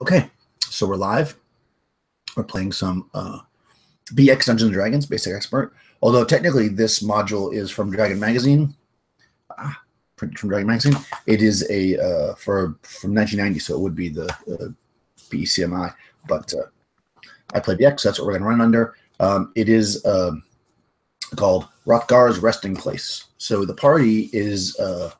Okay, so we're live. We're playing some BX Dungeons and Dragons, Basic Expert. Although technically this module is from Dragon Magazine, printed from Dragon Magazine. It is a from 1990, so it would be the BECMI. But I play BX, so that's what we're going to run under. It is called Hrothgar's Resting Place. So the party is, I'm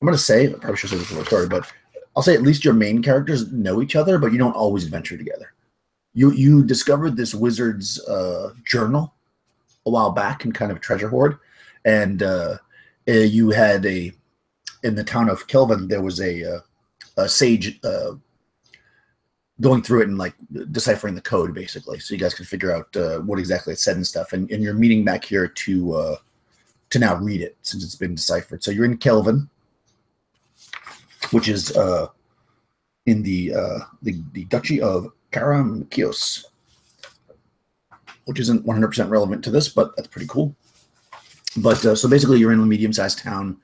going to say, I probably should say this before the story, but I'll say at least your main characters know each other, but you don't always adventure together. You discovered this wizard's journal a while back in kind of a treasure hoard, and you had in the town of Kelvin, there was a sage going through it and like deciphering the code, basically, so you guys can figure out what exactly it said and stuff. And you're meeting back here to now read it since it's been deciphered. So you're in Kelvin, which is in the Duchy of Karamakos, which isn't 100% relevant to this, but that's pretty cool. But so basically, you're in a medium-sized town.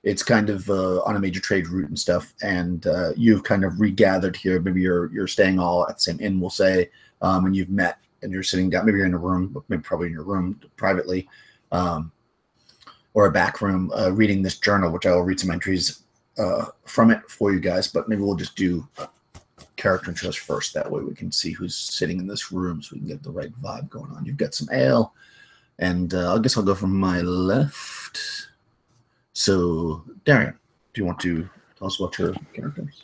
It's kind of on a major trade route and stuff, and you've kind of regathered here. Maybe you're staying all at the same inn, we'll say, and you've met and you're sitting down. Maybe you're in a room, but maybe probably in your room privately, or a back room, reading this journal, which I will read some entries from it for you guys. But maybe we'll just do character intros first. That way we can see who's sitting in this room, so we can get the right vibe going on. You've got some ale, and I guess I'll go from my left. So, Darian, do you want to tell us about your characters?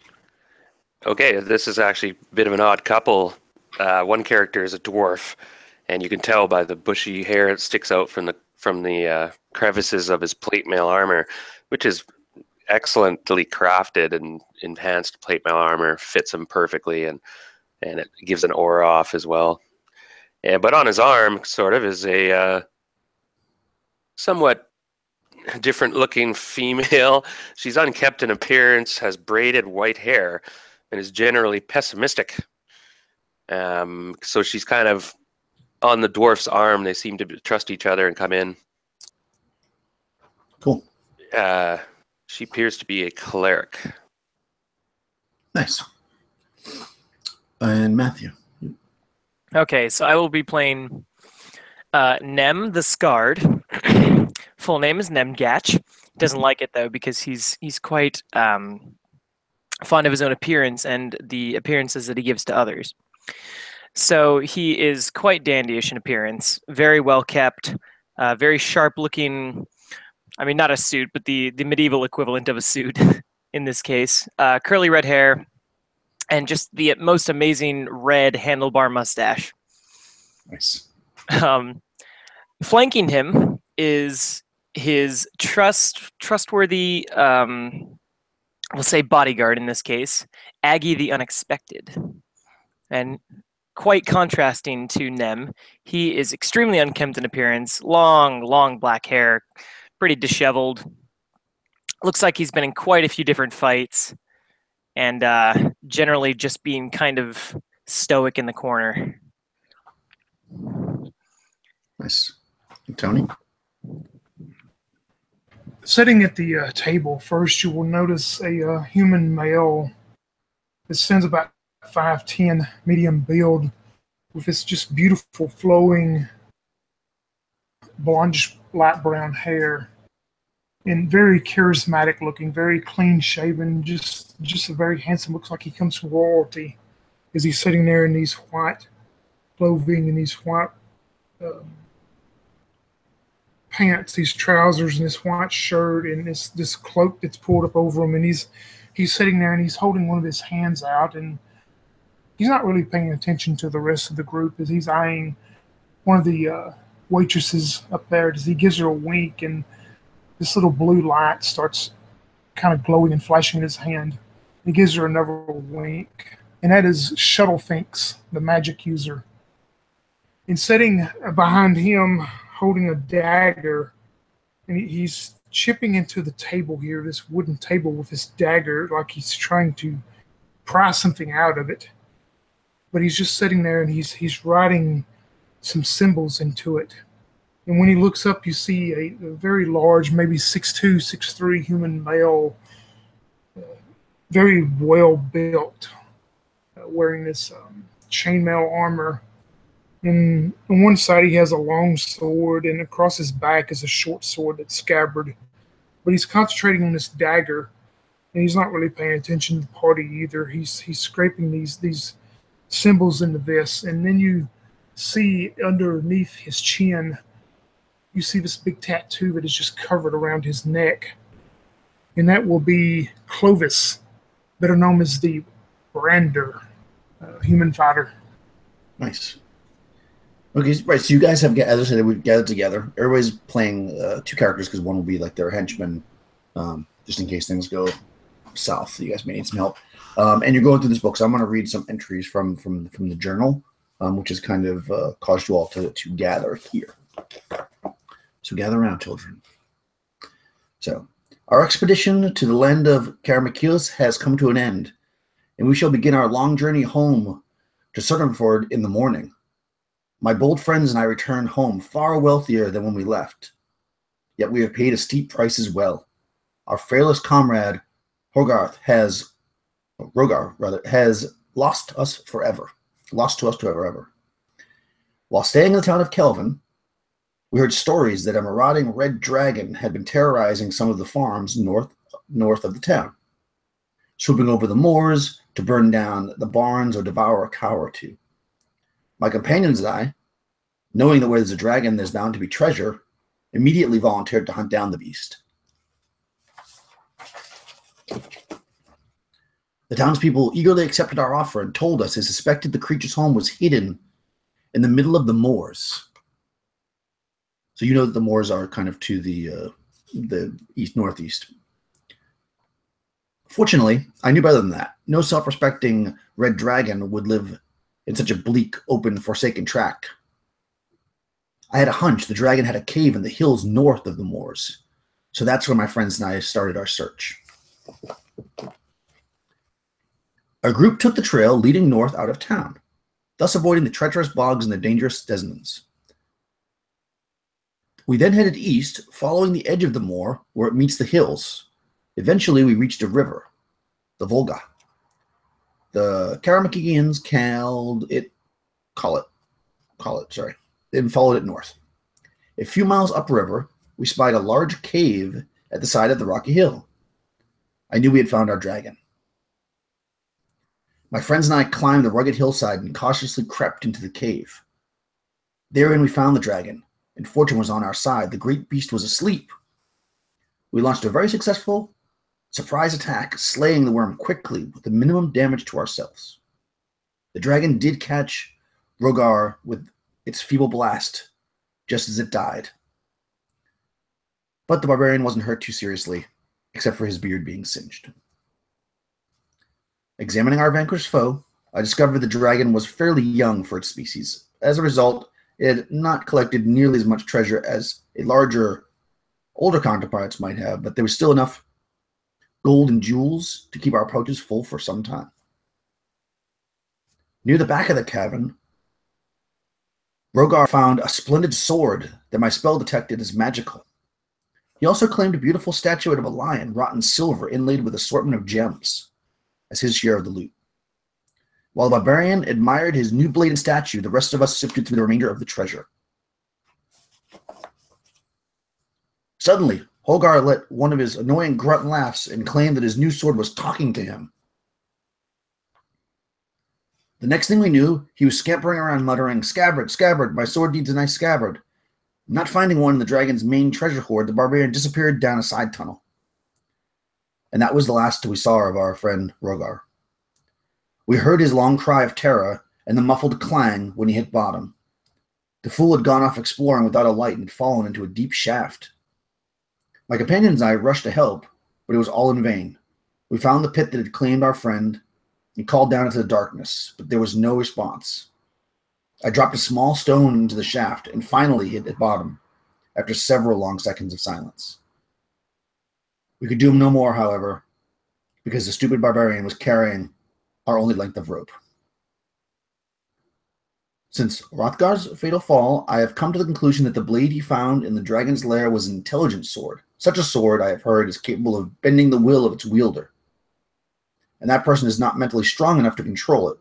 Okay, this is actually a bit of an odd couple. One character is a dwarf, and you can tell by the bushy hair that sticks out from the crevices of his plate mail armor, which is excellently crafted and enhanced plate mail armor, fits him perfectly, and it gives an aura off as well. But on his arm, sort of, is a somewhat different looking female. She's unkempt in appearance, has braided white hair, and is generally pessimistic. So she's kind of on the dwarf's arm. They seem to trust each other and come in. Cool. She appears to be a cleric. Nice. And Matthew. Okay, so I will be playing Nem the Scarred. Full name is Nem Gatch. Doesn't like it though because he's quite fond of his own appearance and the appearances that he gives to others. So he is quite dandyish in appearance, very well kept, very sharp looking. I mean, not a suit, but the medieval equivalent of a suit in this case. Curly red hair, and just the most amazing red handlebar mustache. Nice. Flanking him is his trustworthy, we'll say bodyguard in this case, Aggie the Unexpected. And quite contrasting to Nem, he is extremely unkempt in appearance, long black hair, pretty disheveled. Looks like he's been in quite a few different fights, and generally just being kind of stoic in the corner. Nice. And Tony? Sitting at the table, first you will notice a human male that stands about 5'10", medium build, with this just beautiful flowing blondish light brown hair, and very charismatic looking, very clean shaven, just a very handsome, looks like he comes from royalty, as he's sitting there in these white clothing and these white pants, these trousers, and this white shirt, and this cloak that's pulled up over him, and he's sitting there and he's holding one of his hands out, and he's not really paying attention to the rest of the group as he's eyeing one of the waitresses up there as he gives her a wink, and this little blue light starts kind of glowing and flashing in his hand. He gives her another wink, and that is Shuttlefinks, the magic user. And sitting behind him, holding a dagger, and he's chipping into the table here, this wooden table with this dagger, like he's trying to pry something out of it. But he's just sitting there and he's writing some symbols into it. And when he looks up, you see a very large, maybe 6'2", 6'3" human male very well built, wearing this chainmail armor. And on one side, he has a long sword, and across his back is a short sword that's scabbard. But he's concentrating on this dagger, and he's not really paying attention to the party either. He's scraping these symbols into this, and then you see underneath his chin, you see this big tattoo that is just covered around his neck, and that will be Clovis, better known as the Brander, human fighter. Nice. Okay, right. So you guys have, as I said, we've gathered together. Everybody's playing two characters because one will be like their henchman, just in case things go south. You guys may need some help. And you're going through this book, so I'm going to read some entries from the journal, which has kind of caused you all to gather here. So gather around, children. So our expedition to the land of Karamakils has come to an end, and we shall begin our long journey home to Sutherford in the morning. My bold friends and I return home far wealthier than when we left. Yet we have paid a steep price as well. Our fearless comrade, Hrothgar, has lost to us forever. While staying in the town of Kelvin, we heard stories that a marauding red dragon had been terrorizing some of the farms north of the town, swooping over the moors to burn down the barns or devour a cow or two. My companions and I, knowing that where there's a dragon, there's bound to be treasure, immediately volunteered to hunt down the beast. The townspeople eagerly accepted our offer and told us they suspected the creature's home was hidden in the middle of the moors. So you know that the moors are kind of to the northeast. Fortunately, I knew better than that. No self-respecting red dragon would live in such a bleak, open, forsaken tract. I had a hunch the dragon had a cave in the hills north of the moors. So that's where my friends and I started our search. Our group took the trail leading north out of town, thus avoiding the treacherous bogs and the dangerous desmons. We then headed east, following the edge of the moor where it meets the hills. Eventually, we reached a river, the Volga. The Karamakians then followed it north. A few miles upriver, we spied a large cave at the side of the rocky hill. I knew we had found our dragon. My friends and I climbed the rugged hillside and cautiously crept into the cave. Therein we found the dragon, and fortune was on our side. The great beast was asleep. We launched a very successful surprise attack, slaying the worm quickly with the minimum damage to ourselves. The dragon did catch Hrothgar with its feeble blast, just as it died. But the barbarian wasn't hurt too seriously, except for his beard being singed. Examining our vanquished foe, I discovered the dragon was fairly young for its species. As a result, it had not collected nearly as much treasure as a larger, older counterparts might have, but there was still enough gold and jewels to keep our pouches full for some time. Near the back of the cavern, Hrothgar found a splendid sword that my spell detected as magical. He also claimed a beautiful statuette of a lion wrought in silver inlaid with assortment of gems as his share of the loot. While the barbarian admired his new blade and statue, the rest of us sifted through the remainder of the treasure. Suddenly, Hrothgar let one of his annoying grunt laughs and claimed that his new sword was talking to him. The next thing we knew, he was scampering around muttering, "Scabbard, scabbard, my sword needs a nice scabbard." Not finding one in the dragon's main treasure hoard, the barbarian disappeared down a side tunnel. And that was the last we saw of our friend Hrothgar. We heard his long cry of terror and the muffled clang when he hit bottom. The fool had gone off exploring without a light and had fallen into a deep shaft. My companions and I rushed to help, but it was all in vain. We found the pit that had claimed our friend and called down into the darkness, but there was no response. I dropped a small stone into the shaft and finally hit at bottom after several long seconds of silence. We could do no more, however, because the stupid barbarian was carrying our only length of rope. Since Hrothgar's fatal fall, I have come to the conclusion that the blade he found in the dragon's lair was an intelligent sword. Such a sword, I have heard, is capable of bending the will of its wielder. and that person is not mentally strong enough to control it.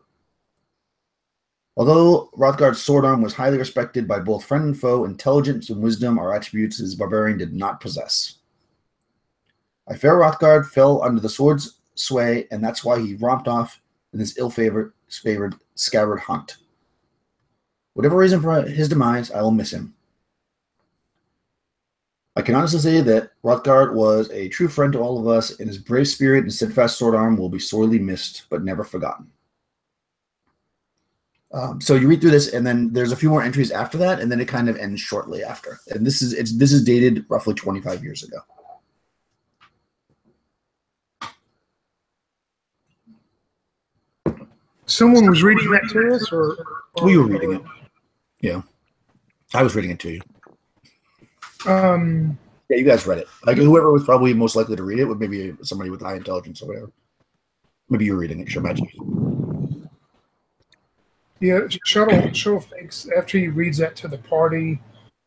Although Hrothgar's sword arm was highly respected by both friend and foe, intelligence and wisdom are attributes his barbarian did not possess. I fear Hrothgar fell under the sword's sway, and that's why he romped off in this ill-favored scabbard hunt. Whatever reason for his demise, I will miss him. I can honestly say that Hrothgar was a true friend to all of us, and his brave spirit and steadfast sword arm will be sorely missed, but never forgotten. So you read through this, and then there's a few more entries after that, and then it kind of ends shortly after. And this is dated roughly 25 years ago. Someone was reading that to us, or we were reading it. Yeah, I was reading it to you. Yeah, you guys read it. Like whoever was probably most likely to read it would maybe somebody with high intelligence or whatever. Maybe you're reading it. Sure, imagine. Yeah, Shuttle thinks after he reads that to the party,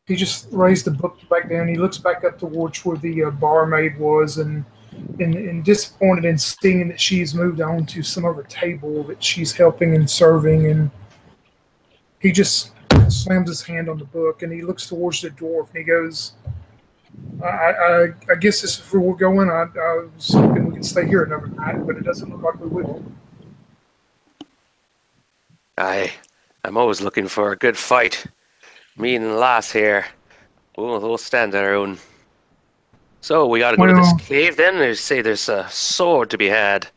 he just raised the book back down. He looks back up towards where the barmaid was, and disappointed and seeing that she's moved on to some other table that she's helping and serving, and he just slams his hand on the book and he looks towards the dwarf and he goes, I guess this is where we're going. I was hoping we could stay here another night, but it doesn't look like we will. I'm always looking for a good fight. Me and the lass here, we'll stand our own. So we gotta go to this cave then? They say there's a sword to be had.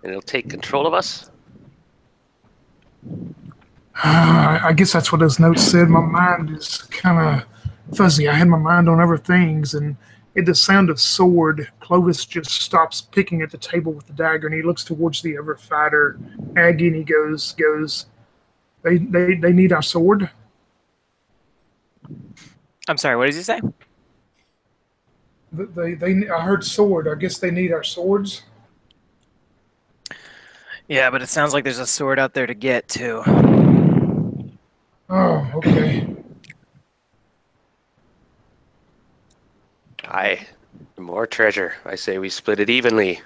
And it'll take control of us? I guess that's what those notes said. My mind is kind of fuzzy. I had my mind on other things, and at the sound of sword, Clovis just stops picking at the table with the dagger, and he looks towards the other fighter, Aggie, and he goes, they need our sword? I'm sorry, what does he say? I heard sword. I guess they need our swords? Yeah, but it sounds like there's a sword out there to get, too. Oh, okay. Aye, more treasure. I say we split it evenly.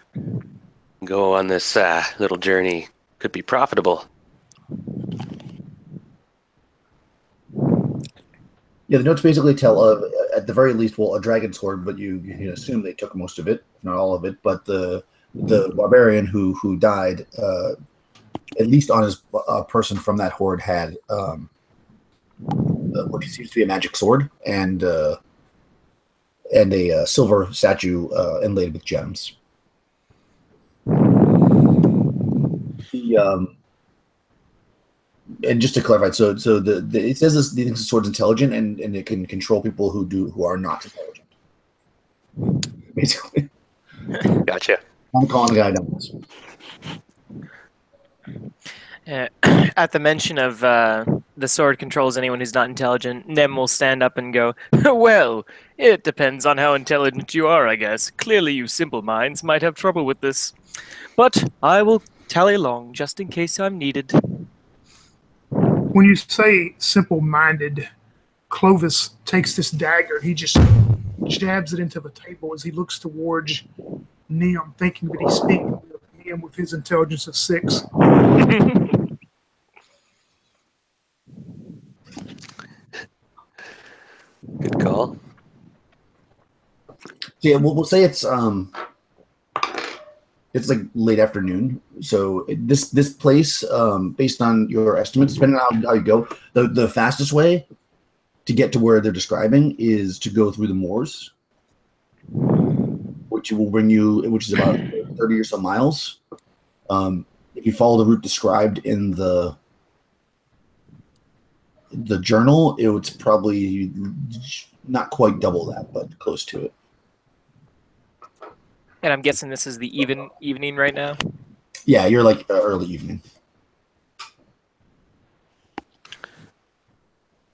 Go on this little journey. Could be profitable. Yeah, the notes basically tell of, at the very least, well, a dragon sword, but you assume they took most of it, if not all of it. But the barbarian who died, at least on his person from that horde, had what seems to be a magic sword and a silver statue inlaid with gems. And just to clarify, so it says this, the sword's intelligent and it can control people who are not intelligent. Basically. Gotcha. I'm calling the guy down. At the mention of the sword controls anyone who's not intelligent, Nem will stand up and go, well, it depends on how intelligent you are, I guess. Clearly you simple minds might have trouble with this. But I will tally along just in case I'm needed. When you say simple-minded, Clovis takes this dagger. He just jabs it into the table as he looks towards Nem, thinking that he's speaking to him with his intelligence of 6. Good call. Yeah, we'll say it's like late afternoon. So this place, based on your estimates, depending on how you go, the fastest way to get to where they're describing is to go through the moors, which will bring you, which is about 30 or so miles. If you follow the route described in the journal, it's probably not quite double that, but close to it. And I'm guessing this is the evening right now? Yeah, you're like early evening.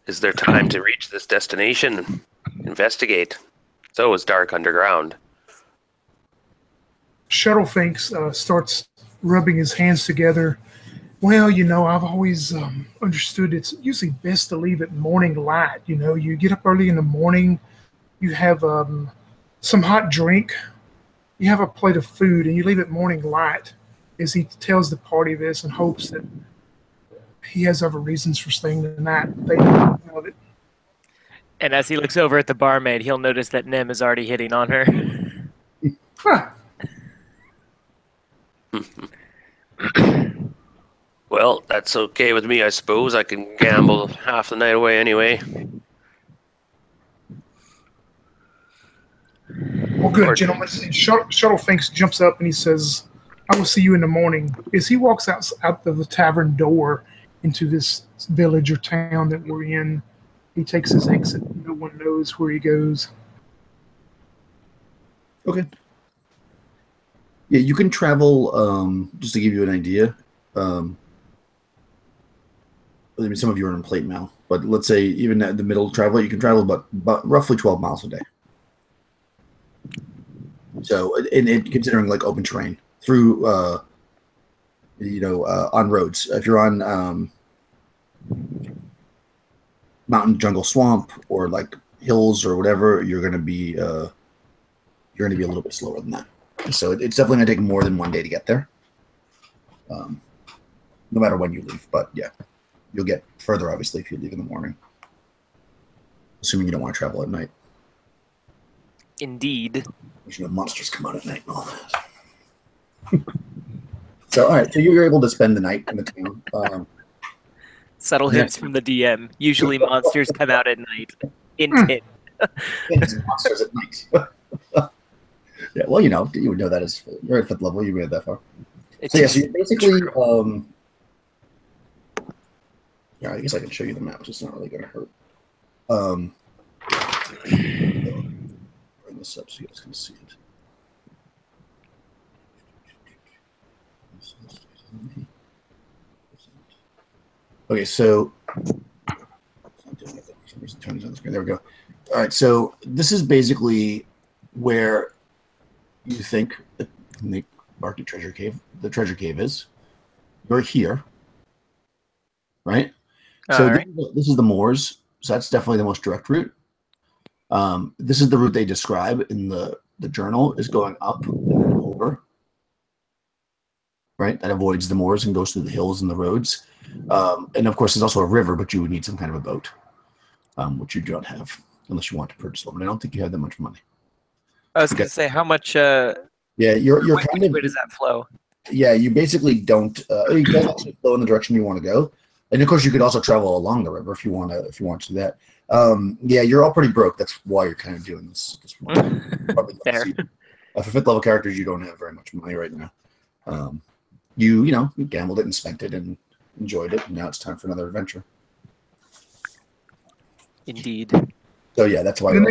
Is there time to reach this destination and investigate? It's always dark underground. Shuttlefinks starts rubbing his hands together. Well, I've always understood it's usually best to leave at morning light. You get up early in the morning, you have some hot drink, you have a plate of food and you leave it morning light, as he tells the party this and hopes that he has other reasons for staying the night. They don't know that. And as he looks over at the barmaid, he'll notice that Nem is already hitting on her. Huh. Well, that's okay with me, I suppose. I can gamble half the night away anyway. Well, good, gentlemen. And Shuttlefinks jumps up and he says, I will see you in the morning. As he walks out of the tavern door into this village or town that we're in, he takes his exit. No one knows where he goes. Okay. Yeah, you can travel, just to give you an idea. I mean, some of you are in plate mail, but let's say even at the middle travel, you can travel about roughly 12 miles a day. So, and considering like open terrain through, on roads. If you're on mountain, jungle, swamp, or like hills or whatever, you're gonna be a little bit slower than that. So it's definitely gonna take more than one day to get there. No matter when you leave, but yeah, you'll get further obviously if you leave in the morning, assuming you don't want to travel at night. Indeed. Monsters come out at night and all that. So all right, so you're able to spend the night in the town. Subtle hints from the DM. Usually monsters come out at night. Hint. Monsters at night. Yeah, well, you would know that as you're at 5th level. You made it that far. So yeah, so you basically, yeah, I guess I can show you the map. It's not really going to hurt. Bring this up so you guys can see it. Okay, so Tony's on the screen. There we go. All right, so this is basically where you think the Barky Treasure Cave, the treasure cave is. You're here, right? So right. this is the moors. So that's definitely the most direct route. This is the route they describe in the journal, is going up and over. Right, that avoids the moors and goes through the hills and the roads. And of course, there's also a river, but you would need some kind of a boat, which you don't have unless you want to purchase one. But I don't think you have that much money. I was going to say, how much? Yeah, you're kind of. Where does that flow? Yeah, you basically don't. You can actually flow in the direction you want to go, and of course, you could also travel along the river if you want to. If you want to do that. Yeah, you're all pretty broke. That's why you're kind of doing this. Probably Fair. For 5th level characters, you don't have very much money right now. You gambled it and spent it and enjoyed it, and now it's time for another adventure. Indeed. So yeah, that's why you're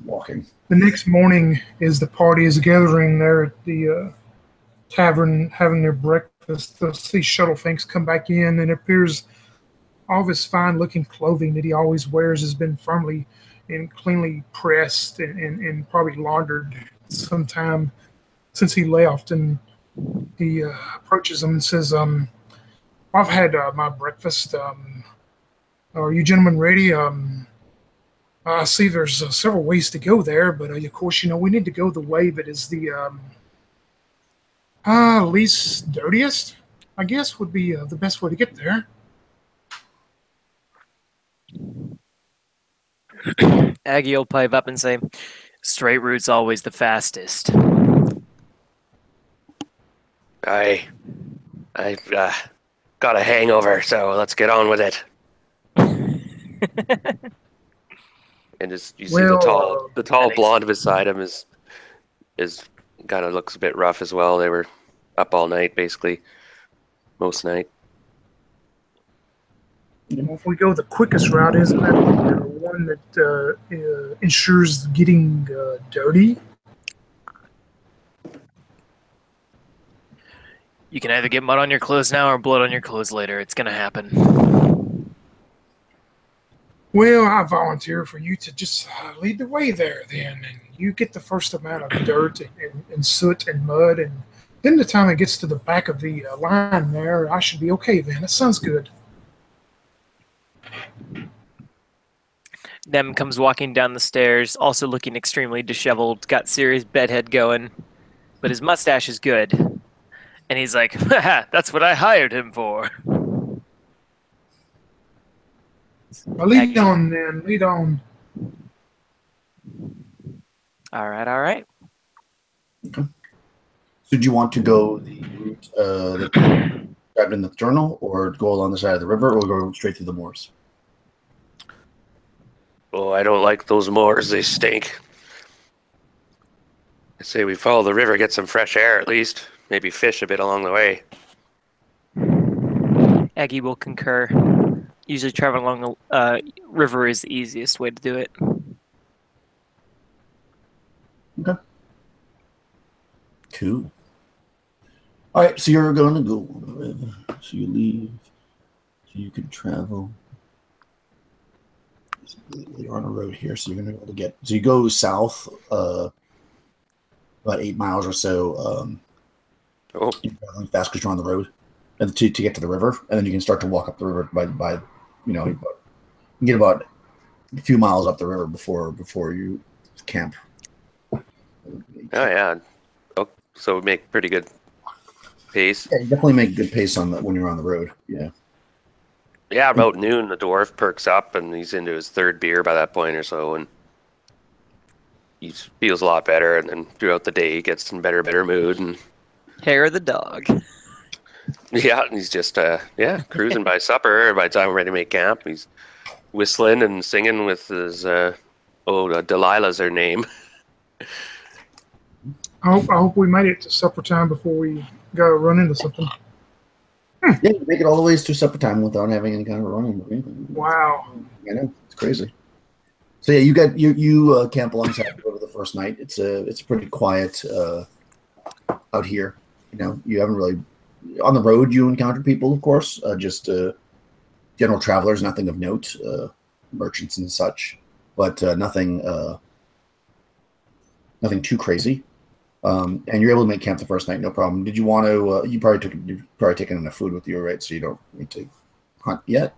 walking. The next morning, as the party is gathering there at the tavern having their breakfast, they'll see Shuttlefinks come back in, and it appears all of his fine-looking clothing that he always wears has been firmly and cleanly pressed and probably laundered sometime since he left. And he approaches them and says, I've had my breakfast. Are you gentlemen ready? I see there's several ways to go there, but of course, we need to go the way that is the least dirtiest, I guess, would be the best way to get there. Aggie will pipe up and say, straight route's always the fastest. I've got a hangover, so let's get on with it. And just you see the tall blonde beside him is kind of looks a bit rough as well. They were up all night, basically, most night. If we go the quickest route, isn't that the one that ensures getting dirty? You can either get mud on your clothes now or blood on your clothes later. It's going to happen. Well, I volunteer for you to just lead the way there then. And you get the first amount of dirt and soot and mud. And then the time it gets to the back of the line there, I should be okay then. That sounds good. Nem comes walking down the stairs, also looking extremely disheveled, got serious bedhead going. but his mustache is good. And he's like, haha, that's what I hired him for. Well, lead on then. Lead on. All right. Okay. So do you want to go the route that's described in the journal, or go along the side of the river, or go straight through the moors? Oh, I don't like those moors. They stink. I say we follow the river, get some fresh air at least. Maybe fish a bit along the way. Aggie will concur. Usually traveling along the river is the easiest way to do it. Okay. Cool. All right, so you're going to go on the river. So you leave. So you can travel. You're on a road here, so you're going to be able to get. So you go south about 8 miles or so. You're traveling fast because you're on the road, and to get to the river, and then you can start to walk up the river by you know, you get about a few miles up the river before you camp. Oh yeah. Oh, so we make pretty good pace. Yeah, you definitely make good pace on when you're on the road. Yeah. Yeah, about noon, the dwarf perks up, and he's into his third beer by that point or so, and he feels a lot better. And then throughout the day, he gets in better mood. And Hair of the dog. yeah, and he's just cruising by supper. By the time we're ready to make camp, he's whistling and singing with his Delilah's her name. I hope we made it to supper time before we go run into something. Yeah, you make it all the way to supper time without having any kind of running or anything. Wow. I know, it's crazy. So yeah, you camp alongside the river the first night. It's pretty quiet out here. You know, you haven't really on the road. You encounter people, of course, just general travelers, nothing of note, merchants and such, but nothing too crazy. And you're able to make camp the first night, no problem. Did you want to? You've probably taken enough food with you, right? So you don't need to hunt yet.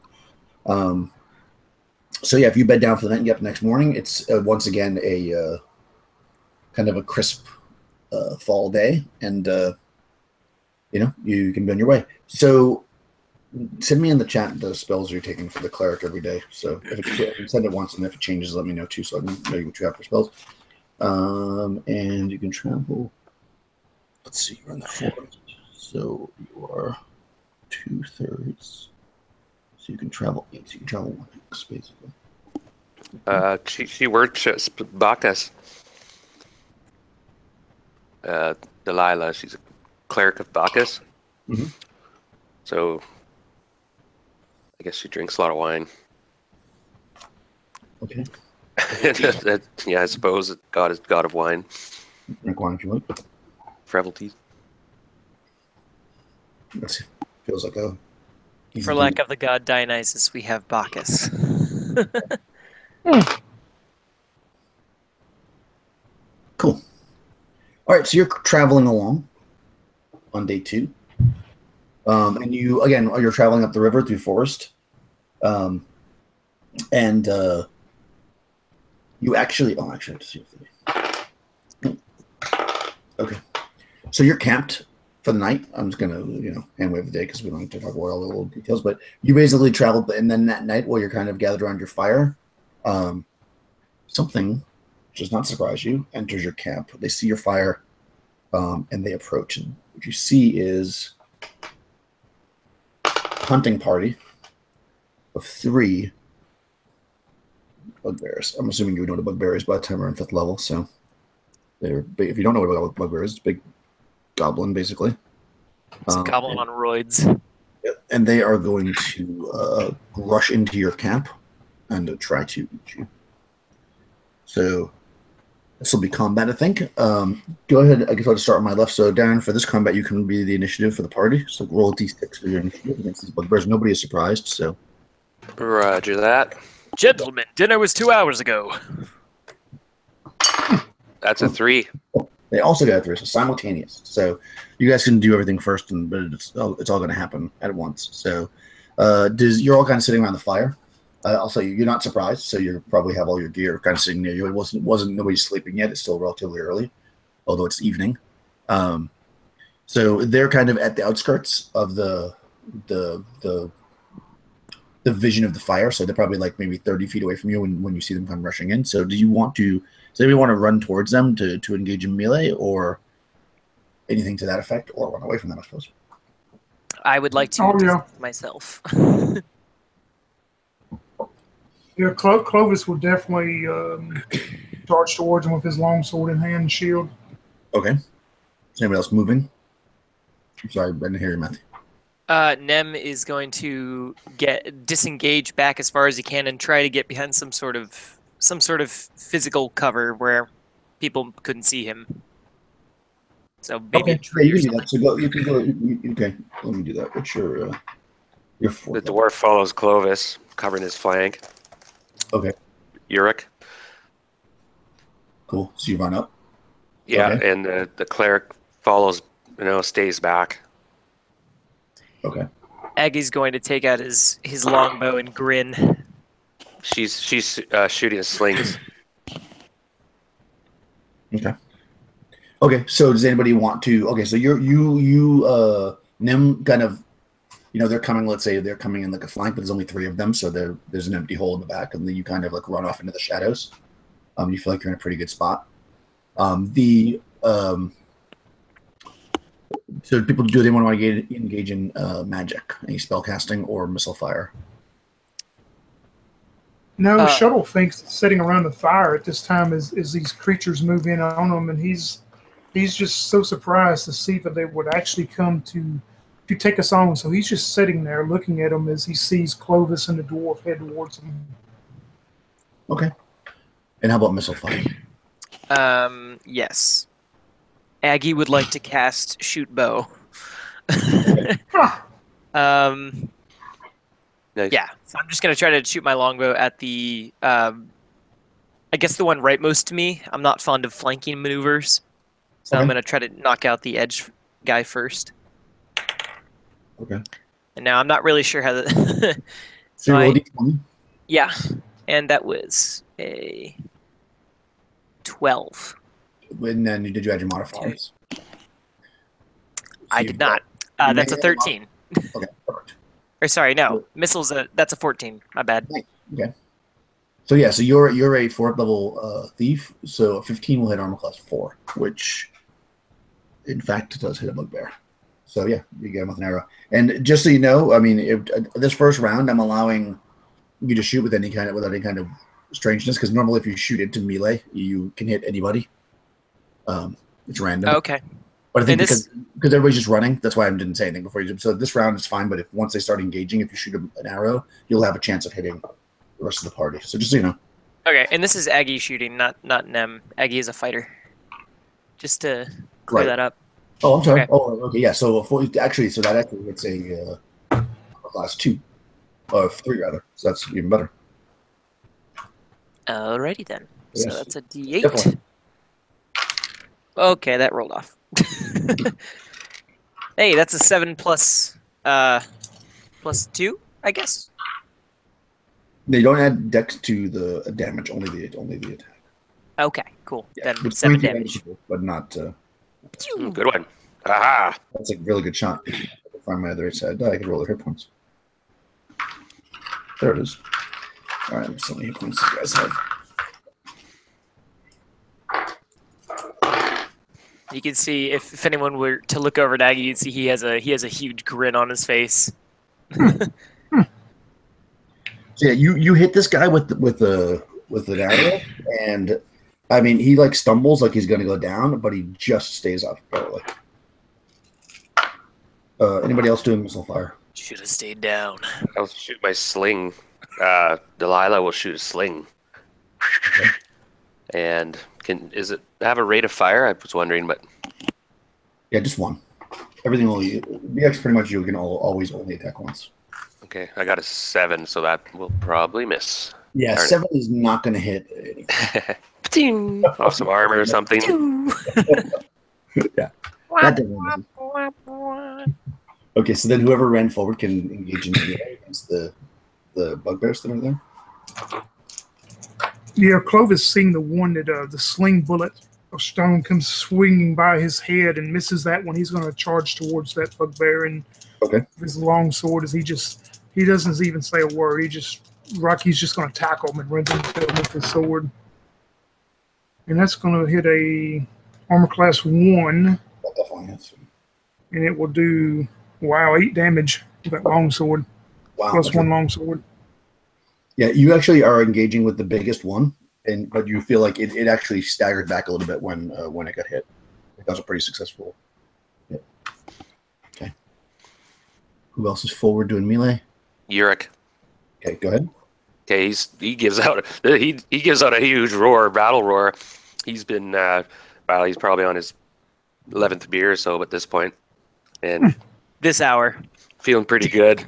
So yeah, if you bed down for the night and get up the next morning, it's once again a kind of a crisp fall day, and you know, you can be on your way. So send me in the chat the spells you're taking for the cleric every day. So if you send it once, and if it changes, let me know too, so I can know what you have for spells. And you can travel. Let's see, you're in the forest, so you are 2/3. So you can travel 8. So you can travel 1x basically. She worships Bacchus. Delilah, she's a cleric of Bacchus. Mm-hmm. So I guess she drinks a lot of wine. Okay. Yeah, I suppose that God is God of wine. Drink wine if you like. Frivolities. That feels like a. For lack of the god Dionysus, we have Bacchus. Cool. All right, so you're traveling along on day 2, and you're traveling up the river through forest, and you actually. Oh, actually, I have to see if okay. So you're camped for the night. I'm just gonna, hand wave the day because we don't need to talk about all the little details. But you basically traveled, and then that night, while you're kind of gathered around your fire, something which does not surprise you enters your camp. They see your fire, and they approach. And what you see is a hunting party of 3 bugbears. I'm assuming you know what a bugbear is by the time we're in 5th level. So they're big. If you don't know what a bugbear is, it's a big goblin, basically. It's a goblin on roids. And they are going to rush into your camp and try to eat you. So this will be combat, I think. Go ahead. I guess I'll just start on my left. So Darren, for this combat, you can be the initiative for the party. So roll a d6 for your initiative against these bugbears. Nobody is surprised. So Roger that. Gentlemen, dinner was 2 hours ago. That's a 3. They also got 3, so simultaneous. So you guys can do everything first, but it's all going to happen at once. So you're all kind of sitting around the fire. I'll say you're not surprised, so you probably have all your gear kind of sitting near you. It wasn't nobody's sleeping yet. It's still relatively early, although it's evening. So they're kind of at the outskirts of the vision of the fire. So they're probably like maybe 30 feet away from you when you see them come rushing in. So do you want to? Does anybody want to run towards them to engage in melee or anything to that effect, or run away from them? I suppose. I would like to distance myself. Yeah, Clovis will definitely charge towards him with his longsword in hand and shield. Okay. Is anybody else moving? I'm sorry, I didn't hear you, Matthew. Nem is going to disengage back as far as he can and try to get behind some sort of physical cover where people couldn't see him. So maybe okay, yeah, you can do that. So go. You can go. Okay, let me do that. What's your The dwarf follows Clovis, covering his flank. Okay. Uruk. Cool. So you run up. Yeah, okay. And the cleric follows. Stays back. Okay. Aggie's going to take out his longbow and grin. She's shooting slings. Okay. Okay. So does anybody want to? Okay. So you Nim kind of, they're coming. Let's say they're coming in like a flank, but there's only 3 of them, so there's an empty hole in the back, and then you kind of like run off into the shadows. You feel like you're in a pretty good spot. So do they want to engage in magic, any spell casting or missile fire? No, Shuttle thinks sitting around the fire at this time as these creatures move in on him, and he's just so surprised to see that they would actually come to take us on. So he's just sitting there looking at them as he sees Clovis and the dwarf head towards him. Okay. And how about missile fire? Yes. Aggie would like to cast Shoot Bow. Nice. Yeah, so I'm just going to try to shoot my longbow at the, I guess the one rightmost to me. I'm not fond of flanking maneuvers, so I'm going to try to knock out the edge guy first. Okay. And now I'm not really sure how the... So you roll d20? Yeah, and that was a 12. And then did you add your modifiers? I did not. That's a 13. Okay, perfect. Or sorry, no. Missiles, that's a 14. My bad. Okay. So yeah, so you're a 4th level thief, so a 15 will hit armor class 4, which in fact does hit a bugbear. So yeah, you get him with an arrow. And just so you know, I mean, this first round, I'm allowing you to shoot without any kind of strangeness, because normally if you shoot into melee, you can hit anybody. It's random. Okay. But I think because everybody's just running, that's why I didn't say anything before you. So this round is fine, but once they start engaging, if you shoot an arrow, you'll have a chance of hitting the rest of the party. So just so you know. Okay, and this is Aggie shooting, not Nem. Aggie is a fighter. Just to clear that up. Oh, I'm sorry. Okay. Oh, okay. Yeah. So that actually it's a class 2, or 3 rather. So that's even better. Alrighty then. Yes. So that's a D8. Definitely. Okay, that rolled off. Hey, that's a 7 plus 2, I guess. They don't add dex to the damage, only the attack. Okay, cool. Yeah, Then 7 damage. But not. Good one. Aha! That's a really good shot. If I find my other side die, I can roll the hit points. There it is. All right, let's see how many hit points you guys have. You can see if anyone were to look over at Aggie, you'd see he has a huge grin on his face. So yeah, you hit this guy with an arrow, and I mean he like stumbles like he's gonna go down, but he just stays up barely. Anybody else doing missile fire? Should have stayed down. I'll shoot my sling. Delilah will shoot a sling. Okay. And is it have a rate of fire? I was wondering, but yeah, just one. Everything only BX pretty much you can always only attack once. okay, I got a 7, so that will probably miss. Yeah, Darn 7 is not going to hit anything. Off some armor or something. Yeah, that doesn't. Okay, so then whoever ran forward can engage in melee against the bugbears that are there. Yeah, Clovis seeing the one that the sling bullet a stone comes swinging by his head and misses that one. He's going to charge towards that bugbear and his long sword. He doesn't even say a word. Rocky's just going to tackle him and runs into him with his sword. And that's going to hit a armor class 1. And it will do 8 damage with that long sword. Wow, plus 1 long sword. Yeah, you actually are engaging with the biggest one, but you feel like it actually staggered back a little bit when it got hit. That was a pretty successful hit. Okay. Who else is forward doing melee? Yurik. Okay, go ahead. Okay, he gives out a huge roar, battle roar. He's been he's probably on his 11th beer or so at this point, and this hour feeling pretty good.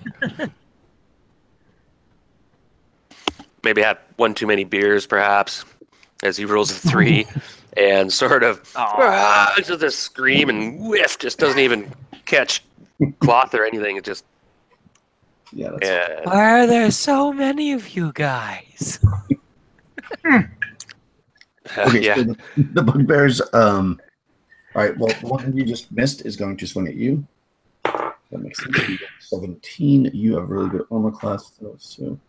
Maybe had one too many beers, perhaps, as he rolls a 3 and sort of just a scream and whiff, just doesn't even catch cloth or anything. It just Why are there so many of you guys? Okay, so the bugbears. All right. Well, the one you just missed is going to swing at you. That makes sense. You get 17. You have really good armor class, though. So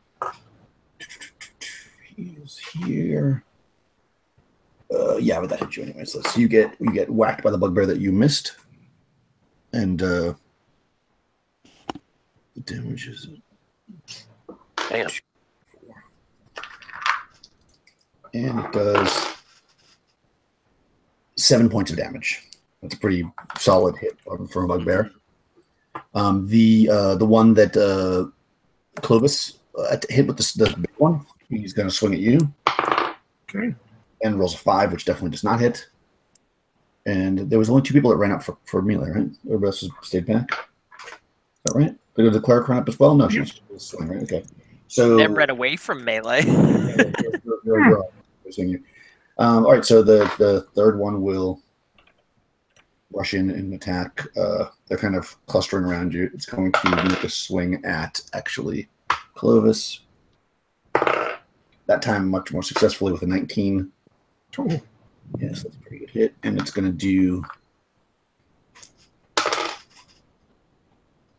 he is here. Yeah, but that hit you anyway. So you get whacked by the bugbear that you missed, and the damage is. Damn. And it does 7 points of damage. That's a pretty solid hit for a bugbear. The one that Clovis hit with the big one, he's going to swing at you. Okay. And rolls a 5, which definitely does not hit. And there was only 2 people that ran up for melee, right? Everybody else stayed back. Is that right? Did the cleric run up as well? No, she was swing, right? Okay. So Them ran away from melee. All right, so the third one will rush in and attack. They're kind of clustering around you. It's going to make a swing at, actually, Clovis. That time much more successfully with a 19. Oh. Yes, that's a pretty good hit. And it's going to do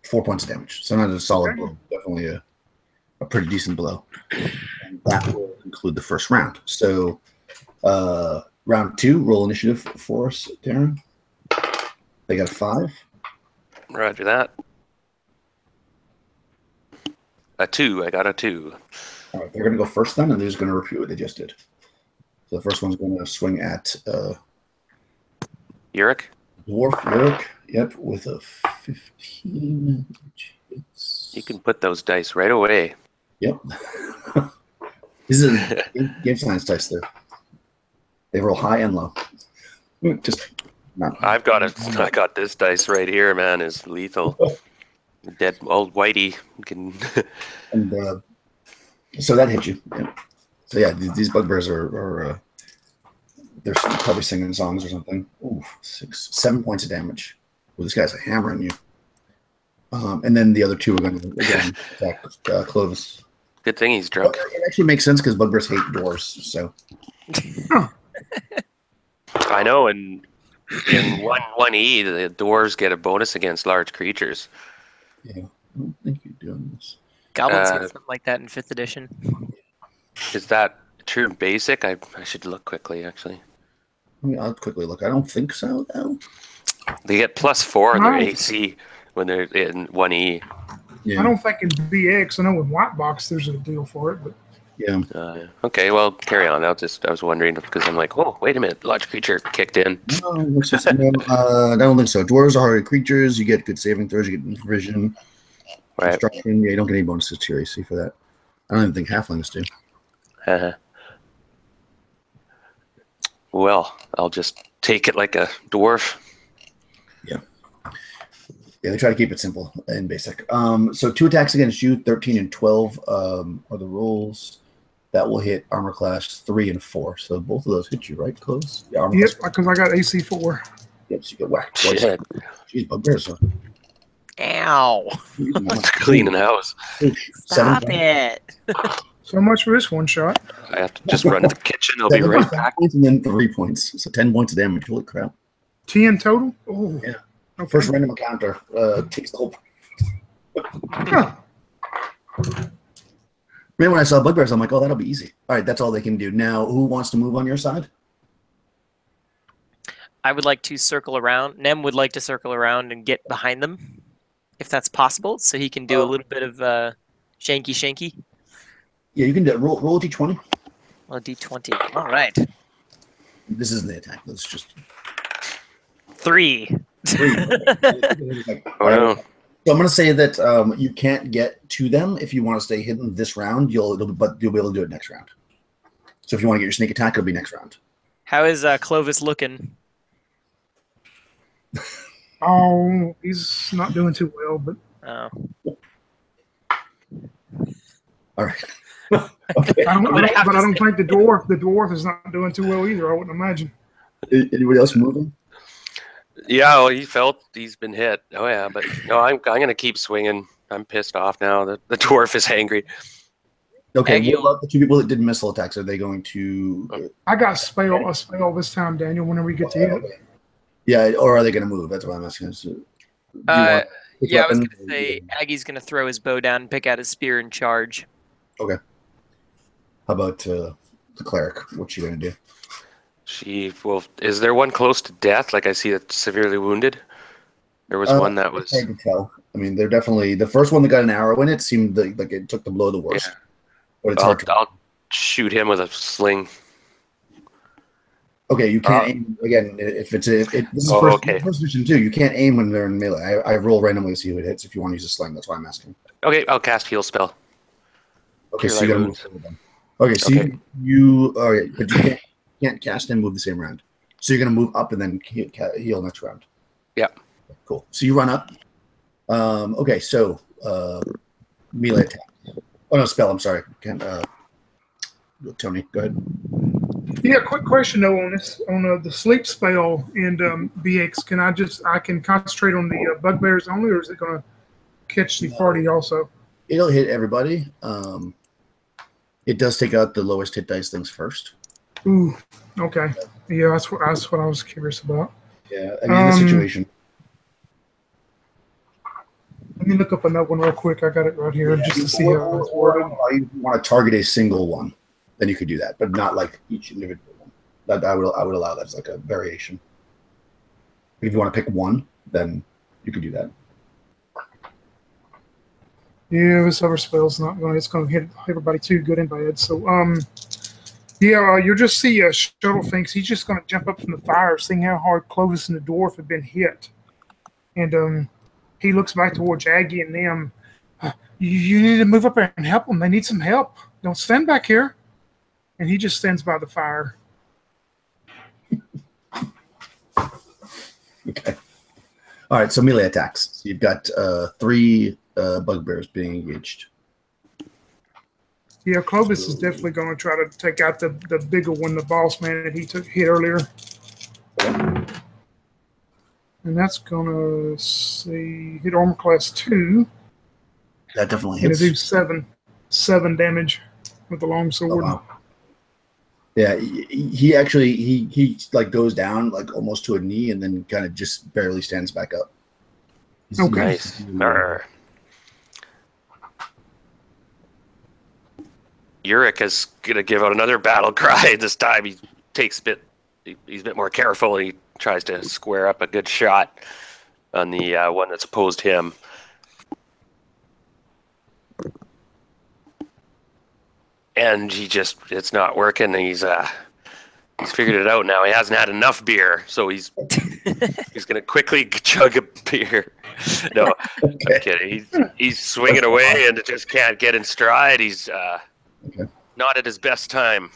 4 points of damage. So not a solid blow, definitely a pretty decent blow. And that will conclude the first round. So round 2, roll initiative for us, Darren. They got a 5. Roger that. A 2. I got a 2. All right, they're going to go first then, and they're just going to repeat what they just did. So the first one's going to swing at Yurik? Dwarf Yurik. Yep, with a 15. You can put those dice right away. Yep. This is a game science dice there. They roll high and low. Just not. I got this dice right here, man. Is lethal. Dead old Whitey can. And so that hit you. Yeah. So yeah, these bugbears are they're probably singing songs or something. Ooh, 7 points of damage. Well, this guy's hammering you. And then the other 2 are going to again attack Clovis. Good thing he's drunk. It actually makes sense because bugbears hate doors. So I know, and in 1E, the dwarves get a bonus against large creatures. Yeah, I don't think you're doing this. Goblins get something like that in 5th edition. Is that true in basic? I should look quickly, actually. I'll quickly look. I don't think so, though. They get +4 on their AC when they're in 1E. Yeah. I don't think in BX. I know in White Box there's a deal for it, but yeah. Okay, well, carry on. I was wondering because I'm like, oh, wait a minute, large creature kicked in. No, I don't think so. Dwarves are hardy creatures. You get good saving throws. You get vision, construction. Yeah, you don't get any bonuses to your AC for that. I don't even think halflings do. Well, I'll just take it like a dwarf. Yeah. Yeah, they try to keep it simple and basic. So 2 attacks against you, 13 and 12 are the rolls. That will hit armor class 3 and 4. So both of those hit you, right? Close? Yeah, yep, because I got AC 4. Yep, so you get whacked twice. Jeez, bugbears. Ow. Cleaning house. Stop it. So much for this one shot. I have to just run to the kitchen. I'll be right back. Points and then 3 points. So 10 points of damage. Holy crap. 10 total? Oh. Yeah. Okay. First random encounter takes the whole. Huh. Man, when I saw bugbears, I'm like, oh, that'll be easy. All right, that's all they can do. Now, who wants to move on your side? I would like to circle around. Nem would like to circle around and get behind them, if that's possible, so he can do a little bit of shanky. Yeah, you can do it. Roll a d20. Well, d20. All right. This isn't the attack. This is just 3. 3. Oh, no. So I'm going to say that you can't get to them if you want to stay hidden this round. But you'll be able to do it next round. So if you want to get your sneak attack, it'll be next round. How is Clovis looking? Oh, he's not doing too well, but Oh. All right. Okay. I don't think the dwarf is not doing too well either. I wouldn't imagine. Anybody else moving? Yeah, well, he's been hit. Oh yeah, but no, I'm going to keep swinging. I'm pissed off now. The dwarf is angry. Okay. Aggie What about the 2 people that did missile attacks? Are they going to? I got a spell this time, Daniel. Whenever we get to hit. Yeah, or are they going to move? That's what I'm asking. So, Yeah, I was going to say Aggie's going to throw his bow down, pick out his spear, and charge. Okay. How about the cleric? What's she going to do? Is there one close to death? Like I see it severely wounded. There was one that was. It's hard to tell. I mean, they're definitely the first one that got an arrow in it seemed like it took the blow the worst. Yeah. But it's hard to. I'll shoot him with a sling. Okay, you can't aim again if this is first edition too. You can't aim when they're in melee. I roll randomly to see who it hits. If you want to use a sling, that's why I'm asking. Okay, I'll cast heal spell. Okay, so you gotta move forward then. Okay, so you all right, but you can't cast and move the same round. So you're gonna move up and then heal next round. Yeah. Cool. So you run up. Okay, so melee attack. Oh no, spell. I'm sorry. Tony, go ahead. Yeah, quick question though on this the sleep spell and BX. I can concentrate on the bugbears only, or is it going to catch the party also? It'll hit everybody. It does take out the lowest hit dice things first. Ooh, okay. Yeah, that's what I was curious about. Yeah, I mean, in this situation. Let me look up another one real quick. I got it right here just to see how it's worded. You want to target a single one, then you could do that, but not like each individual one. That I would allow that as like a variation. If you want to pick one, then you could do that. Yeah, this other spell's not going. It's going to hit everybody too, good and bad. So, you'll just see Shuttle thinks he's just going to jump up from the fire, seeing how hard Clovis and the dwarf have been hit, and he looks back towards Aggie and them. You need to move up there and help them. They need some help. Don't stand back here. And he just stands by the fire. Okay. All right, so melee attacks. So you've got 3 bugbears being engaged. Yeah, Clovis is definitely going to try to take out the bigger one, the boss man that he hit earlier. And that's going to hit armor class 2. That definitely Going hits. to do 7 damage with the long sword. Oh, wow. Yeah, he actually he like goes down like almost to a knee and then kind of just barely stands back up. Okay. Nice. Uric is gonna give out another battle cry. This time he's a bit more careful. He tries to square up a good shot on the one that's opposed him. And it's not working. He's figured it out now. He hasn't had enough beer, so he's gonna quickly chug a beer. No, I'm kidding. He's swinging away and just can't get in stride. He's not at his best time.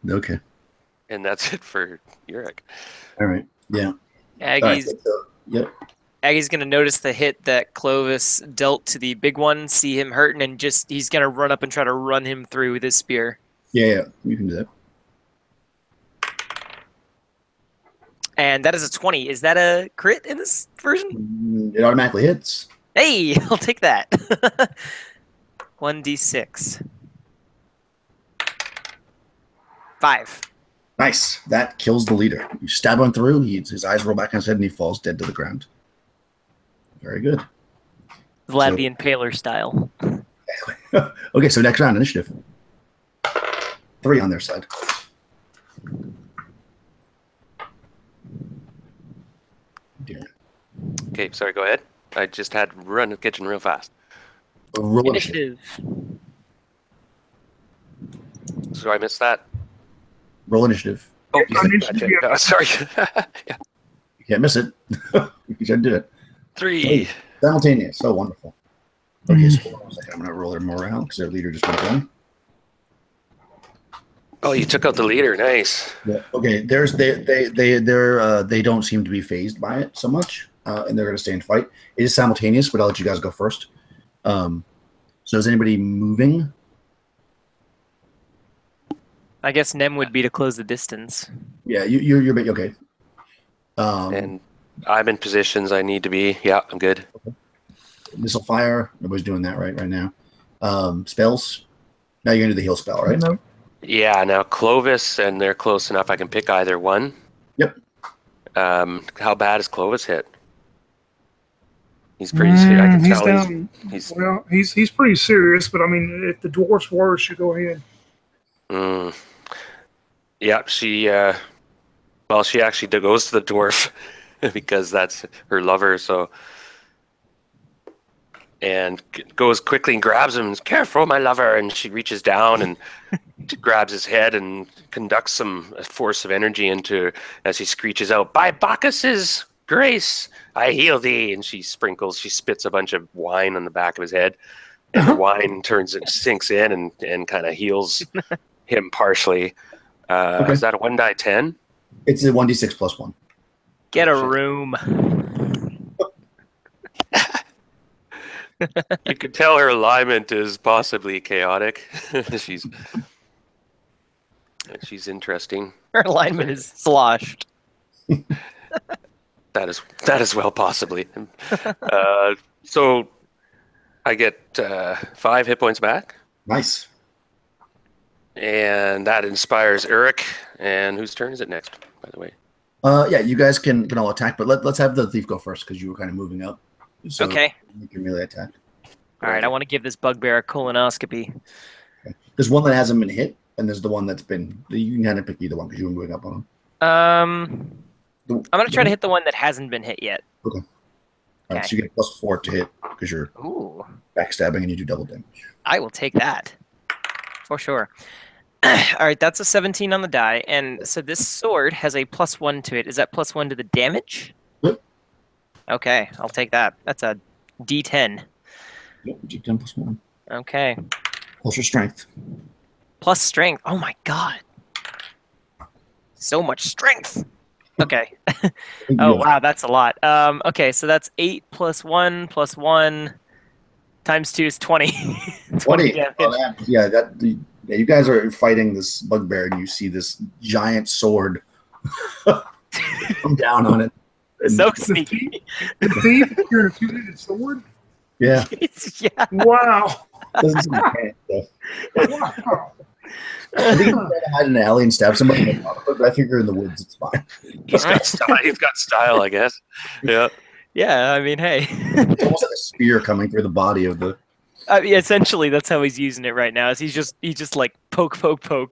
Okay. And that's it for Uric. All right. Yeah. Aggie's Right, so, yep. Aggie's gonna notice the hit that Clovis dealt to the big one, see him hurting, and he's gonna run up and try to run him through with his spear. Yeah, you can do that. And that is a 20. Is that a crit in this version? It automatically hits. Hey, I'll take that. 1d6. 5. Nice. That kills the leader. You stab him through. His eyes roll back on his head, and he falls dead to the ground. Very good. Vlad the Impaler style. Okay, so next round, initiative. 3 on their side. Dear. Okay, sorry, go ahead. I just had to run the kitchen real fast. Roll initiative. So I missed that. Roll initiative. Oh, you said gotcha. No, sorry. Yeah. You can't miss it. You should do it. 3. Simultaneous. So wonderful. Okay, so hold on a second. I'm going to roll their morale because their leader just went down. Oh, you took out the leader. Nice. Yeah. Okay. They don't seem to be phased by it so much, and they're going to stay and fight. It is simultaneous, but I'll let you guys go first. So is anybody moving? I guess Nem would be to close the distance. Yeah, you're okay. And I'm in positions I need to be. Yeah, I'm good. Okay. Missile fire. Nobody's doing that right now. Spells. Now you're going to do the heal spell, right? No. Yeah, now Clovis, and they're close enough. I can pick either one. Yep. How bad is Clovis hit? He's pretty serious. I can He's tell down. He's pretty serious, but I mean, if the dwarf's worse, you go ahead. Yeah, she actually goes to the dwarf because that's her lover. So, and goes quickly and grabs him. Careful, my lover! And she reaches down and grabs his head and conducts some force of energy into as he screeches out, "By Bacchus's grace, I heal thee!" And she spits a bunch of wine on the back of his head, and the wine sinks in and kind of heals him partially. Okay. Is that a 1d10? It's a 1d6 plus 1. Get a room. You could tell her alignment is possibly chaotic. She's interesting. Her alignment is sloshed. That is well possibly. So I get 5 hit points back. Nice. And that inspires Eric. And whose turn is it next, by the way? Yeah, you guys can all attack, but let's have the thief go first because you were kind of moving up. So Okay. You can melee attack. All right, I want to give this bugbear a colonoscopy. Okay. There's one that hasn't been hit, and there's the one that's been. You can kind of pick either one because you were moving up on them. I'm going to try to hit the one that hasn't been hit yet. Okay. All right, Okay. so you get +4 to hit because you're Ooh. backstabbing and you do double damage. I will take that. For sure. All right, that's a 17 on the die. And so this sword has a +1 to it. Is that +1 to the damage? Yep. Okay, I'll take that. That's a D10. Yep, D10 plus 1. Okay. Plus your strength. Plus strength. Oh my god. So much strength. Okay. Oh wow, that's a lot. Okay, so that's 8 plus 1 plus 1 times 2 is 20. 20 damage. Yeah, you guys are fighting this bugbear, and you see this giant sword come down on it. So sneaky. The thief carried a two-handed sword? Yeah. Yeah. Wow. Doesn't seem bad, though. Wow. I think if you try to hide in an alley and stab somebody, but I figure in the woods it's fine. He's got style. He's got style, I guess. Yeah. Yeah, I mean, hey. It's almost like a spear coming through the body of the. Yeah, essentially, that's how he's using it right now. Is he's just like poke.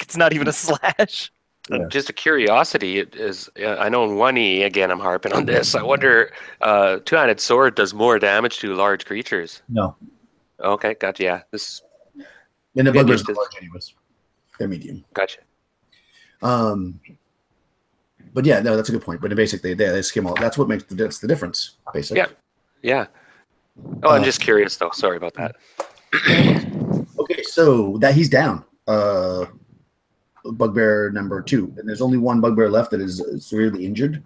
It's not even a slash. Yeah. Just a curiosity, it is. I know in 1E, again, I'm harping on this. I wonder, two-handed sword does more damage to large creatures. No. Okay, gotcha. Yeah, this. And the Get bugbears used are to- large anyways. They're medium. Gotcha. But yeah, no, that's a good point. But basically, they skim all. That's what makes that's the difference, basically. Yeah. Yeah. Oh, I'm just curious, though. Sorry about that. Okay, so that he's down. Bugbear number 2, and there's only one bugbear left that is severely injured.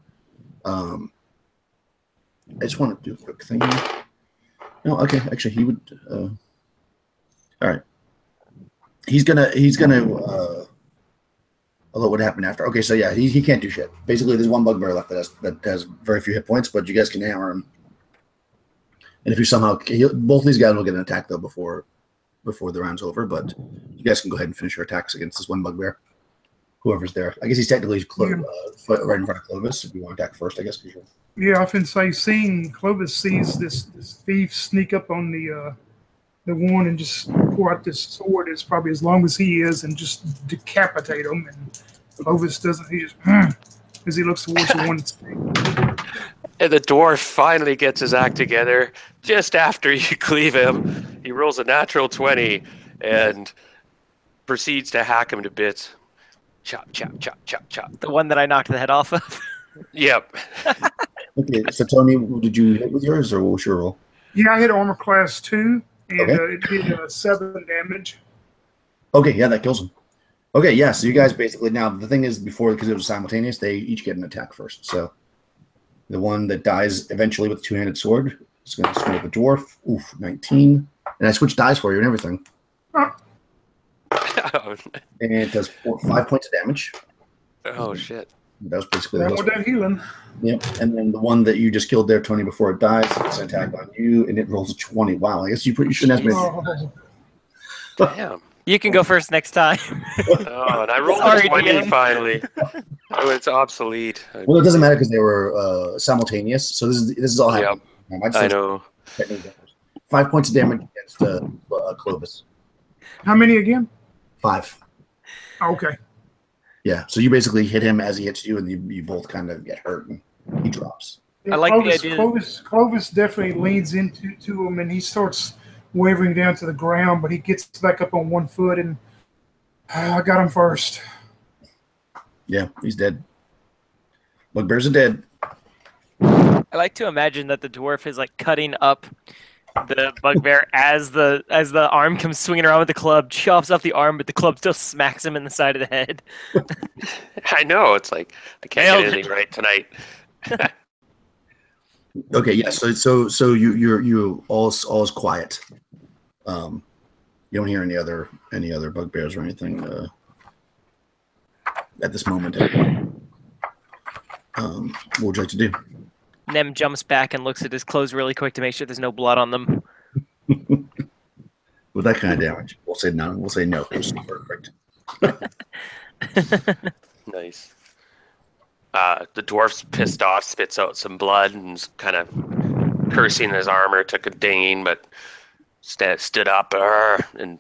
I just want to do a quick thing here. No, okay, actually, he would. All right, he's gonna. Although what happened after? Okay, so yeah, he can't do shit. Basically, there's one bugbear left that has very few hit points, but you guys can hammer him. And if you somehow both these guys will get an attack though before before the round's over, but you guys can go ahead and finish your attacks against this one bugbear. Whoever's there. I guess he's technically right in front of Clovis. If you want to attack first, I guess. Yeah, I often say Clovis sees this thief sneak up on the one and just pull out this sword that's probably as long as he is and just decapitate him. And Clovis doesn't. He just as he looks towards the one that's. And the dwarf finally gets his act together just after you cleave him. He rolls a natural 20 and proceeds to hack him to bits. Chop, chop, chop, chop, chop. The one that I knocked the head off of. Yep. Okay, so Tony, did you hit with yours, or what was your roll? Yeah, I hit armor class 2, and it did 7 damage. Okay, yeah, that kills him. Okay, yeah, so you guys basically, now the thing is, before, because it was simultaneous, they each get an attack first. So the one that dies eventually with the two-handed sword is going to swing at the dwarf. Oof, 19. And I switched dice for you and everything. And it does 5 points of damage. Oh, shit. That was basically That one healing. Yep. And then the one that you just killed there, Tony, before it dies, it's an attack on you, and it rolls a 20. Wow, I guess you shouldn't have made Damn. You can go first next time. Oh, and I rolled a 20 finally. Oh, it's obsolete. Well, it doesn't matter because they were simultaneous. So this is all happening. Yep. I know. 5 points of damage against Clovis. How many again? 5. Okay. Yeah, so you basically hit him as he hits you, and you both kind of get hurt, and he drops. I like the idea. Clovis definitely leans into him, and he starts wavering down to the ground, but he gets back up on one foot, and I got him first. Yeah, he's dead. Bugbears are dead. I like to imagine that the dwarf is like cutting up the bugbear as the arm comes swinging around with the club, chops off the arm, but the club still smacks him in the side of the head. I know, it's like I can't get anything right tonight. Okay, yeah. So you all is quiet. You don't hear any other bugbears or anything at this moment. What would you like to do? Nem jumps back and looks at his clothes really quick to make sure there's no blood on them. With that kind of damage, we'll say no. We'll say no. It's perfect. Nice. The dwarf's pissed off, spits out some blood, and is kind of cursing his armor. Took a dinging, but stood up. And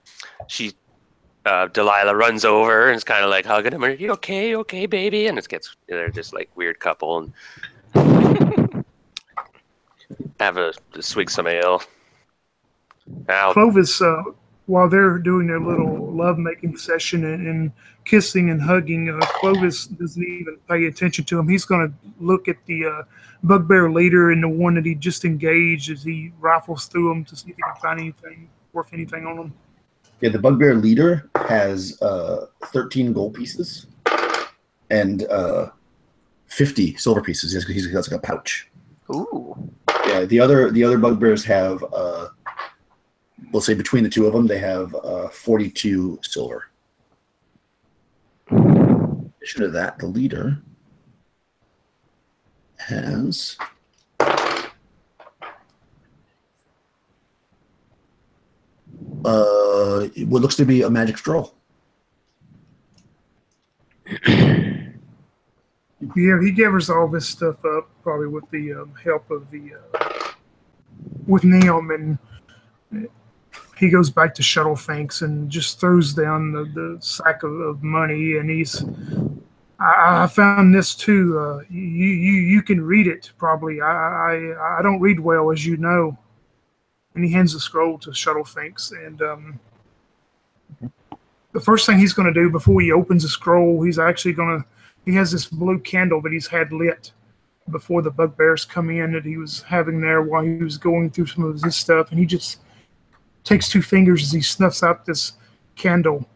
Delilah runs over and is kind of like hugging him. Are you okay? Okay, baby? And they're just like weird couple. And have a swig some ale. Clovis, while they're doing their little love-making session and kissing and hugging, Clovis doesn't even pay attention to him. He's going to look at the bugbear leader and the one that he just engaged as he rifles through them to see if he can find anything worth anything on them. Yeah, the bugbear leader has 13 gold pieces and 50 silver pieces. He's got like a pouch. Ooh. Yeah, the other bugbears have, we'll say between the two of them, they have 42 silver. In addition to that, the leader has what looks to be a magic scroll. Yeah, he gathers all this stuff up, probably with the help of with Neom, and he goes back to Shuttlefinks and just throws down the sack of money, and I found this too. You can read it probably. I don't read well, as you know. And he hands the scroll to Shuttlefinks, and the first thing he's going to do before he opens the scroll, he has this blue candle that he's had lit before the bugbears come in that he was having there while he was going through some of his stuff, and he just takes 2 fingers as he snuffs out this candle,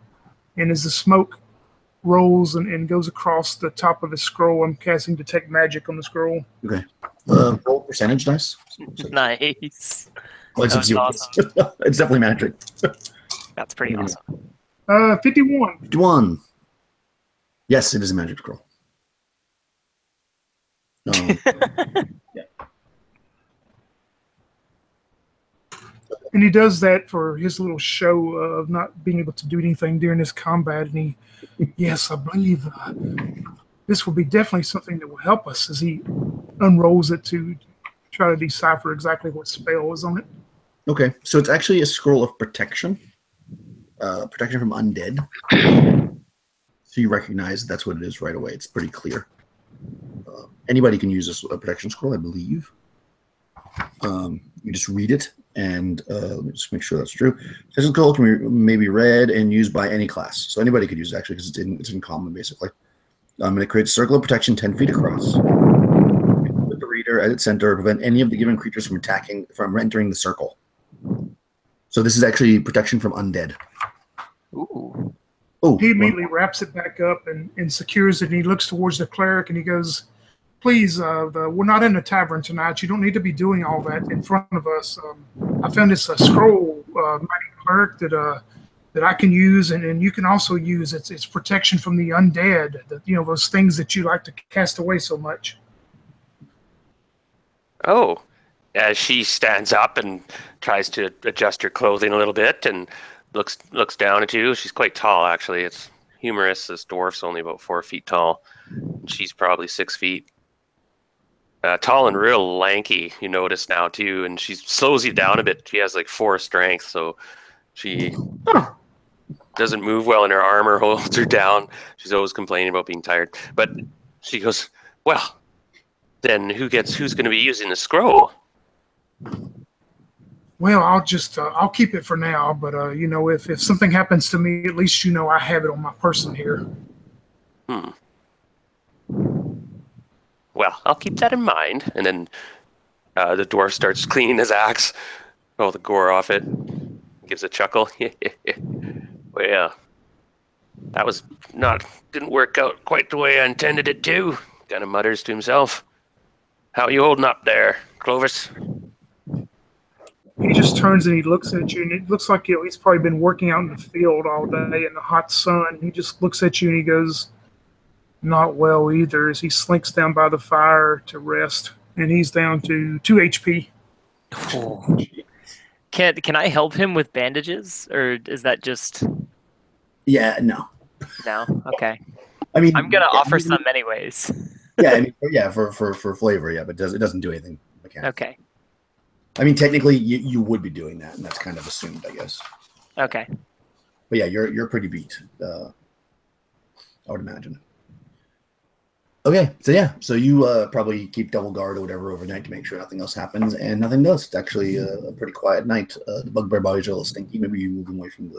and as the smoke rolls and goes across the top of his scroll, I'm casting Detect Magic on the scroll. Okay. Roll percentage dice. Nice. Well, That's awesome. It's definitely magic. That's pretty awesome. 51. 51. Yes, it is a magic scroll. Yeah. And he does that for his little show of not being able to do anything during this combat. And yes, I believe this will be definitely something that will help us as he unrolls it to try to decipher exactly what spell is on it. Okay, so it's actually a scroll of protection. Protection from undead. So you recognize that's what it is right away. It's pretty clear. Anybody can use this protection scroll, I believe. You just read it, and let me just make sure that's true. Protection scroll can be read and used by any class. So anybody could use it, actually, because it's in common, basically. It creates a circle of protection 10 feet across. With the reader at its center, prevent any of the given creatures from entering the circle. So this is actually protection from undead. Ooh. Oh, he immediately wraps it back up and secures it, and he looks towards the cleric and he goes, please, we're not in the tavern tonight. You don't need to be doing all that in front of us. I found this scroll, mighty cleric, that I can use, and you can also use. It's protection from the undead, those things that you like to cast away so much. Oh, she stands up and tries to adjust her clothing a little bit and looks down at you. She's quite tall, actually. It's humorous. This dwarf's only about 4 feet tall. And she's probably 6 feet. Tall and real lanky, you notice now, too. And she slows you down a bit. She has like 4 strength, so she doesn't move well, and her armor holds her down. She's always complaining about being tired. But she goes, well, then who's going to be using the scroll? Well, I'll keep it for now, but if something happens to me, at least I have it on my person here. Well, I'll keep that in mind. And then the dwarf starts cleaning his axe, all the gore off it, gives a chuckle. Well, that didn't work out quite the way I intended it to. Kind of mutters to himself. How are you holding up there, Clovis? He just turns and he looks at you, and it looks like he's probably been working out in the field all day in the hot sun. He just looks at you and he goes, not well either, as he slinks down by the fire to rest, and he's down to 2 HP. Oh. Can I help him with bandages, or is that just... Yeah, no. No? Okay. I mean, I'm going to offer some anyways. For flavor, yeah, but it doesn't do anything mechanically. Okay. I mean, technically, you would be doing that, and that's kind of assumed, I guess. Okay. But yeah, you're pretty beat, I would imagine. Okay, so you probably keep double guard or whatever overnight to make sure nothing else happens, and nothing does. It's actually a pretty quiet night. The bugbear bodies are a little stinky. Maybe you move them away from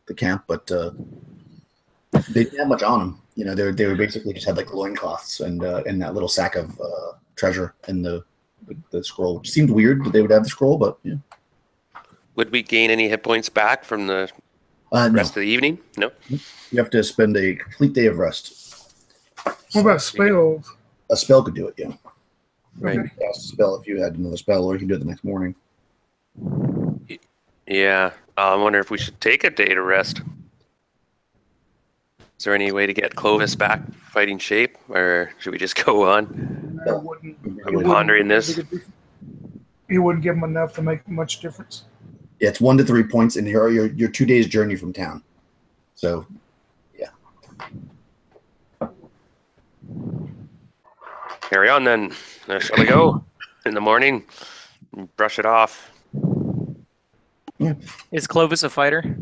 the camp, but they didn't have much on them. They were basically just had like loincloths and that little sack of treasure and the scroll, which seemed weird that they would have the scroll, but yeah. Would we gain any hit points back from the rest of the evening? No? You have to spend a complete day of rest. What about spells? A spell could do it, yeah. Right. Okay. Cast a spell if you had another spell, or you can do it the next morning. Yeah. I wonder if we should take a day to rest. Is there any way to get Clovis back fighting shape, or should we just go on? No, it wouldn't. I'm pondering this. It wouldn't give them enough to make much difference. Yeah, it's 1 to 3 points, and you're 2 days journey from town. So, yeah. Carry on then. Shall we go in the morning? Brush it off. Yeah. Is Clovis a fighter?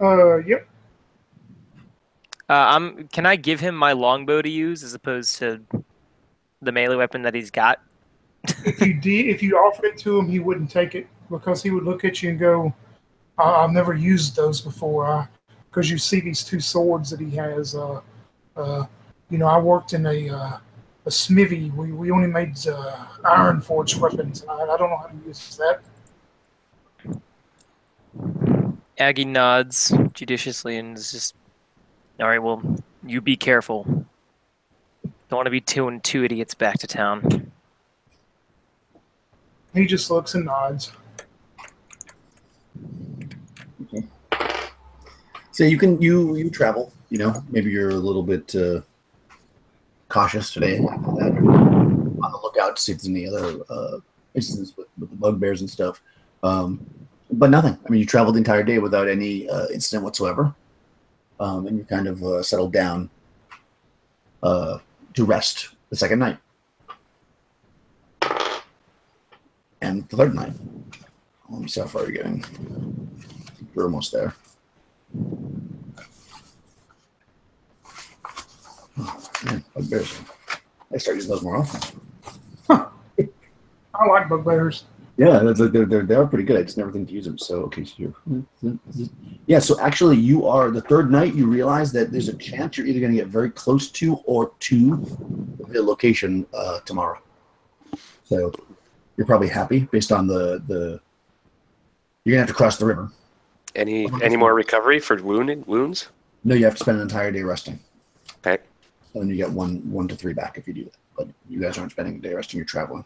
Yep. Can I give him my longbow to use as opposed to the melee weapon that he's got? If you offered it to him, he wouldn't take it because he would look at you and go, "I've never used those before." Because you see these 2 swords that he has. I worked in a smithy. We only made iron forged weapons. I don't know how to use that. Aggie nods judiciously and is just, all right, well, you be careful. Don't want to be towing 2 idiots back to town. He just looks and nods. Okay. So you travel. Maybe you're a little bit cautious today. On the lookout to see if there's any other incidents with the bugbears and stuff. But nothing. I mean, you traveled the entire day without any incident whatsoever, and you kind of settled down to rest the second night. And the third night. Let me see how far you're getting. You're almost there. Oh, man, bugbears. I start using those more often. I like bugbears. Yeah, they are pretty good. I just never think to use them. So okay, so yeah. So actually, you are the third night. You realize that there's a chance you're either going to get very close to or to the location tomorrow. So you're probably happy based on the. You're gonna have to cross the river. Any more recovery for wounds? No, you have to spend an entire day resting. Okay. And then you get one to 3 back if you do that. But you guys aren't spending a day resting. You're traveling.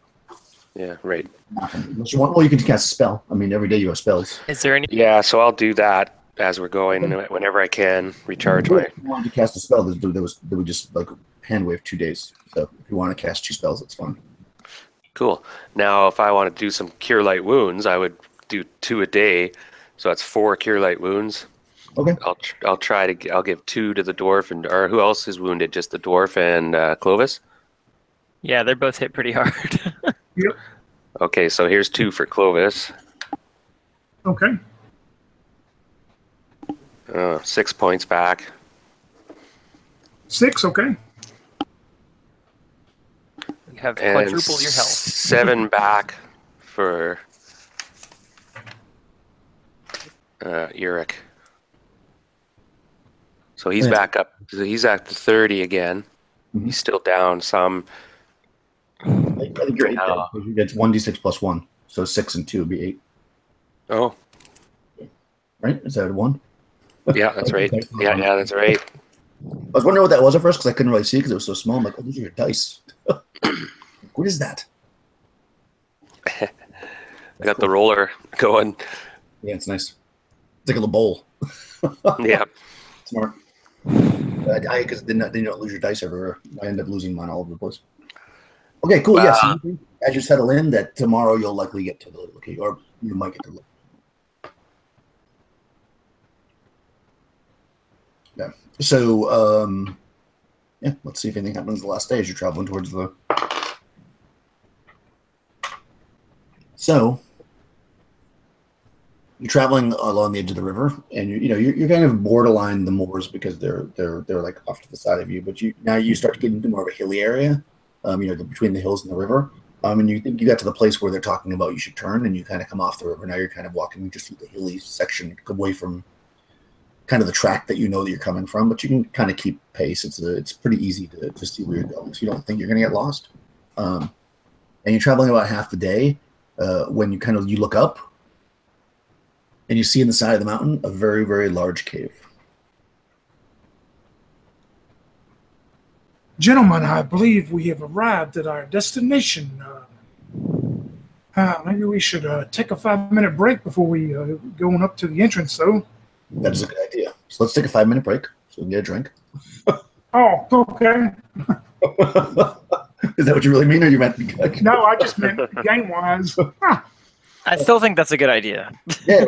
Yeah, right. Unless you want, well, you can cast a spell. I mean, every day you have spells. Is there any? Yeah, so I'll do that as we're going whenever I can. Recharge my. If you wanted to cast a spell, there would just like hand wave 2 days. So if you want to cast 2 spells, that's fine. Cool. Now, if I want to do some cure light wounds, I would do 2 a day. So that's 4 cure light wounds. Okay. I'll give 2 to the dwarf or who else is wounded? Just the dwarf and Clovis. Yeah, they're both hit pretty hard. Yep. Okay, so here's 2 for Clovis. Okay. 6 points back. 6. Okay. You have And quadruple your health. 7 back for Uric. So he's back up. He's at the 30 again. Mhm. He's still down some. I think you're 8 then. You get 1d6 plus 1. So 6 and 2 would be 8. Oh, Right? Is that a 1? yeah, that's right. Yeah, that's right. I was wondering what that was at first because I couldn't really see because it was so small. I'm like, oh, these are your dice. What is that? I got the roller going. Yeah, it's nice. It's like a little bowl. Yeah. Smart. Because then you don't lose your dice everywhere. I end up losing mine all over the place. Okay, cool. Yes. Yeah, so as you settle in, that tomorrow you'll likely get to the location, or you might get to the. Yeah. So, yeah. Let's see if anything happens the last day as you're traveling towards the. So. You're traveling along the edge of the river, and you're kind of borderline the moors because they're like off to the side of you. But now you start to get into more of a hilly area, between the hills and the river. And you think you got to the place where they're talking about you should turn, and you kind of come off the river. Now you're kind of walking just through the hilly section, away from kind of the track that that you're coming from. But you can kind of keep pace. It's pretty easy to see where you're going, so you don't think you're going to get lost. And you're traveling about half the day when you look up. And you see in the side of the mountain a very, very large cave. Gentlemen, I believe we have arrived at our destination. Maybe we should take a 5-minute break before we go on up to the entrance, though. That is a good idea. So let's take a 5-minute break so we can get a drink. Oh, okay. Is that what you really mean, or you meant? No, I just meant game-wise. I still think that's a good idea. Yeah,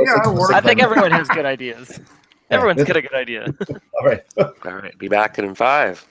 I think everyone has good ideas. Everyone's got a good idea. All right. All right. Be back in 5.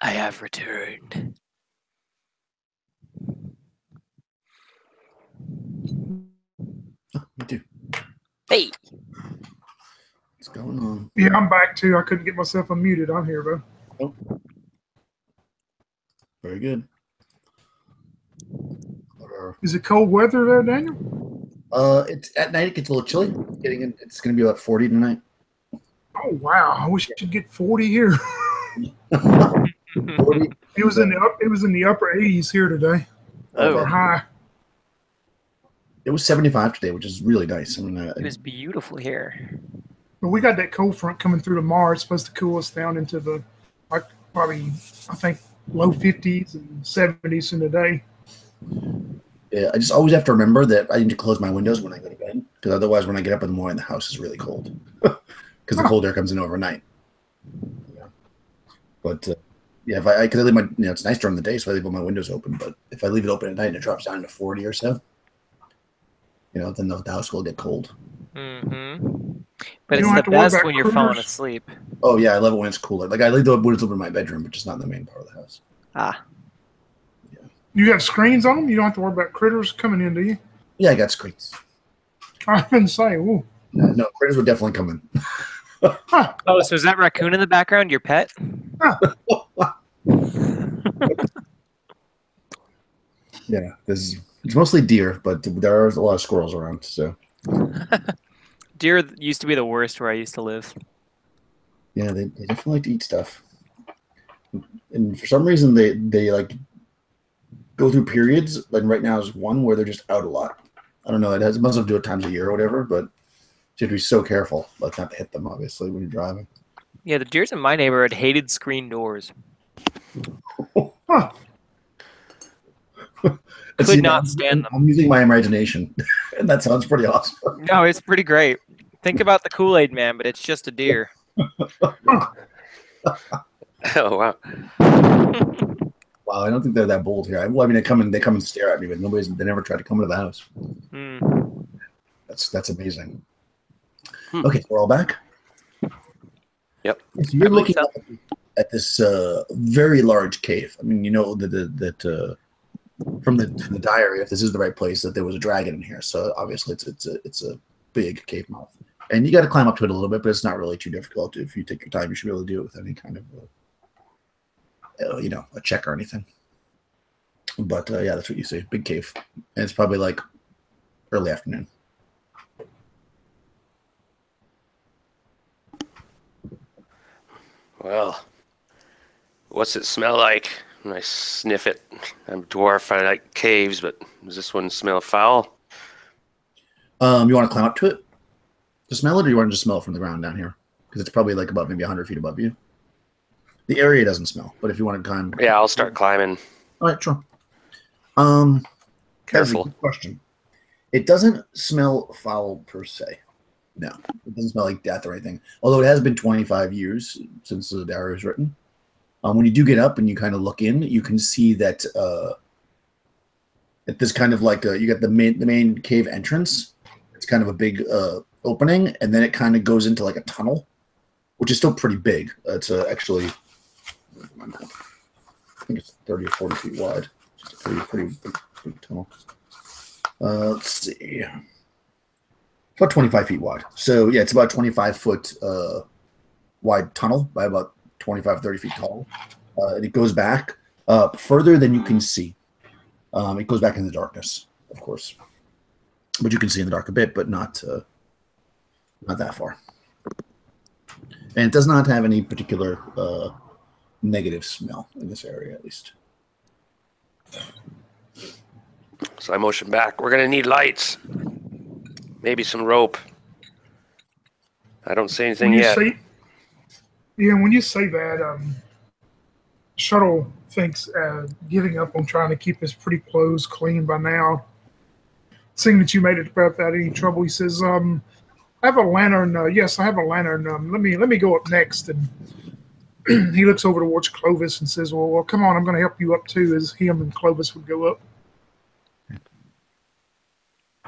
I have returned. Oh, me too. Hey. What's going on? Yeah, I'm back too. I couldn't get myself unmuted. I'm here, bro. Oh. Very good. Is it cold weather there, Daniel? It's at night. It gets a little chilly. It's going to be about 40 tonight. Oh wow! I wish you'd get 40 here. 40. It was in the upper 80s here today. Oh. Or high. It was 75 today, which is really nice. I mean, It was beautiful here. But we got that cold front coming through tomorrow. It's supposed to cool us down into the probably I think low 50s and 70s in the day. yeah, I just always have to remember that I need to close my windows when I go to bed, because otherwise, when I get up in the morning, the house is really cold because the cold air comes in overnight. Yeah. But yeah, if I leave my, it's nice during the day, so I leave my windows open. But if I leave it open at night and it drops down to 40 or so, then the house will get cold. Mm-hmm. But You it's don't the have to worry best about when you're falling critters. asleep. Oh yeah, I love it when it's cooler. Like I leave the windows open in my bedroom, but just not in the main part of the house. Ah. You have screens on them. You don't have to worry about critters coming in, do you? Yeah, I got screens. I've been saying, ooh. No, critters would definitely come in. Oh, so is that raccoon in the background your pet? Yeah, it's mostly deer, but there are a lot of squirrels around. So Deer used to be the worst where I used to live. yeah, they definitely like to eat stuff. And for some reason, they like go through periods. Like right now is one where they're just out a lot. I don't know. It must have to do it times a year or whatever. But you have to be so careful, like not to hit them, obviously, when you're driving. Yeah, the deers in my neighborhood hated screen doors. Huh. Could not stand them. I'm using my imagination, and that sounds pretty awesome. No, it's pretty great. Think about the Kool-Aid Man, but it's just a deer. Oh wow. Wow, I don't think they're that bold here. Well, I mean, they come and stare at me, but they never try to come into the house. Mm. That's amazing. Okay, so we're all back. Yep. So you're looking so. at this very large cave. I mean, you know that from the diary, if this is the right place, that there was a dragon in here. So obviously, it's a big cave mouth, and you got to climb up to it a little bit, but it's not really too difficult. If you take your time, you should be able to do it with any kind of a check or anything. But yeah, that's what you see. Big cave, and it's probably like early afternoon. Well, what's it smell like? When I sniff it, I'm a dwarf. I like caves, but does this one smell foul? You want to climb up to it to smell it, or you want to just smell it from the ground down here? Because it's probably like about maybe 100 feet above you. The area doesn't smell, but if you want to climb, Yeah, I'll start climbing. all right, sure. That's a Careful. good question. It doesn't smell foul per se. No, it doesn't smell like death or anything. Although it has been 25 years since the diary was written. When you do get up and you kind of look in, you can see that this kind of like you got the main cave entrance. It's kind of a big opening, and then it kind of goes into like a tunnel, which is still pretty big. It's actually, I think it's 30 or 40 feet wide. It's a pretty big tunnel. Let's see. About 25 feet wide. So yeah, it's about a 25-foot wide tunnel by about 25, 30 feet tall. And it goes back further than you can see. It goes back in the darkness, of course. But you can see in the dark a bit, but not that far. And it does not have any particular negative smell in this area, at least. So I motion back. We're gonna need lights. Maybe some rope. I don't see anything yet. When you say that, Shuttle thinks giving up on trying to keep his pretty clothes clean by now. Seeing that you made it without any trouble, he says, "I have a lantern. Yes, I have a lantern. Let me go up next." And he looks over towards Clovis and says, "Well, come on, I'm going to help you up too." As him and Clovis would go up.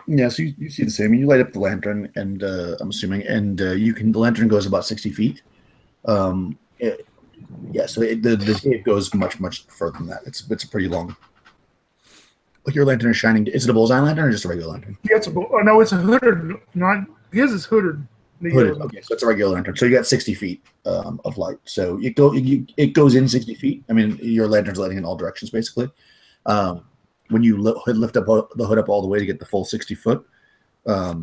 Yeah, so you see the same. You light up the lantern, and I'm assuming, and the lantern goes about 60 feet. Yeah, Yeah, so the cave goes much further than that. It's pretty long. Like your lantern is shining. Is it a bullseye lantern or just a regular lantern? Yeah, no, it's a hooded. Not his is hooded. Hooded. Okay, so it's a regular lantern. So you got 60 feet of light. So it goes in 60 feet. I mean, your lantern's lighting in all directions basically. When you lift up the hood up all the way to get the full 60 foot, I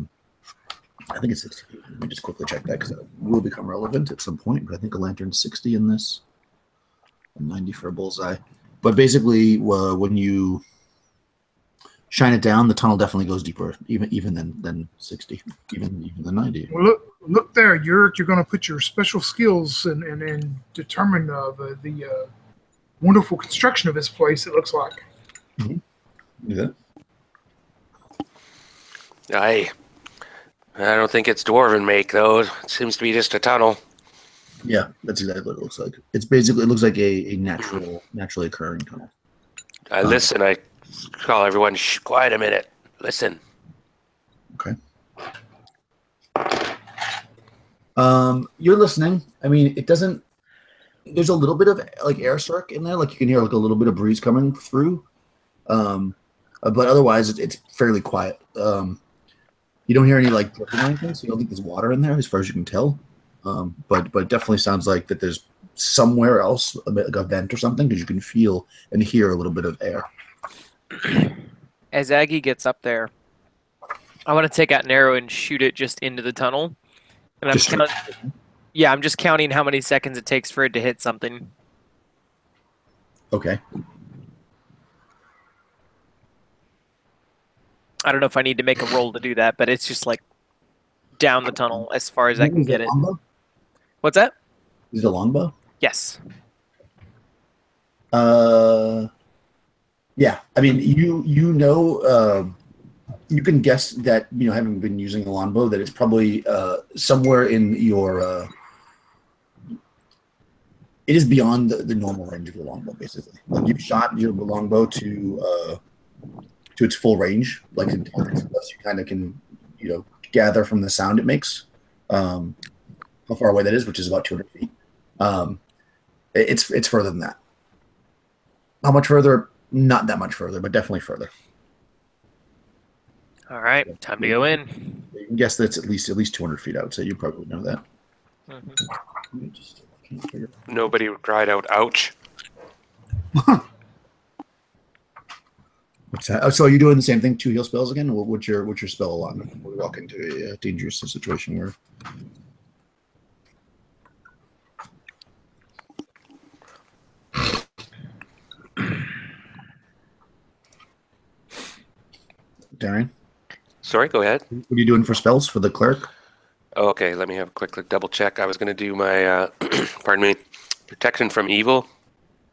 think it's 60 feet. Let me just quickly check that because it will become relevant at some point. But I think a lantern's 60 in this, and 90 for a bullseye. But basically, when you shine it down, the tunnel definitely goes deeper, even than 60, even than 90. Well, look there, you're going to put your special skills and determine the wonderful construction of this place. It looks like. Mm-hmm. Yeah. I don't think it's dwarven make though. It seems to be just a tunnel. Yeah, that's exactly what it looks like. It looks like a naturally occurring tunnel. I listen. I call everyone. Shh, quiet a minute. Listen. Okay. You're listening. I mean, it doesn't. There's a little bit of like air circ in there, like you can hear like a little bit of breeze coming through. But otherwise, it's fairly quiet. You don't hear any like dripping or anything, so you don't think there's water in there, as far as you can tell. But it definitely sounds like that there's somewhere else, like a vent or something, because you can feel and hear a little bit of air. As Aggie gets up there, I want to take out an arrow and shoot it just into the tunnel. And I'm just counting how many seconds it takes for it to hit something. Okay. I don't know if I need to make a roll to do that, but it's just like down the tunnel as far as I can get it. Longbow? What's that? Is it a longbow? Yes. Yeah. I mean, you know, you can guess that, you know, having been using a longbow, that it's probably somewhere in your. It is beyond the normal range of your longbow, basically. Like you've shot your longbow to its full range, like unless you kind of can, you know, gather from the sound it makes, how far away that is, which is about 200 feet. It's further than that. How much further? Not that much further, but definitely further. All right, time to go in. You can guess that it's at least 200 feet out, so you probably know that. Nobody cried out, "Ouch!" What's that? Oh, so are you doing the same thing? 2 heal spells again? What's your spell allotment? We walk into a dangerous situation where. Darian? Sorry, go ahead. What are you doing for spells for the cleric? Oh, okay, let me have a quick double check. I was going to do my, pardon me, protection from evil.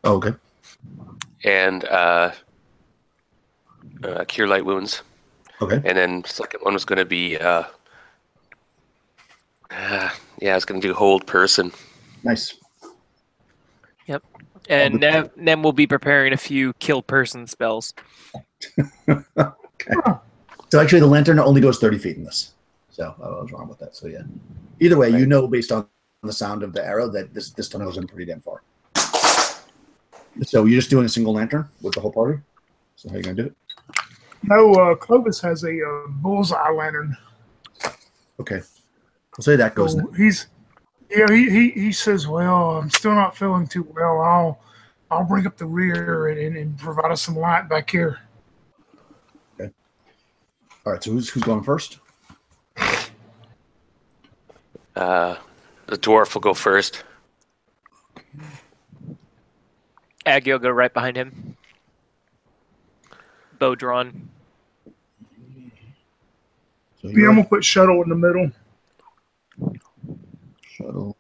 Oh, okay. And cure light wounds. Okay. And then second one was going to be, I was going to do hold person. Nice. Yep. And Nem will be preparing a few kill person spells. Okay. So actually, the lantern only goes 30 feet in this. So I was wrong with that. So yeah. Either way, you know, based on the sound of the arrow, that this tunnel goes in pretty damn far. So you're just doing a single lantern with the whole party? So how are you going to do it? No, Clovis has a bullseye lantern. Okay. I'll say that goes. So he says, well, I'm still not feeling too well. I'll bring up the rear and provide us some light back here. Okay. All right. So who's going first? The dwarf will go first. Aggie will go right behind him. Bow drawn. So Yeah, I'm gonna put Shuttle in the middle. Shuttle.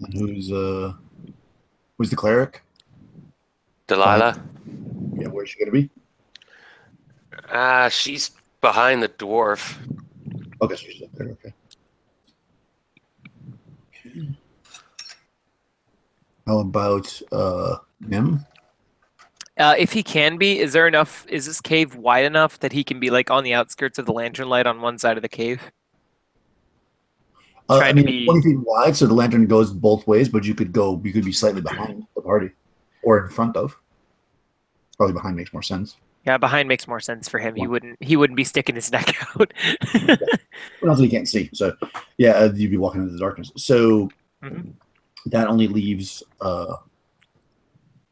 And who's the cleric? Delilah. Yeah, where's she gonna be? She's behind the dwarf. Okay, she's up there. Okay. How about Nim? If he can be, is this cave wide enough that he can be like on the outskirts of the lantern light on one side of the cave? Trying I to mean, be 20 feet wide, so the lantern goes both ways, but you could be slightly behind the party, or in front of. Probably behind makes more sense. yeah, behind makes more sense for him. Yeah. He wouldn't be sticking his neck out. But also you can't see, so yeah, you'd be walking into the darkness. So Mhm. that only leaves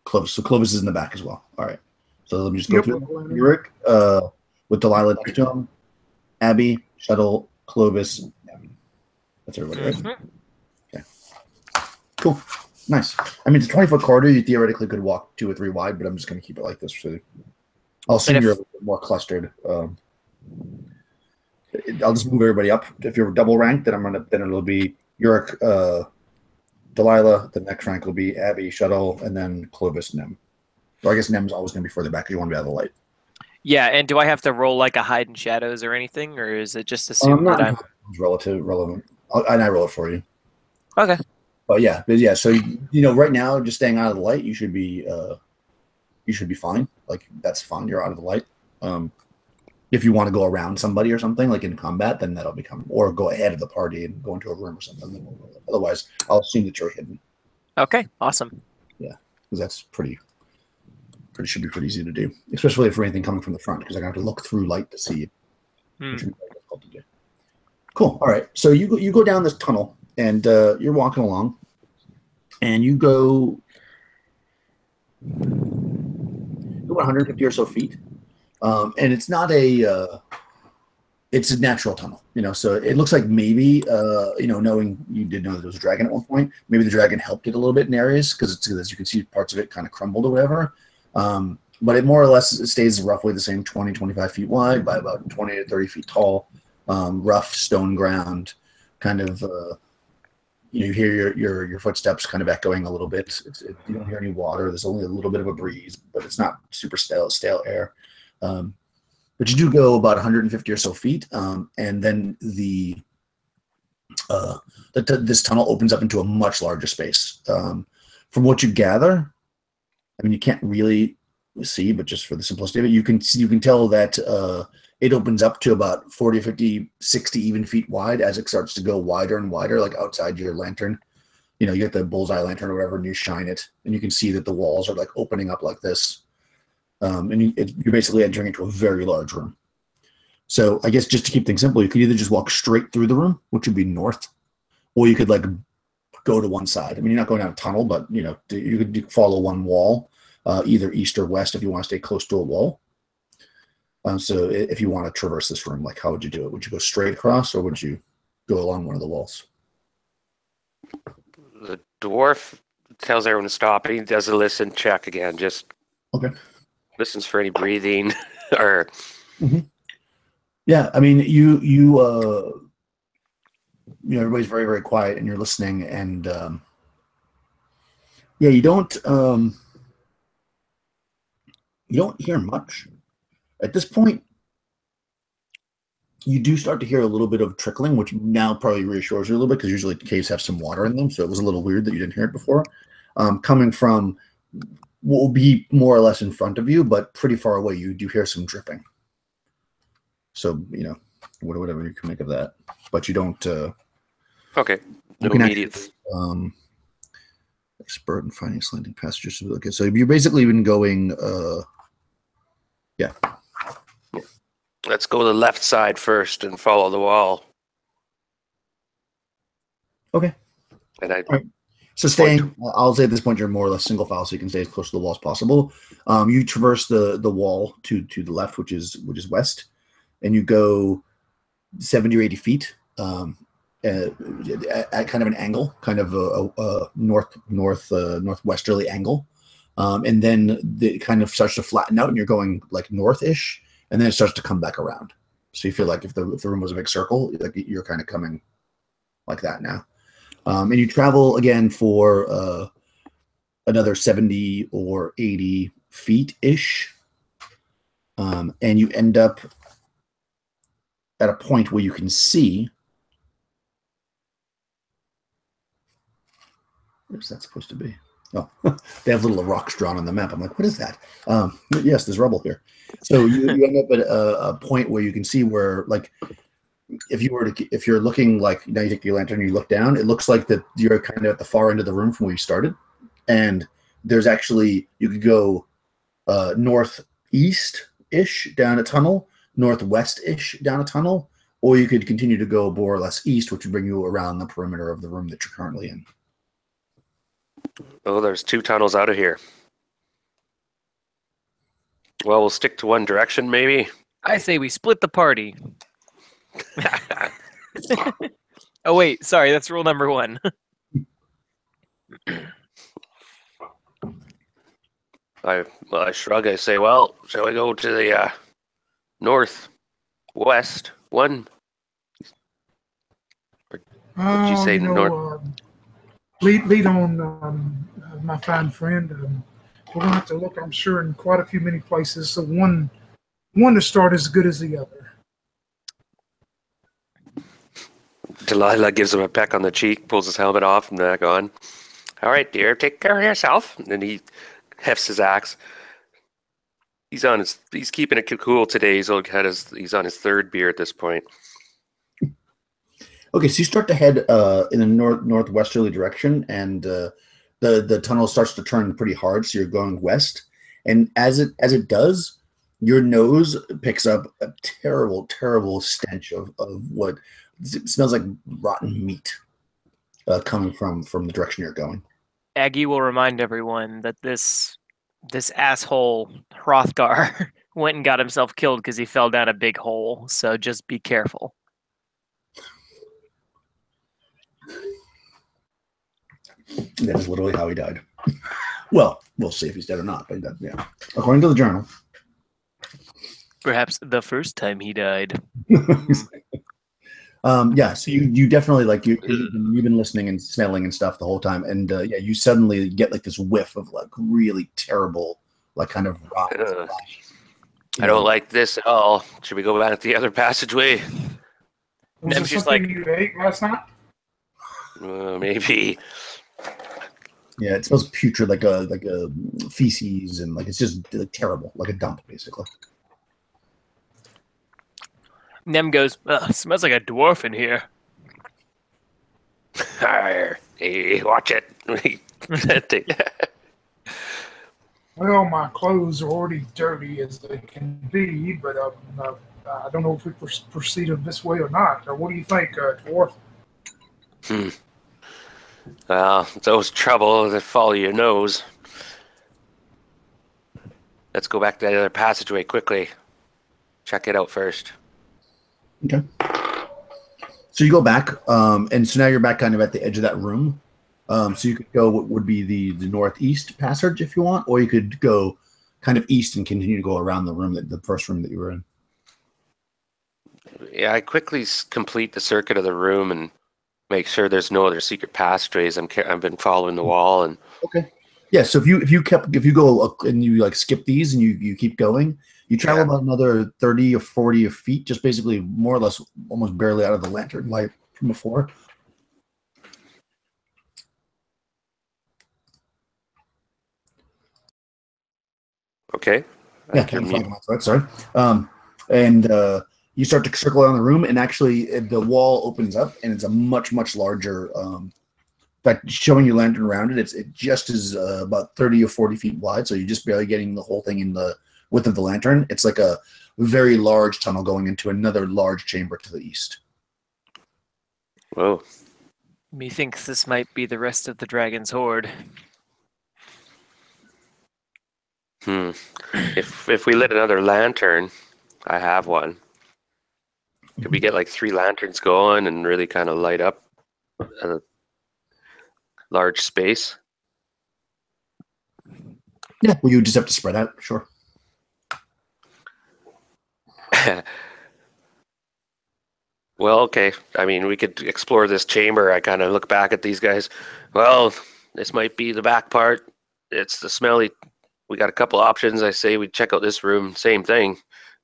Clovis. So Clovis is in the back as well. All right. So let me just go Yep. through Uric, with Delilah next to him, Abby, Shuttle, Clovis. That's everybody, right? Mhm. Okay. Cool. Nice. I mean, it's a 20-foot corridor. You theoretically could walk 2 or 3 wide, but I'm just going to keep it like this. So I'll assume you're a little bit more clustered. I'll just move everybody up. If you're double ranked, then it'll be Uric, Delilah. The next rank will be Abby, Shuttle, and then Clovis, Nem. Or I guess Nem's always going to be further back because you want to be out of the light. Yeah, and do I have to roll like a hide in shadows or anything, or is it just assumed that I'm relevant? And I roll it for you. okay? But yeah. So right now, just staying out of the light, you should be fine. Like that's fine. You're out of the light. If you want to go around somebody or something like in combat, then that'll become, or go ahead of the party and go into a room or something. Otherwise, I'll assume that you're hidden. Okay, awesome. Yeah, because that's should be pretty easy to do, especially if anything coming from the front, because I have to look through light to see it, which would be very difficult to do. Cool. All right. So you go down this tunnel and you're walking along, and you go 150 or so feet, and it's not it's a natural tunnel, so it looks like maybe, knowing you did know that there was a dragon at one point, maybe the dragon helped it a little bit in areas because as you can see, parts of it kind of crumbled or whatever. But it more or less stays roughly the same 20, 25 feet wide by about 20 to 30 feet tall, rough stone ground, kind of, you hear your footsteps kind of echoing a little bit. You don't hear any water. There's only a little bit of a breeze, but it's not super stale air. But you do go about 150 or so feet, and then this tunnel opens up into a much larger space. From what you gather, I mean, you can't really see, but just for the simplicity of it, you can tell that it opens up to about 40, 50, 60 even feet wide as it starts to go wider and wider, like outside your lantern. You get the bullseye lantern or whatever, and you shine it, and you can see that the walls are like opening up like this. And you're basically entering into a very large room. So I guess just to keep things simple, you could either just walk straight through the room, which would be north, or you could like go to one side. I mean, you're not going down a tunnel, but you could follow one wall, either east or west if you want to stay close to a wall. So if you want to traverse this room, like how would you do it? Would you go straight across, or would you go along one of the walls? The dwarf tells everyone to stop, and he does a listen check again. Just okay. Listens for any breathing or. Mm-hmm. Yeah, I mean, everybody's very, very quiet, and you're listening, and you don't hear much at this point. You do start to hear a little bit of trickling, which now probably reassures you a little bit because usually caves have some water in them, so it was a little weird that you didn't hear it before. Coming from what will be more or less in front of you, but pretty far away, you do hear some dripping. So, whatever you can make of that. But you don't... okay. No immediate... expert in finding slanting passages. Okay, so you've basically been going... yeah. Let's go to the left side first and follow the wall. Okay. And I... Right. So I'll say at this point you're more or less single file, so you can stay as close to the wall as possible. You traverse the wall to the left, which is west, and you go 70 or 80 feet at kind of an angle, kind of a northwesterly angle, and then it kind of starts to flatten out, and you're going like north-ish, and then it starts to come back around. So you feel like if the room was a big circle, like you're kind of coming like that now. And you travel again for another 70 or 80 feet-ish, and you end up at a point where you can see... Where's that supposed to be? Oh, they have little rocks drawn on the map. I'm like, what is that? Yes, there's rubble here. So you end up at a point where you can see where, like, if you're looking like now you take your lantern and you look down, it looks like that you're kind of at the far end of the room from where you started, and there's actually you could go northeast ish down a tunnel, northwest ish down a tunnel, or you could continue to go more or less east, which would bring you around the perimeter of the room that you're currently in. Oh, there's 2 tunnels out of here. Well, we'll stick to one direction, maybe. I say we split the party. Oh wait, sorry, that's rule number 1. I shrug. I say, well, shall we go to the northwest one? Or did you say north? Lead on, my fine friend. We're gonna have to look, I'm sure, in quite a few many places. So one to start as good as the other. Delilah gives him a peck on the cheek, pulls his helmet off, and back on. All right, dear, take care of yourself. And then he hefts his axe. He's keeping it cool today. He's on his 3rd beer at this point. Okay, so you start to head in a northwesterly direction, and the tunnel starts to turn pretty hard. So you're going west, and as it does, your nose picks up a terrible, terrible stench of what smells like rotten meat coming from the direction you're going. Aggie will remind everyone that this asshole Hrothgar went and got himself killed because he fell down a big hole. So just be careful. That is literally how he died. Well, we'll see if he's dead or not. But yeah, according to the journal. Perhaps the first time he died. Yeah, so you definitely you've been listening and smelling and stuff the whole time, and yeah, you suddenly get like this whiff of like really terrible, like kind of rotten. I don't like this at all. Should we go back to the other passageway? Was it something you ate last night? Maybe. Yeah, it smells putrid, like a feces, and like it's just like, terrible, like a dump, basically. Nem goes, smells like a dwarf in here. Hey, watch it. Well, my clothes are already dirty as they can be, but I don't know if we proceed this way or not. What do you think, dwarf? Well, it's always trouble that follow your nose. Let's go back to that other passageway quickly. Check it out first. Okay. So you go back, and so now you're back kind of at the edge of that room. So you could go what would be the northeast passage if you want, or you could go kind of east and continue to go around the room, the first room that you were in. Yeah, I quickly complete the circuit of the room and make sure there's no other secret passageways. I've been following the wall and. Okay. Yeah. So if you go and you like skip these and you keep going, you travel about another 30 or 40 feet, just basically more or less almost barely out of the lantern light from before. Okay. Yeah, 5 minutes, right? Sorry. And you start to circle around the room, and actually the wall opens up, and it's a much, much larger. In fact, showing your lantern around it, it just is about 30 or 40 feet wide, so you're just barely getting the whole thing in the width of the lantern. It's like a very large tunnel going into another large chamber to the east. Whoa. Methinks this might be the rest of the dragon's horde. If we lit another lantern, I have one. Could we get like 3 lanterns going and really kind of light up a large space? Yeah, well, you just have to spread out, sure. Well, okay. I mean, we could explore this chamber. I kind of look back at these guys. Well, this might be the back part. It's the smelly. We got a couple options. I say we check out this room. Same thing.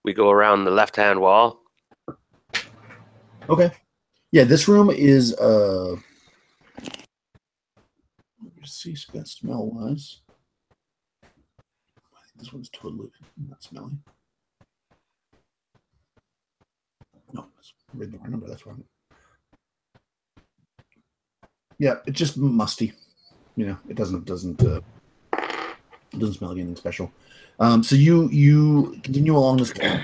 We go around the left-hand wall. Okay. Yeah, this room is let's see, smell-wise. I think this one's totally not smelly. No, read the wrong number. That's wrong. Yeah, it's just musty. It doesn't smell like anything special. So you continue along this wall.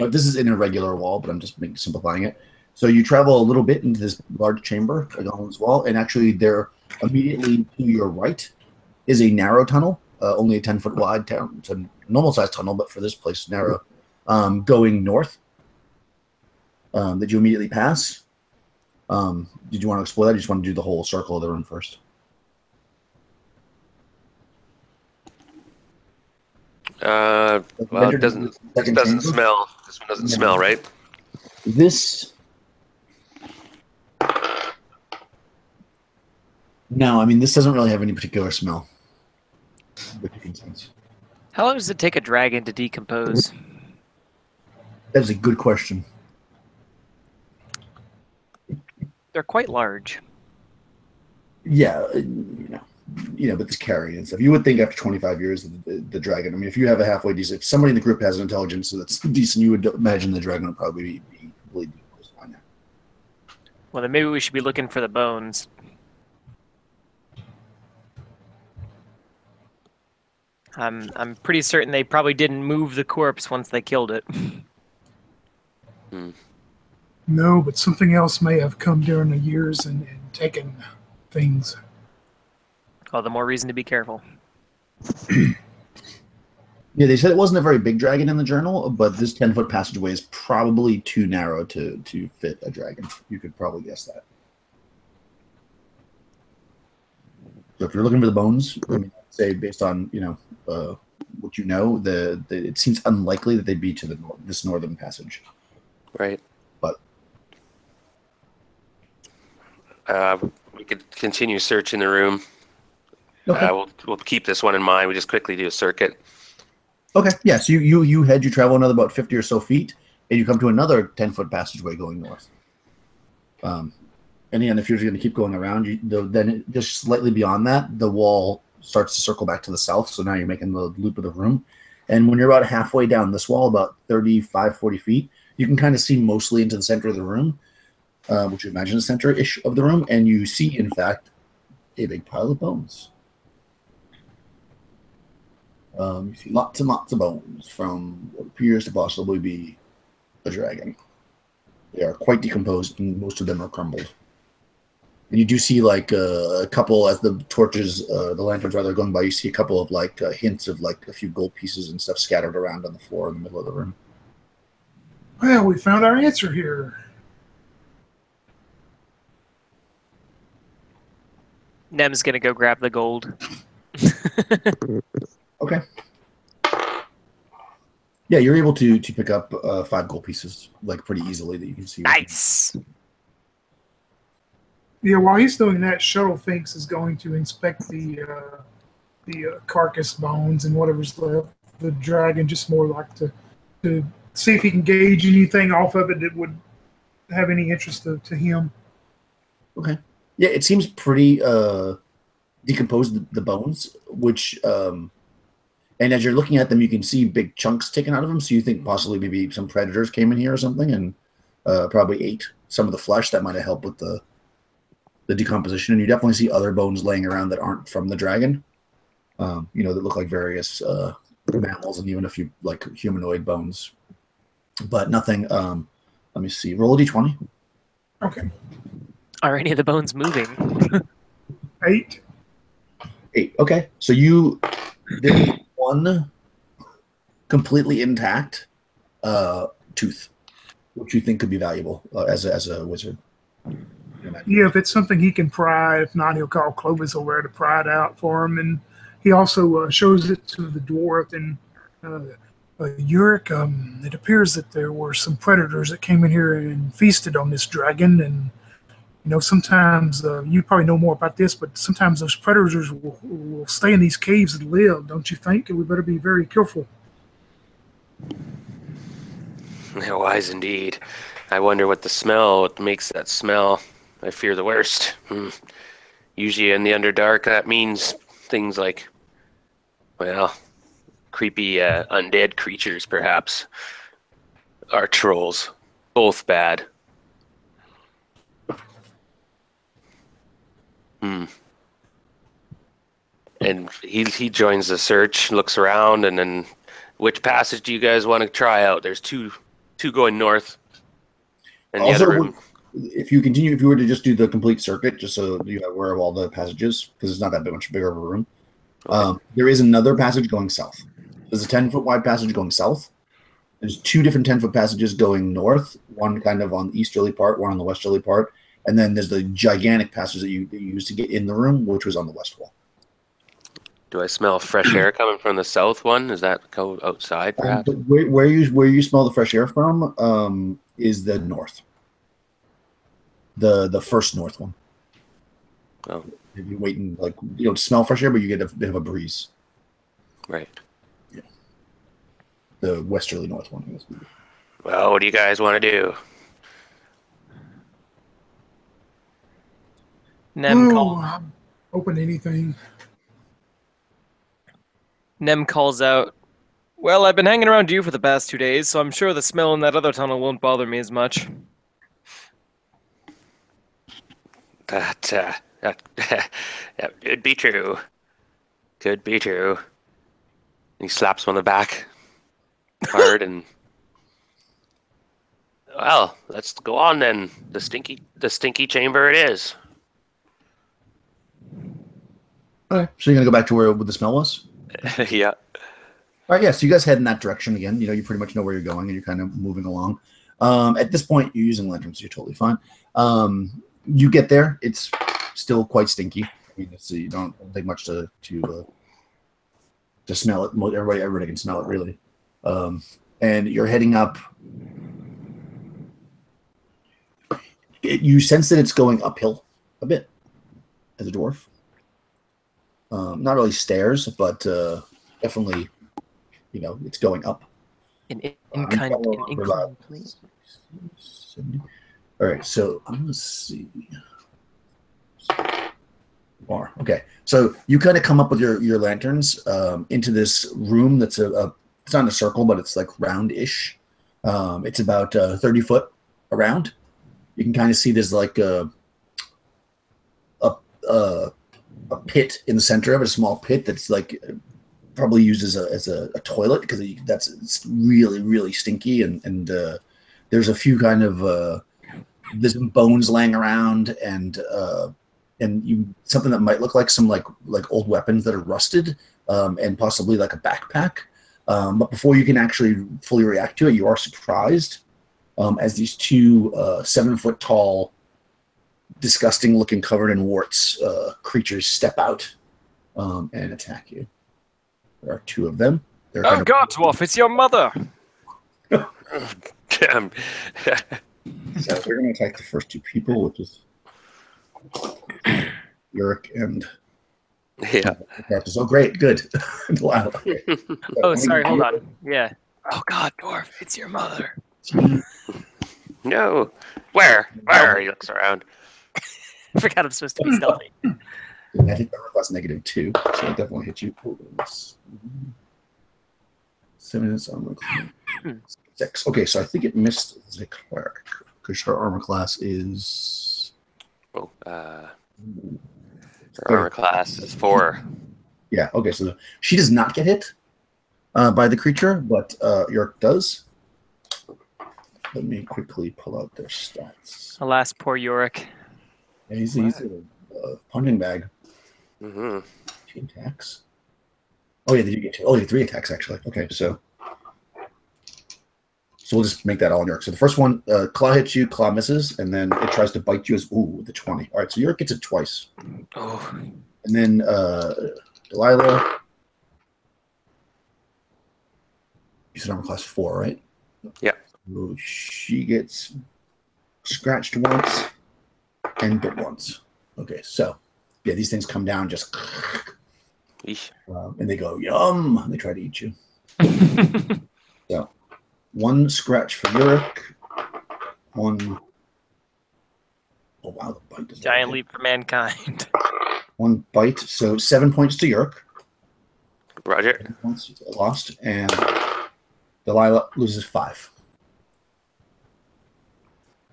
This is an irregular wall, but I'm just simplifying it. So you travel a little bit into this large chamber along this wall, and actually there, immediately to your right, is a narrow tunnel, only a 10-foot wide. It's a normal-sized tunnel, but for this place, narrow, going north, that you immediately pass. Did you want to explore that? Or you just want to do the whole circle of the room first? Well, it doesn't smell. This one doesn't smell, right? No, I mean, this doesn't really have any particular smell. How long does it take a dragon to decompose? That's a good question. They're quite large. Yeah, but it's carrying and stuff. You would think after 25 years, the dragon. I mean, if you have a halfway decent, if somebody in the group has an intelligence that's decent, you would imagine the dragon would probably be completely decomposed by now. Well, then maybe we should be looking for the bones. I'm pretty certain they probably didn't move the corpse once they killed it. No, but something else may have come during the years and taken things. Oh, the more reason to be careful. Yeah, they said it wasn't a very big dragon in the journal, but this 10-foot passageway is probably too narrow to fit a dragon. You could probably guess that. So if you're looking for the bones, I mean, I'd say based on what you know, it seems unlikely that they'd be to this northern passage. Right. But we could continue searching the room. okay. We'll keep this one in mind. We just quickly do a circuit. Okay. Yeah. So you travel another about 50 or so feet, and you come to another 10-foot passageway going north. And again, if you're going to keep going around, then just slightly beyond that, the wall starts to circle back to the south. So now you're making the loop of the room. And when you're about halfway down this wall, about 35, 40 feet, you can kind of see mostly into the center of the room, which you imagine the center-ish of the room. And you see, in fact, a big pile of bones. You see lots and lots of bones from what appears to possibly be a dragon. They are quite decomposed, and most of them are crumbled. And you do see like a couple, as the lanterns rather, going by, you see a couple of hints of a few gold pieces and stuff scattered around on the floor in the middle of the room. Well, we found our answer here. Nem's gonna go grab the gold. Okay. Yeah, you're able to pick up 5 gold pieces pretty easily that you can see. Nice. Yeah, while he's doing that, Shuttle thinks is going to inspect the carcass bones and whatever's left. The dragon, just more like to see if he can gauge anything off of it that would have any interest to him. Okay. Yeah, it seems pretty decomposed, the bones, which and as you're looking at them, you can see big chunks taken out of them. So you think possibly maybe some predators came in here or something and probably ate some of the flesh. That might have helped with the decomposition. And you definitely see other bones laying around that aren't from the dragon, that look like various mammals and even a few humanoid bones, but nothing. Let me see. Roll a d20. Okay. Are any of the bones moving? 8. 8. Okay. So there's one completely intact tooth, which you think could be valuable as a wizard. Yeah, if it's something he can pry. If not, he'll call Clovis over to pry it out for him. And he also shows it to the dwarf. And Uric, it appears that there were some predators that came in here and feasted on this dragon. And sometimes you probably know more about this, but sometimes those predators will stay in these caves and live. Don't you think? We better be very careful. Wise indeed. I wonder what makes that smell. I fear the worst. Usually in the Underdark, that means things like, creepy undead creatures, perhaps. Or trolls. Both bad. Hmm. And he joins the search, looks around, and then which passage do you guys want to try out? There's two going north, and the Also, other room. if you were to just do the complete circuit, just so you are aware of all the passages, because it's not that much bigger of a room. Okay. There is another passage going south. There's a 10-foot wide passage going south. There's two different 10-foot passages going north, one kind of on the easterly part, one on the westerly part, and then there's the gigantic passage that you use to get in the room, which was on the west wall. Do I smell fresh air coming from the south one? Is that go outside, perhaps? But where you smell the fresh air from is the north. The first north one. Oh, If you wait and you don't smell fresh air, but you get a bit of a breeze. right. Yeah. The westerly north one, I guess. Well, what do you guys want to do? Nem, call, Open anything. Nem calls out, "Well, I've been hanging around you for the past 2 days, so I'm sure the smell in that other tunnel won't bother me as much." That could be true. Could be true. And he slaps him on the back hard and. Well, let's go on then. The stinky chamber it is. Okay. So you're gonna go back to where the smell was? Yeah. All right, yeah. So you guys head in that direction again. You pretty much know where you're going, and you're kind of moving along. At this point, you're using lanterns. You're totally fine. You get there. It's still quite stinky. I mean, you don't take much to smell it. Everybody can smell it, really. And you're heading up. You sense that it's going uphill a bit as a dwarf. Not really stairs, but definitely, it's going up. An incline plane. All right, so I'm gonna see. Okay, so you kind of come up with your lanterns into this room that's it's not a circle, but it's like round-ish. It's about 30 foot around. You can kind of see there's like a pit in the center of it, a small pit that's like probably used as a toilet because it's really, really stinky and there's a few kind of there's some bones laying around and something that might look like some like old weapons that are rusted and possibly like a backpack. But before you can actually fully react to it, you are surprised as these two 7-foot tall, disgusting looking, covered in warts creatures step out and attack you. There are two of them. Oh God, Dwarf, it's your mother! Damn. So they're going to attack the first two people, which is Yurik and Yeah. Oh, great, good. Wow. Oh, sorry, hold on. Yeah. Oh God, Dwarf, it's your mother. No. Where? He looks around. I forgot I'm supposed to be stealthy. That hit armor class -2, so it definitely hit you. 7 is armor class 6. Okay, so I think it missed the cleric because her armor class is. Oh, her armor class is 4. Yeah. Okay, so she does not get hit by the creature, but York does. Let me quickly pull out their stats. Alas, poor Yorick. Yeah, he's a punching bag. Mm-hmm. 2 attacks. Oh yeah, they do get 2. Oh, yeah, 3 attacks actually. Okay, so we'll just make that all in York. So the first one, claw hits you, claw misses, and then it tries to bite you as the 20. All right, so York gets it twice. Oh. And then Delilah. You said armor class 4, right? Yeah. So she gets scratched once and bit once. Okay, so yeah, these things come down just, and they go yum. And they try to eat you. So 1 scratch for Yurik. 1. Oh wow, the bite. Giant leap for mankind. 1 bite, so 7 points to Yurik. Roger. 7 points lost, and Delilah loses 5.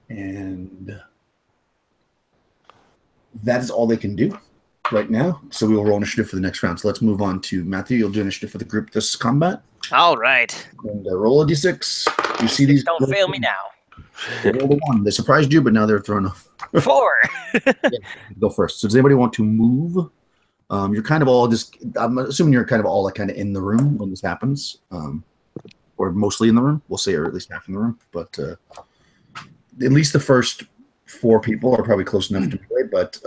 And That is all they can do right now. So we will roll initiative for the next round. So let's move on to Matthew. You'll do initiative for the group this combat. All right. And roll a d6. You see these. Don't fail me now. They rolled a 1. They surprised you, but now they're thrown off. 4. Go first. So does anybody want to move? You're kind of all just. I'm assuming you're kind of all kind of in the room when this happens, or mostly in the room. We'll say, or at least half in the room. But at least the first 4 people are probably close enough to play. But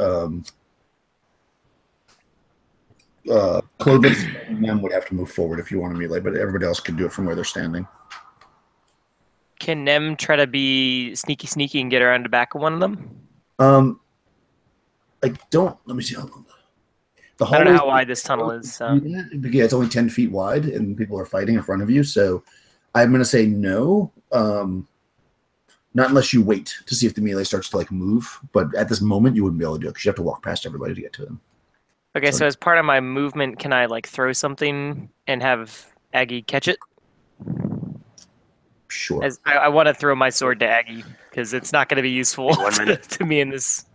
Clovis and them would have to move forward if you want to melee, but everybody else can do it from where they're standing. Can Nem try to be sneaky and get around the back of one of them? I don't. Let me see how long. The I don't know how wide this tunnel is. So. Yeah, it's only 10 feet wide, and people are fighting in front of you. So I'm going to say no. Not unless you wait to see if the melee starts to like move. But at this moment, you wouldn't be able to do it because you have to walk past everybody to get to them. Okay, so as part of my movement, can I like throw something and have Aggie catch it? Sure. As I want to throw my sword to Aggie because it's not going to be useful to me in this.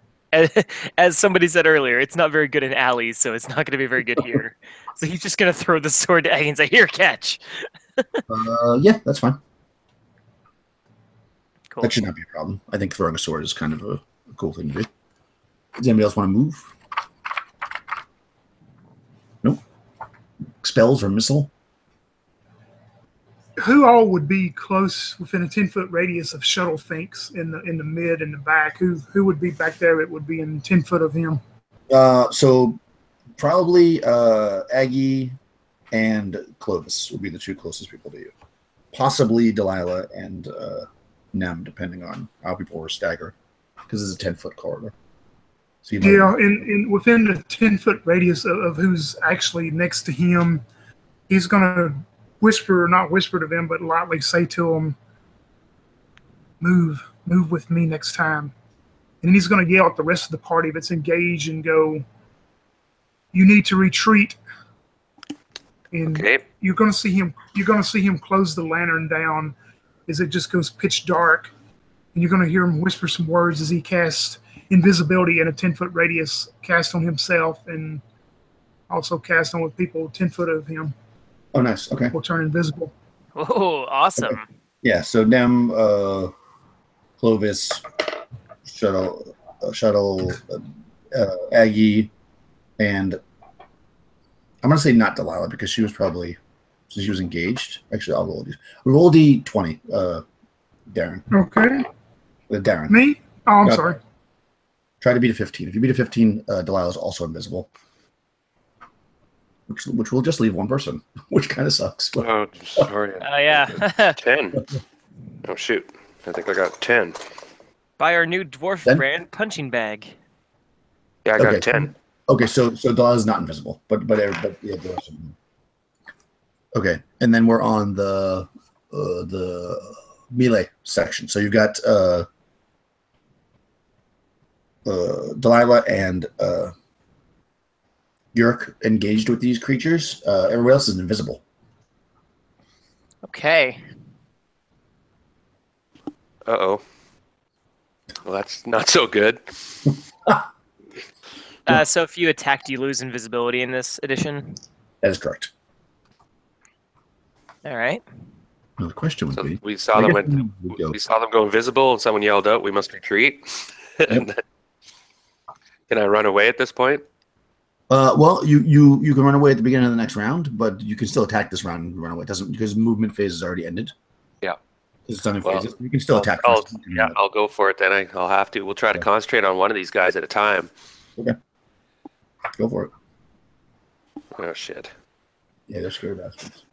As somebody said earlier, it's not very good in alleys, so it's not going to be very good here. So he's just going to throw the sword to Aggie and say, "Here, catch." Yeah, that's fine. Cool. That should not be a problem. I think throwing a sword is kind of a cool thing to do. Does anybody else want to move? Nope. Spells or missile? Who all would be close within a 10-foot radius of Shuttle Finks in the mid and the back? Who would be back there that would be in 10 foot of him? So probably Aggie and Clovis would be the 2 closest people to you. Possibly Delilah and Nem, depending on how people were staggered, because it's a 10-foot corridor. So and within the 10-foot radius of who's actually next to him, he's going to not whisper to them, but lightly say to them, move with me next time. And then he's going to yell at the rest of the party that's engaged and go, you need to retreat. And you're going to see him close the lantern down as it just goes pitch dark. And you're going to hear him whisper some words as he casts invisibility in a 10-foot radius, cast on himself and also cast on with people 10 foot of him. Oh, nice. Okay. Will turn invisible. Oh, awesome. Okay. Yeah, so Nem, Clovis, Shuttle, Aggie, and I'm going to say not Delilah because she was engaged. Actually, I'll roll these. Roll D20, Darren. Okay. Darren. Me? Oh, I'm sorry. Try to beat a 15. If you beat a 15, Delilah is also invisible. Which will just leave one person, which kind of sucks. But... Oh, sorry. Yeah. 10. Oh, shoot. I think I got 10. Buy our new dwarf brand punching bag. Yeah, I got 10. Okay, so Delilah's not invisible, but yeah, the rest of them. Okay, and then we're on the melee section. So you've got Delilah and Yurk engaged with these creatures. Everybody else is invisible. Okay. Uh-oh. Well, that's not so good. So if you attack, do you lose invisibility in this edition? That is correct. All right. Well, the question would be: we saw them go invisible, and someone yelled out, "We must retreat." Yep. Can I run away at this point? Well, you can run away at the beginning of the next round, but you can still attack this round and run away. It doesn't, because movement phase has already ended. Yeah. It's done in phases. You can still attack. I'll go for it then. I'll have to. We'll try to concentrate on one of these guys at a time. Okay. Go for it. Oh, shit. Yeah, they're scary bastards.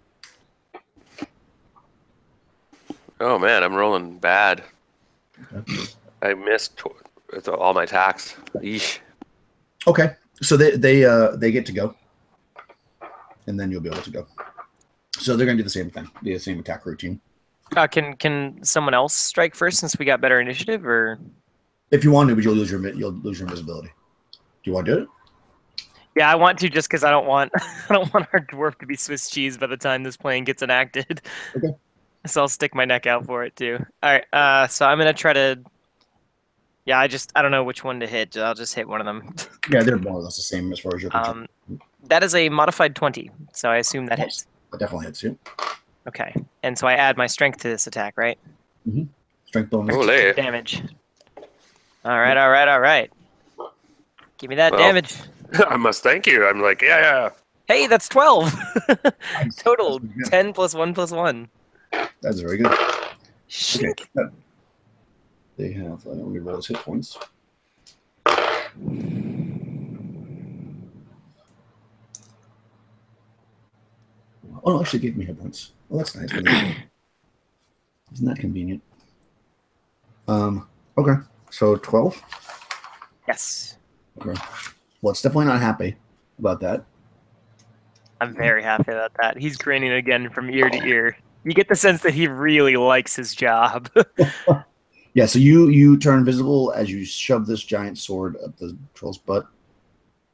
Oh, man, I'm rolling bad. Okay. I missed all my attacks. Eesh. Okay. So they get to go, and then you'll be able to go. So they're going to do the same thing, the same attack routine. Can someone else strike first since we got better initiative, or if you want to, but you'll lose your invisibility. Do you want to do it? Yeah, I want to just because I don't want our dwarf to be Swiss cheese by the time this plan gets enacted. Okay. So I'll stick my neck out for it too. All right. So I'm gonna try to Yeah, I don't know which one to hit. I'll just hit one of them. Yeah, they're more or less the same as far as you're concerned. That is a modified 20, so I assume that hits. That definitely hits you. Okay, and so I add my strength to this attack, right? Strength bonus. Ole. Damage. All right. Give me that damage. I must thank you. I'm like, yeah. Hey, that's 12. Total That's good. 10 plus 1 plus 1. That's very good. Okay. Shink. They have, let me roll his hit points. Oh, no, actually gave me hit points. Oh, that's nice. Isn't that convenient? Okay. So 12? Yes. Okay. Well, it's definitely not happy about that. I'm very happy about that. He's grinning again from ear to ear. You get the sense that he really likes his job. Yeah, so you turn invisible as you shove this giant sword up the troll's butt.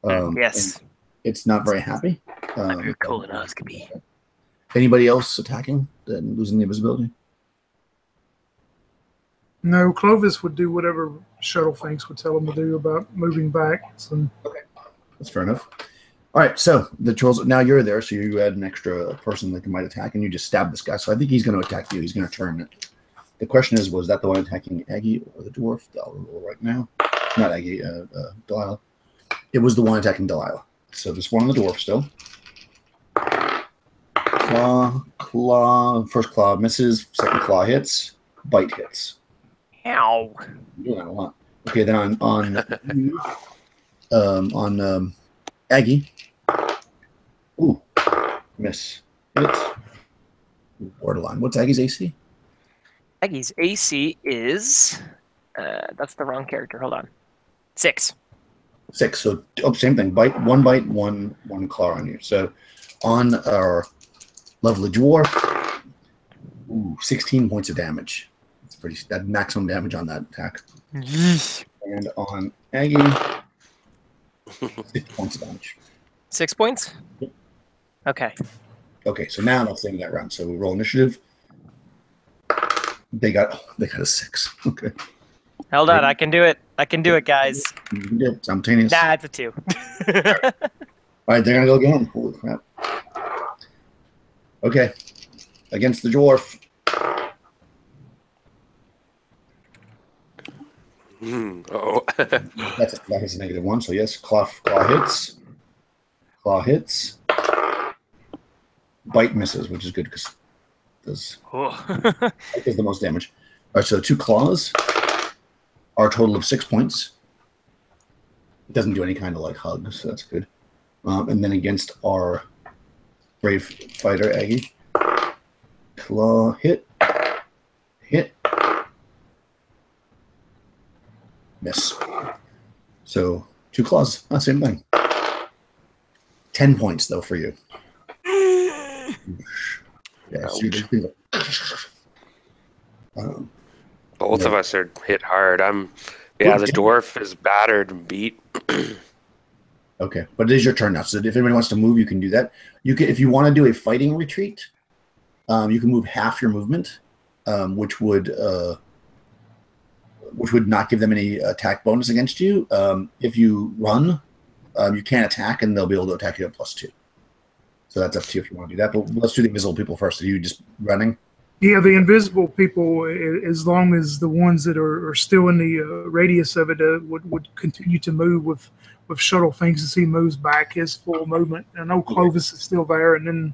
Yes. And it's not very happy. Your colonoscopy. Anybody else attacking and losing the invisibility? No, Clovis would do whatever Shuttle Finks would tell him to do about moving back. So. Okay, that's fair enough. All right, so the trolls, now you're there, so you add an extra person that might attack, and you just stab this guy. So I think he's going to attack you. He's going to turn it. The question is, was that the one attacking Aggie or the dwarf? I'll roll right now. Not Aggie, Delilah. It was the one attacking Delilah. So just one on the dwarf still. Claw. First claw misses. Second claw hits. Bite hits. Ow. You're doing that a lot. Okay, then on Aggie. Ooh, miss. Hit. Borderline. What's Aggie's AC? Aggie's AC is... that's the wrong character. Hold on. 6. 6. So same thing. Bite, one claw on you. So on our lovely dwarf, 16 points of damage. It's pretty. That maximum damage on that attack. Yeesh. And on Aggie, 6 points of damage. 6 points? Yep. Okay. Okay, so now that's the end of that round. So we roll initiative. They got a 6. Okay. Hold on. I can do it. I can do it, guys. You can do it. Simultaneous. Nah, it's a 2. All right, they're gonna go again. Holy crap. Okay. Against the dwarf. Oh. That's it. That hits a -1. So yes, claw hits. Claw hits. Bite misses, which is good because does the most damage. All right, so 2 claws are a total of 6 points. It doesn't do any kind of like hug, so that's good. And then against our brave fighter Aggie, claw hit, miss. So 2 claws, same thing. 10 points though for you. Yeah, so Both of us are hit hard. The dwarf is battered and beat. Okay, but it is your turn now. So if anybody wants to move, you can do that. You can, if you want to do a fighting retreat, you can move half your movement, which would not give them any attack bonus against you. If you run, you can't attack, and they'll be able to attack you at +2. So that's up to you if you want to do that. But let's do the invisible people first. Are you just running? Yeah, the invisible people, as long as the ones that are still in the radius of it would continue to move with Shuttle Finks as he moves back his full movement. I know Clovis is still there, and then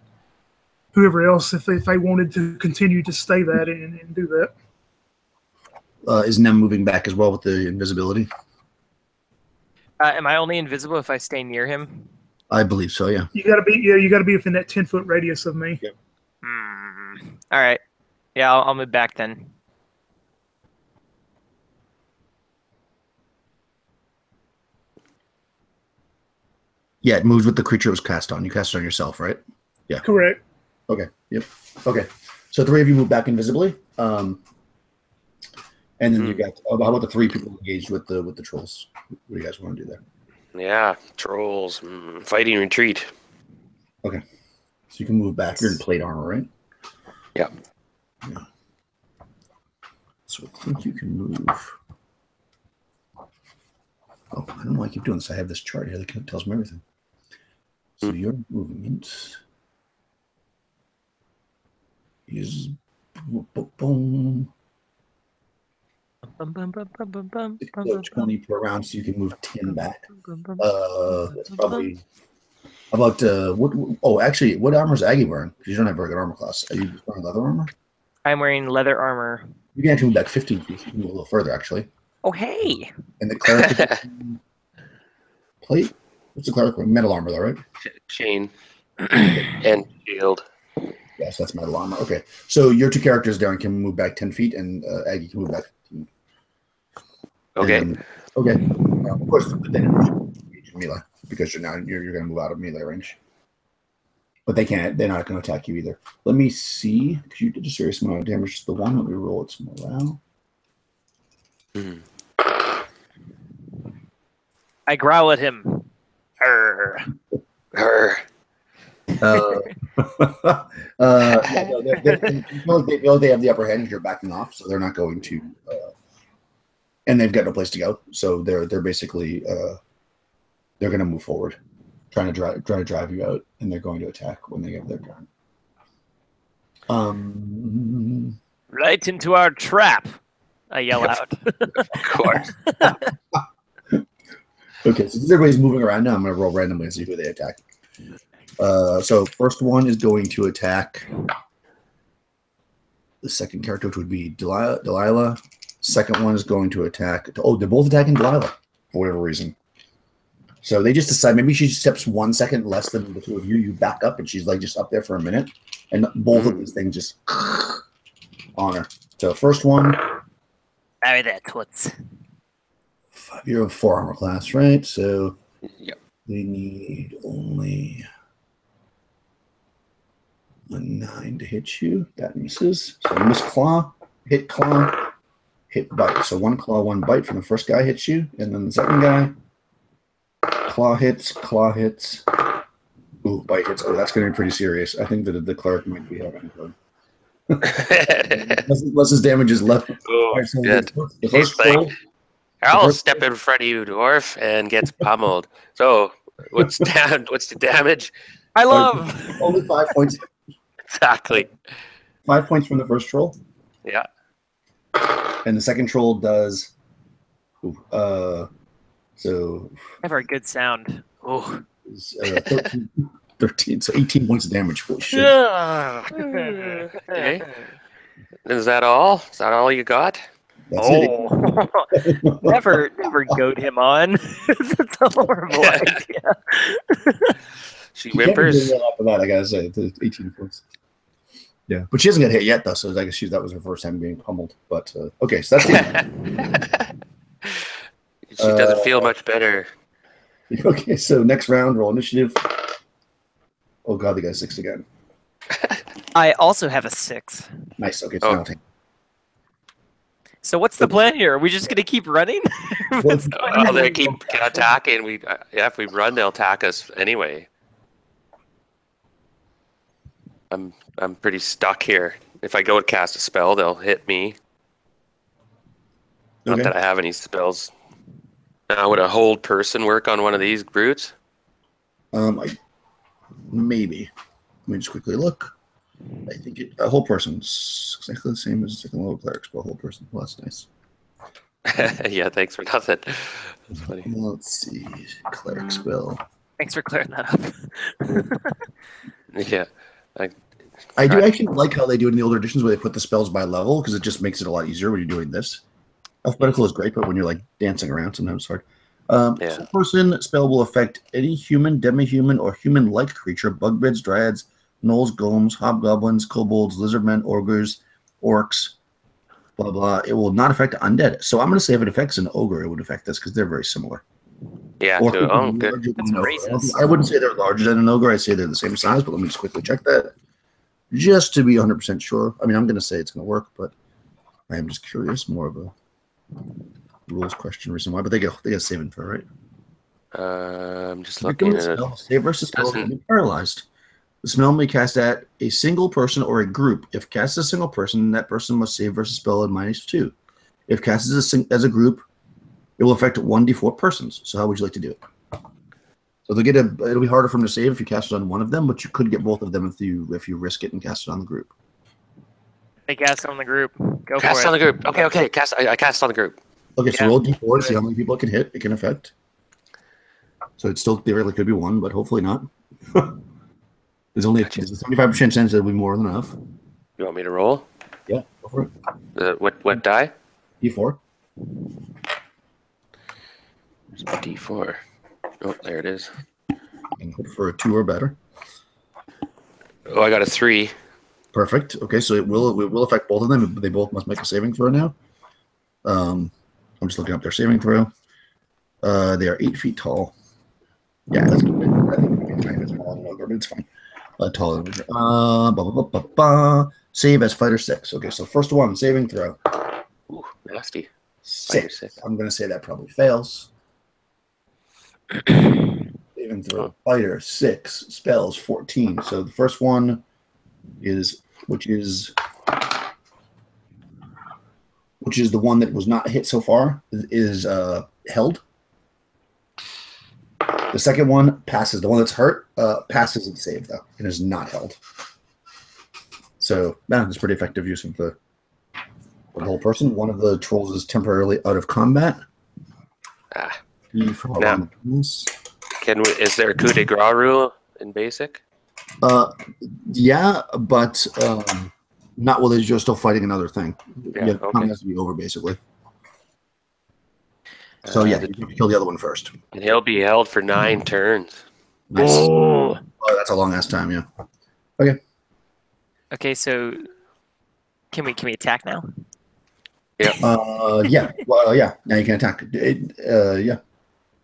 whoever else, if they wanted to continue to stay that and do that. Is Nem moving back as well with the invisibility? Am I only invisible if I stay near him? I believe so. Yeah. You gotta be within that 10-foot radius of me. Yep. All right. Yeah, I'll move back then. Yeah, it moves with the creature it was cast on. You cast it on yourself, right? Yeah. Correct. Okay. Yep. Okay. So 3 of you move back invisibly. And then you got. How about the 3 people engaged with the trolls? What do you guys want to do there? Yeah, trolls. Fighting retreat. Okay. So you can move back. You're in plate armor, right? Yeah. So I think you can move. Oh, I don't know why I keep doing this. I have this chart here that tells me everything. So your movement is boom. 20 per round, so you can move 10 back. That's probably about what? Oh, actually, what armor is Aggie wearing? Because you don't have very good armor class. Are you just wearing leather armor? I'm wearing leather armor. You can actually move back 15 feet. You can move a little further, actually. Oh, hey! And the cleric plate. What's the cleric? Metal armor, though, right? Chain and shield. Yes, that's metal armor. Okay, so your two characters, Darren, can move back 10 feet, and Aggie can move back 15. Okay. Okay. Of course, but then melee because you're going to move out of melee range. But they can't. They're not going to attack you either. Let me see. Because you did a serious amount of damage to the one. Let me roll its morale. I growl at him. Arr. Arr. They feel like they have the upper hand. You're backing off, so they're not going to. And they've got no place to go, so they're basically they're going to move forward, trying to drive you out, and they're going to attack when they get their turn. Right into our trap! I yell out. Of course. Okay, so since everybody's moving around now, I'm going to roll randomly and see who they attack. So first one is going to attack the second character, which would be Delilah. Second one is going to attack. Oh, they're both attacking Delilah for whatever reason. So they just decide maybe she steps 1 second less than the two of you. You back up, and she's like just up there for a minute, and both of these things just on her. So first one. How that toots. You're a 4 armor class, right? So yep. They need only a 9 to hit you. That misses. So you miss claw, hit bite. So 1 claw, 1 bite from the first guy hits you, and then the second guy, claw hits. Ooh, bite hits. Oh, that's going to be pretty serious. I think that the cleric might be having less his damage is left. Oh, right, so good. The first roll, I'll step in front of you, dwarf, and gets pummeled. So, what's the damage? I love only 5 points. Exactly. 5 points from the first troll. Yeah. And the second troll does. So. Never a good sound. Oh. 13, so 18 points of damage. Holy shit. Okay. Is that all? Is that all you got? That's it. never goad him on. That's a horrible idea. She whimpers. After that, I gotta say, 18 points. Yeah, but she hasn't got hit yet, though. So I guess that was her first time being pummeled. But okay, so that's She doesn't feel much better. Okay, so next round, roll initiative. Oh god, they got a 6 again. I also have a 6. Nice. Okay, so now take. So what's the plan here? Are we just gonna keep running? Well, they keep attacking. If we run, they'll attack us anyway. I'm pretty stuck here. If I go to cast a spell, they'll hit me. Not that I have any spells. Now, would a hold person work on one of these brutes? Maybe. Let me just quickly look. I think a whole person's exactly the same as second level clerics, but a whole person. Well, that's nice. Yeah, thanks for nothing. That's funny. Let's see. Cleric spell. Thanks for clearing that up. Yeah. I do actually like how they do it in the older editions where they put the spells by level because it just makes it a lot easier when you're doing this. Alphabetical is great, but when you're like dancing around, sometimes it's hard. So person spell will affect any human, demi-human, or human-like creature, bugbears, dryads, gnolls, golems, hobgoblins, kobolds, lizardmen, ogres, orcs, blah, blah. It will not affect undead. So I'm going to say if it affects an ogre, it would affect this because they're very similar. Yeah, Or good. That's racist. I wouldn't say they're larger than an ogre. I'd say they're the same size, but let me just quickly check that. Just to be 100% sure. I mean, I'm going to say it's going to work, but I am just curious. More of a rules question reason why, but they get saving throw, right? I'm just looking at it. Save versus spell can be paralyzed. The spell may cast at a single person or a group. If cast as a single person, that person must save versus spell at -2. If cast as a group, It will affect 1d4 persons. So how would you like to do it? So they'll get it'll be harder for them to save if you cast it on one of them, but you could get both of them if you risk it and cast it on the group. They cast on the group. Go Cast for on it. the group. Okay. I cast on the group. Okay, so Yeah. roll d4 and see how many people it can hit. It can affect. So it still theoretically could be one, but hopefully not. There's a 75% chance that it'll be more than enough. You want me to roll? Yeah, go for it. What die? D4. There's my D4. Oh, there it is. And hope for a 2 or better. Oh, I got a 3. Perfect. Okay, so it will affect both of them, but they both must make a saving throw now. I'm just looking up their saving throw. They are 8 feet tall. Yeah, that's good. I think it's small, but it's fine. Taller. Save as fighter 6. Okay, so first one, saving throw. Ooh, nasty. 6. 6. I'm going to say that probably fails. Saving throw. Fighter 6. Spells 14. So the first one is, which is the one that was not hit so far, is held. The second one passes. The one that's hurt passes and save though, and is not held. So that's pretty effective use of the whole person. One of the trolls is temporarily out of combat. Now, is there a coup de grace rule in basic? Yeah, but not while you're still fighting another thing. Yeah, combat has to be over basically. So yeah, you have to kill the other one first. And he'll be held for 9 turns. Nice. Oh. Oh, that's a long ass time. Yeah. Okay. Okay, so can we attack now? Yeah. Yeah. Well, yeah. Now you can attack. Yeah.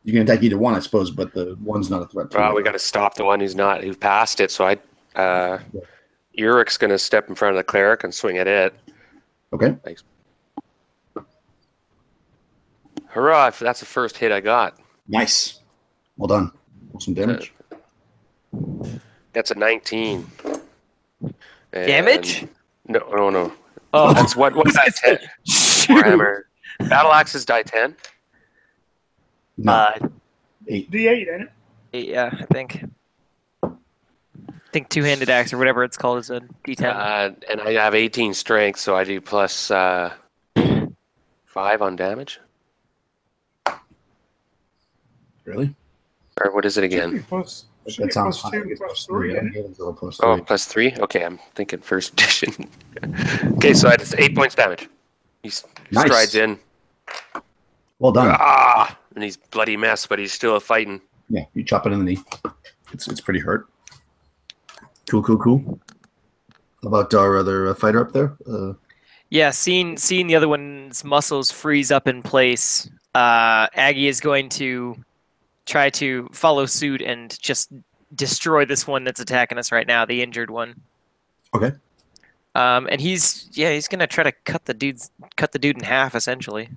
You can attack either one, I suppose, but the one's not a threat. Well, we got to stop the one who passed it. So Urik's going to step in front of the cleric and swing at it. Okay. Thanks. Hurrah! That's the first hit I got. Nice. Well done. Roll some damage. That's a 19. Damage? No. Oh, That's what's that? 10? Warhammer. Battle axes die 10. No. 8. D8, ain't it? yeah, I think. Two-handed axe or whatever it's called is a D10. And I have 18 strength, so I do plus 5 on damage. Really? Or what is it again? That sounds plus 2, plus 3, ain't it? Plus Oh, 3. plus 3? Okay, I'm thinking first edition. Okay, so it's 8 points damage. He Nice. strides in. Well done. And he's bloody mess, but he's still fighting. Yeah, you chop it in the knee. It's pretty hurt. Cool. How about our other fighter up there? Yeah, seeing the other one's muscles freeze up in place, Aggie is going to try to follow suit and just destroy this one that's attacking us right now, the injured one. Okay. And he's gonna try to cut the dude in half essentially.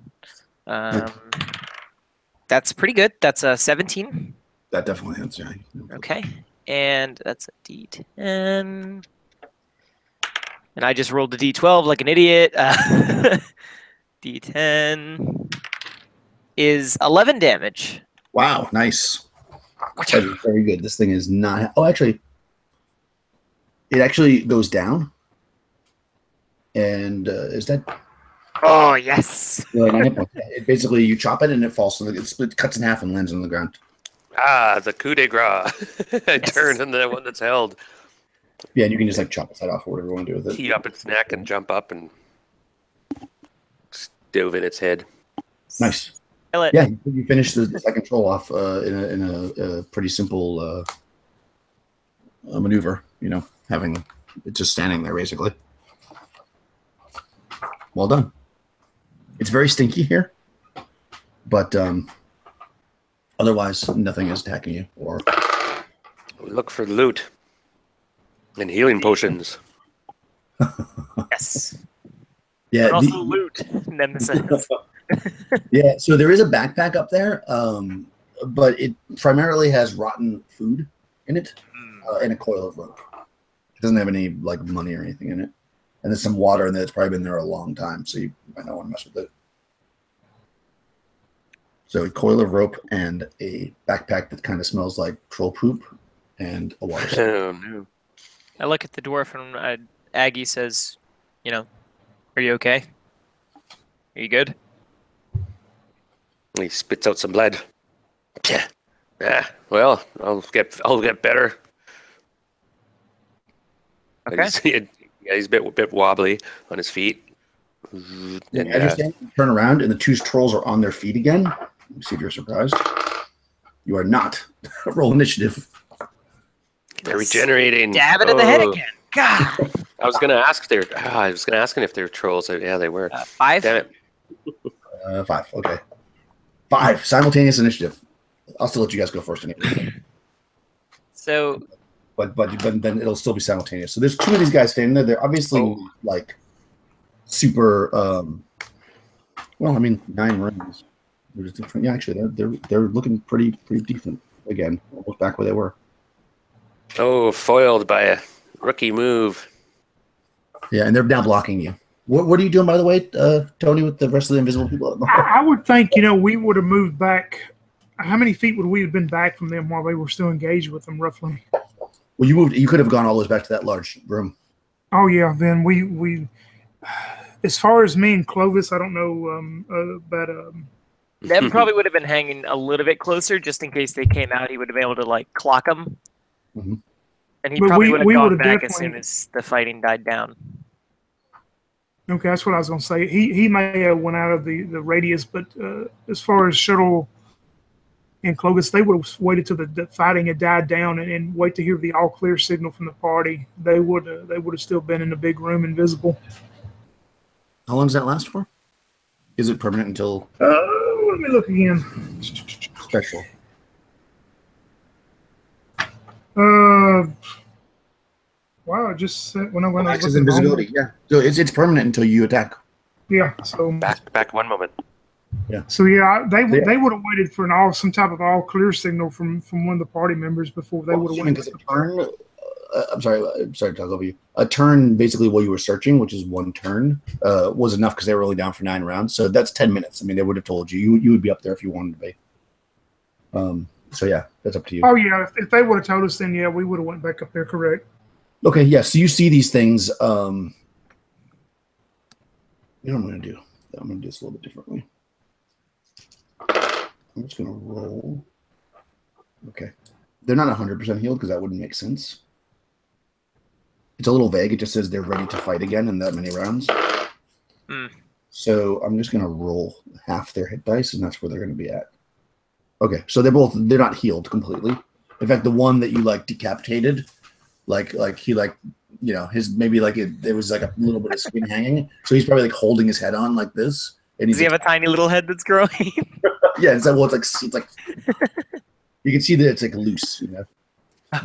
That's pretty good. That's a 17. That definitely hits, yeah. Okay, and that's a D10. And I just rolled a D12 like an idiot. D10 is 11 damage. Wow, nice. That is very good. This thing is not... Oh, actually, it actually goes down. And is that... Oh, yes. It basically, you chop it and it falls. So it cuts in half and lands on the ground. The coup de grace. I turn on the one that's held. Yeah, and you can just like chop its head off or whatever you want to do with it. Tee up its neck and jump up and stove in its head. Nice. Kill it. Yeah, you finish the second troll off in a pretty simple maneuver. You know, having it just standing there basically. Well done. It's very stinky here, but otherwise nothing is attacking you. Or Look for loot and healing potions. Yes. yeah, But also loot, Nemesis. yeah. So there is a backpack up there, but it primarily has rotten food in it and a coil of rope. It doesn't have any like money or anything in it. And there's some water in there that's probably been there a long time, so you might not want to mess with it. So a coil of rope and a backpack that kind of smells like troll poop and a water stick. Oh no. I look at the dwarf and Aggie says, "You know, are you okay? Are you good?" He spits out some blood. Yeah. Well, I'll get better. Okay. He's a bit wobbly on his feet. And, As you're standing, you turn around and the two trolls are on their feet again. Let me see if you're surprised. You are not. Roll initiative. they're regenerating. Stab it in the head again. God. I was gonna ask if they're trolls. Yeah, they were. 5. Damn it. 5. Okay. 5. Simultaneous initiative. I'll still let you guys go first anyway. So, But then it'll still be simultaneous. So there's 2 of these guys standing there. They're obviously like super. Well, I mean, 9 rings. They're just different. Yeah, actually, they're looking pretty decent again. Almost back where they were. Oh, foiled by a rookie move. Yeah, and they're now blocking you. What are you doing, by the way, Tony, with the rest of the invisible people? I would think, we would have moved back. How many feet would we have been back from them while they were still engaged with them, roughly? Well, you moved. You could have gone all the way back to that large room. Oh yeah, then we. As far as me and Clovis, I don't know, but Neb probably would have been hanging a little bit closer just in case they came out. He would have been able to like clock them, Mm-hmm. and he But probably would have we gone would've back as definitely- soon as the fighting died down. okay, that's what I was going to say. He may have went out of the radius, but as far as Shuttle and Clovis, they would have waited till the fighting had died down and wait to hear the all clear signal from the party. They would have still been in the big room, invisible. How long does that last for? Is it permanent until Let me look again. special? Wow, just when I was Access looking invisibility. Yeah, so it's permanent until you attack. Yeah, so Back 1 moment. So yeah, they Yeah. they would have waited for some type of all clear signal from one of the party members before they would have went. Because a turn. I'm sorry to talk over you. A turn, basically, while you were searching, which is 1 turn, was enough because they were only down for 9 rounds. So that's 10 minutes. I mean, they would have told you. You would be up there if you wanted to be. So yeah, that's up to you. Oh yeah, if they would have told us, then yeah, we would have went back up there. Correct. Okay, yeah. So you see these things. You know what I'm going to do? I'm going to do this a little bit differently. I'm just going to roll. Okay. They're not 100% healed because that wouldn't make sense. It's a little vague. It just says they're ready to fight again in that many rounds. So I'm just going to roll half their hit dice, and that's where they're going to be at. Okay, so they're not healed completely. In fact, the one that you like decapitated, like he his maybe like there was like a little bit of skin hanging, so he's probably like holding his head on like this. And Does he have a tiny little head that's growing? Yeah, it's like you can see that it's like loose,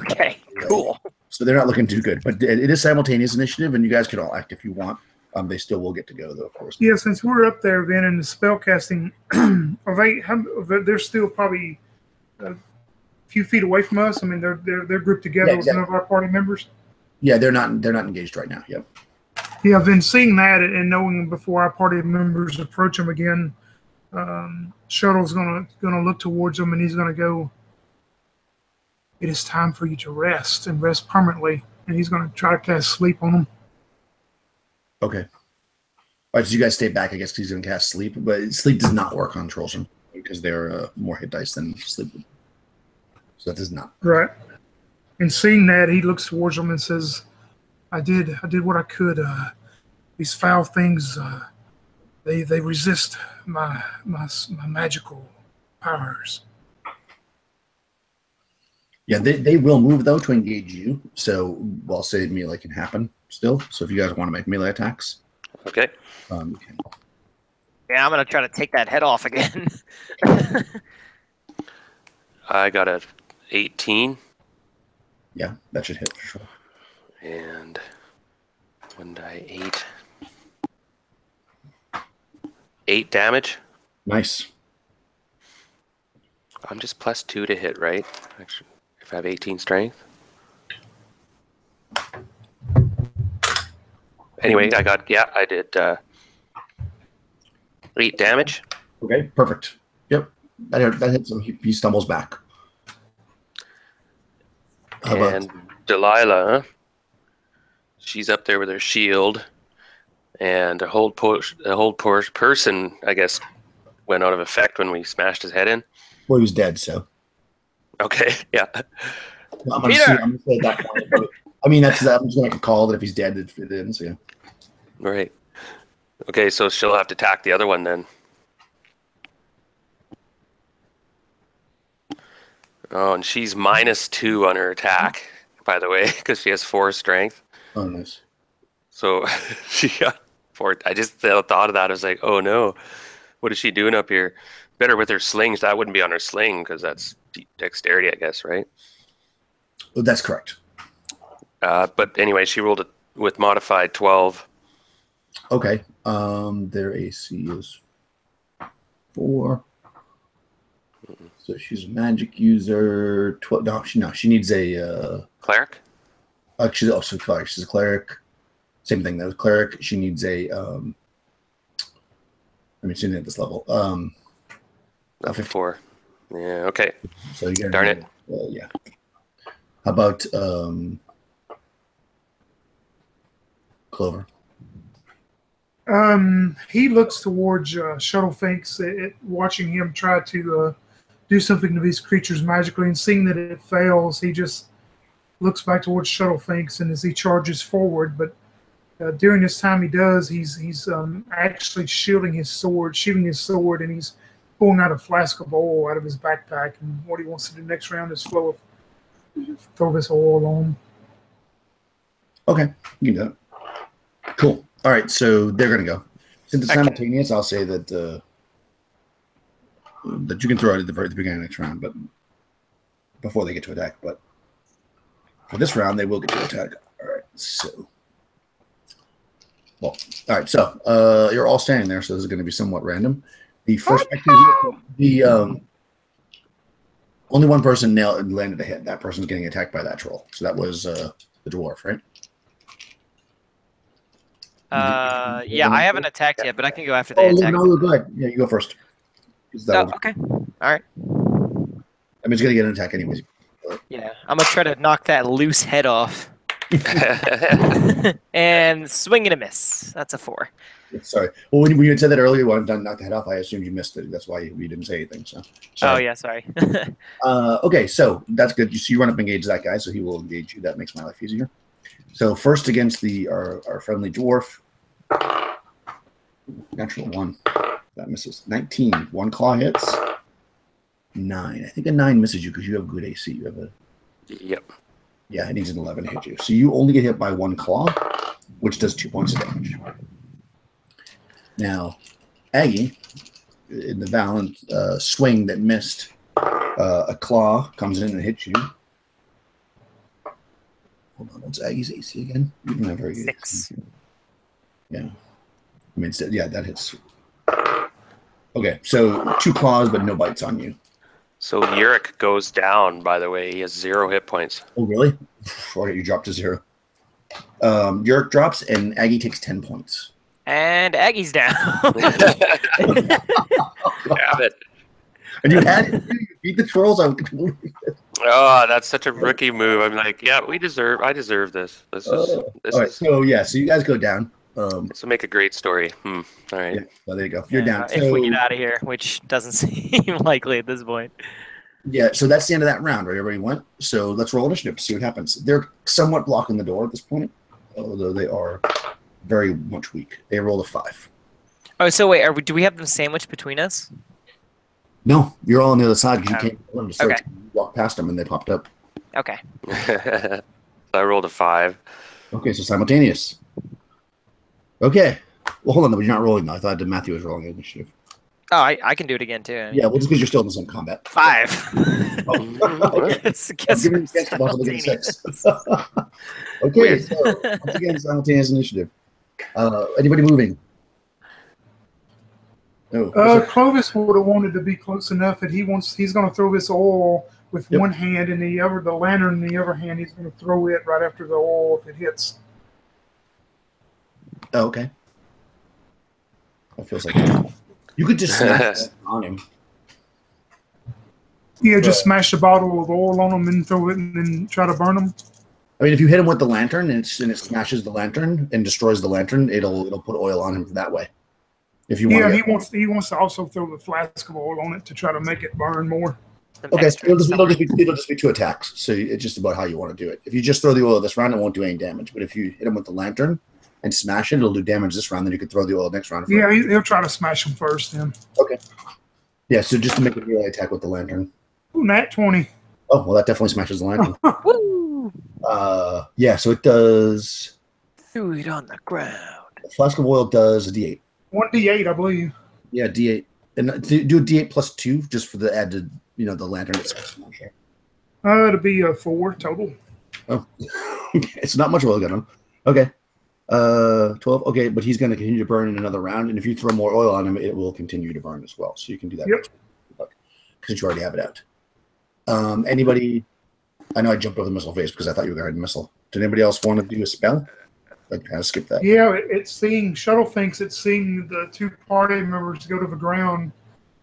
Okay, cool. So they're not looking too good, but it is simultaneous initiative, and you guys can all act if you want. They still will get to go, though, of course. Yeah, since we're up there, then in the spell casting, they're still probably a few feet away from us. I mean, they're grouped together with some of our party members. Yeah, they're not engaged right now. Yep. Yeah, then seeing that and knowing before our party members approach them again, Shuttle's gonna look towards them and he's gonna go. It is time for you to rest and rest permanently, and he's gonna try to cast sleep on them. Okay. All right, so you guys stay back, I guess, because he's going to cast sleep. But sleep does not work on trolls because they're more hit dice than sleep. So that does not. Right. And seeing that, he looks towards them and says, I did what I could. These foul things, they resist my magical powers. Yeah, they will move, though, to engage you. So I'll say melee can happen still. So if you guys want to make melee attacks. Okay. You can. Yeah, I'm gonna try to take that head off again. I got a 18. Yeah, that should hit for sure. And 1 die 8. 8 damage. Nice. I'm just +2 to hit, right? Actually, if I have 18 strength. Anyway, I did 8 damage. Okay, perfect. Yep. That hits him. He stumbles back. How about And Delilah, huh? She's up there with her shield, and a whole person, I guess, went out of effect when we smashed his head in. well, he was dead, so Okay, yeah. I'm gonna say at that point. But, I mean, I'm just gonna make a call that if he's dead, it ends. Yeah. Right. Okay, so she'll have to attack the other one then. Oh, and she's -2 on her attack, by the way, because she has 4 strength. Oh, nice. So she got 4. I just thought of that. I was like, oh no, what is she doing up here? Better with her slings. That wouldn't be on her sling because that's dexterity, I guess, right? Well, that's correct. But anyway, she rolled it with modified 12. Okay. Their AC is 4. So she's a magic user. 12. No, she needs a Cleric? she's also a cleric. She's a cleric. Same thing. That was cleric. She needs a she's at this level. Level 4. Yeah, okay. So you got Darn it. Yeah. How about Clover? He looks towards Shuttlefinks, watching him try to do something to these creatures magically, and seeing that it fails, he just looks back towards Shuttlefinks, and as he charges forward, but during this time he does, he's actually shielding his sword, and he's pulling out a flask of oil out of his backpack, and what he wants to do next round is throw this oil on. Okay, you can do it. Cool. All right, so they're gonna go. Since it's simultaneous, I'll say that that you can throw it at the beginning of the next round, but before they get to attack. But for this round, they will get to attack. All right, so. Well, all right, so you're all standing there, so this is going to be somewhat random. The first activity, only one person landed a hit. That person's getting attacked by that troll. So that was the dwarf, right? Yeah, I haven't attacked yet, but I can go after they attack. No, go ahead. Yeah, you go first. Okay. All right. I mean, he's going to get an attack anyways. Yeah, I'm going to try to knock that loose head off. And swing and a miss. That's a 4. Sorry. Well, when you had said that earlier, you wanted to knock the head off, I assumed you missed it. That's why you didn't say anything. So. Oh, yeah, sorry. Okay, so that's good. You run up and engage that guy, so he will engage you. That makes my life easier. So first against our friendly dwarf. Natural 1. That misses. 19. 1 claw hits. 9. I think a 9 misses you because you have good AC. You have a. Yep. Yeah, it needs an 11 to hit you. So you only get hit by 1 claw, which does 2 points of damage. Now, Aggie, in the valiant swing that missed, a claw comes in and hits you. Hold on, what's Aggie's AC again? You don't have very good 6. AC. Yeah. I mean, yeah, that hits. Okay, so 2 claws, but no bites on you. So Yurik goes down, by the way. He has 0 hit points. Oh, really? Okay, you dropped to 0. Yurik drops, and Aggie takes 10 points. And Aggie's down. Damn it. And you beat the trolls. Oh, that's such a rookie move. I'm like, yeah, I deserve this. All right, so you guys go down. This will make a great story. All right. Yeah, well, there you go. You're down. If we get out of here, which doesn't seem likely at this point. Yeah, so that's the end of that round, right? Everybody went. So let's roll initiative to see what happens. They're somewhat blocking the door at this point, although they are very much weak. They rolled a 5. Oh, so wait, do we have them sandwiched between us? No, you're all on the other side because you came to search. Okay. You walked past them and they popped up. Okay. I rolled a 5. Okay, so simultaneous. Okay. Well, hold on, though. You're not rolling, though. I thought Matthew was rolling initiative. Oh, I can do it again, too. Yeah, well, just because you're still in the same combat. 5. Okay. Guess Give me a chance to possibly get 6. Okay, so once again, simultaneous initiative. Anybody moving? No. Clovis would have wanted to be close enough that he's going to throw this oil with one hand, and the lantern in the other hand, he's going to throw it right after the oil if it hits. Oh, okay. That feels like you could just snap on him. Yeah, just smash the bottle of oil on them and throw it and then try to burn them. I mean, if you hit him with the lantern and it smashes the lantern and destroys the lantern, it'll put oil on him that way. If you want, he wants to also throw the flask of oil on it to try to make it burn more. Okay, it'll just be 2 attacks. So it's just about how you want to do it. If you just throw the oil this round, it won't do any damage. But if you hit him with the lantern and smash it, it'll do damage this round. Then you can throw the oil next round. Yeah, he'll try to smash him first then. Okay. Yeah, so just to make a melee attack with the lantern. Ooh, nat 20. Oh, well, that definitely smashes the lantern. Woo! Yeah, so it does. Threw it on the ground. A flask of oil does a D8. 1d8, I believe. Yeah, D8. And do a D8 plus 2 just for the added, the lantern itself. It'll be a 4 total. Oh, it's not much oil gun on. Okay. 12. Okay, but he's going to continue to burn in another round. And if you throw more oil on him, it will continue to burn as well. So you can do that. Yep. Because you already have it out. Anybody? I know I jumped over the missile phase because I thought you were going to missile. Did anybody else want to do a spell? I kind of skipped that. Yeah, it's seeing Shuttle thinks it's seeing the 2 party members go to the ground.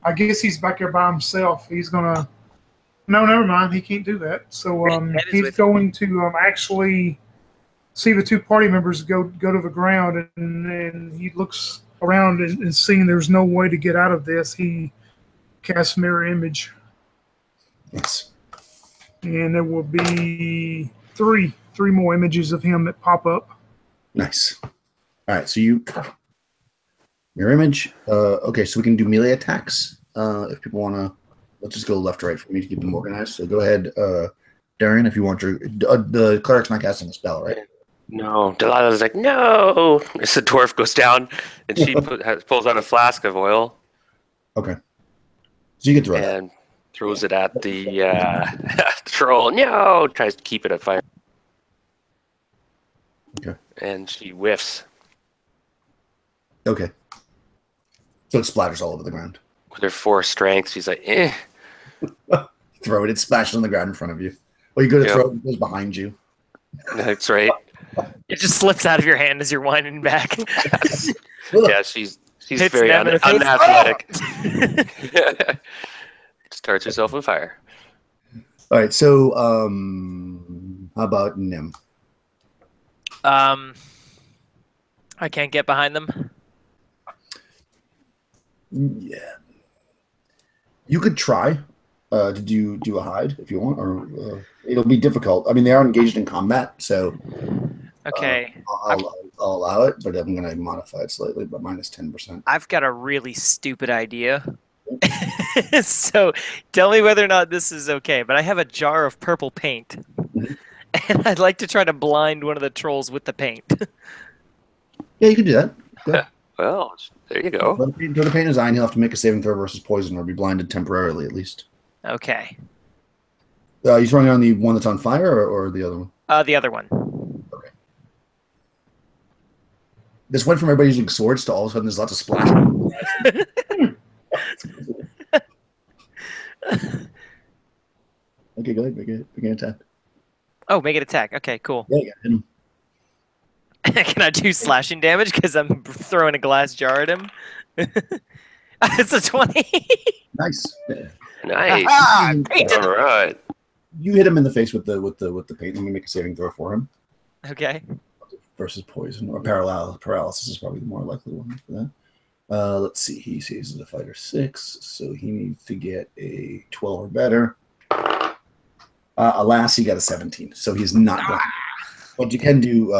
I guess he's back there by himself. He's gonna. No, never mind. He can't do that. So he's going to actually see the 2 party members go to the ground, and then he looks around and seeing there's no way to get out of this. He casts mirror image. Yes. And there will be three more images of him that pop up. Nice. All right, so your image. Okay, so we can do melee attacks. If people want to, let's just go left to right for me to keep them organized. So go ahead, Darian, if you want your. The cleric's not casting a spell, right? No, Delilah's like, no. As the dwarf goes down, and she pulls out a flask of oil. Okay. So you get to and throws it at the troll. No, tries to keep it at fire. Okay. And she whiffs. Okay. So it splatters all over the ground. With her 4 strength, she's like, eh. Throw it. It splashes on the ground in front of you. Well, you go to throw it, it goes behind you. That's right. It just slips out of your hand as you're winding back. Yeah, she's very unathletic. Starts herself on fire. All right, so how about Nim? I can't get behind them. Yeah, you could try to do a hide if you want, or it'll be difficult. I mean, they are engaged in combat, so okay. I'll allow it, but I'm going to modify it slightly, but minus 10%. I've got a really stupid idea. So tell me whether or not this is okay. But I have a jar of purple paint, and I'd like to try to blind one of the trolls with the paint. Yeah, you can do that. Go Well, there you go. Throw the paint in his eye, and he'll have to make a saving throw versus poison, or be blinded temporarily at least. Okay. You throwing it on the one that's on fire, or the other one? The other one. Okay. This went from everybody using swords to all of a sudden there's lots of splash. Okay, go ahead. Make an attack. Oh, make it attack. Okay, cool. Yeah, hit him. Can I do slashing damage because I'm throwing a glass jar at him? It's a 20. Nice. Yeah. Nice. All right. You hit him in the face with the paint. Let me make a saving throw for him. Okay. Versus poison or paralysis is probably the more likely one for that. Let's see. He says he's a fighter 6, so he needs to get a 12 or better. Alas, he got a 17, so he's not going. But you can do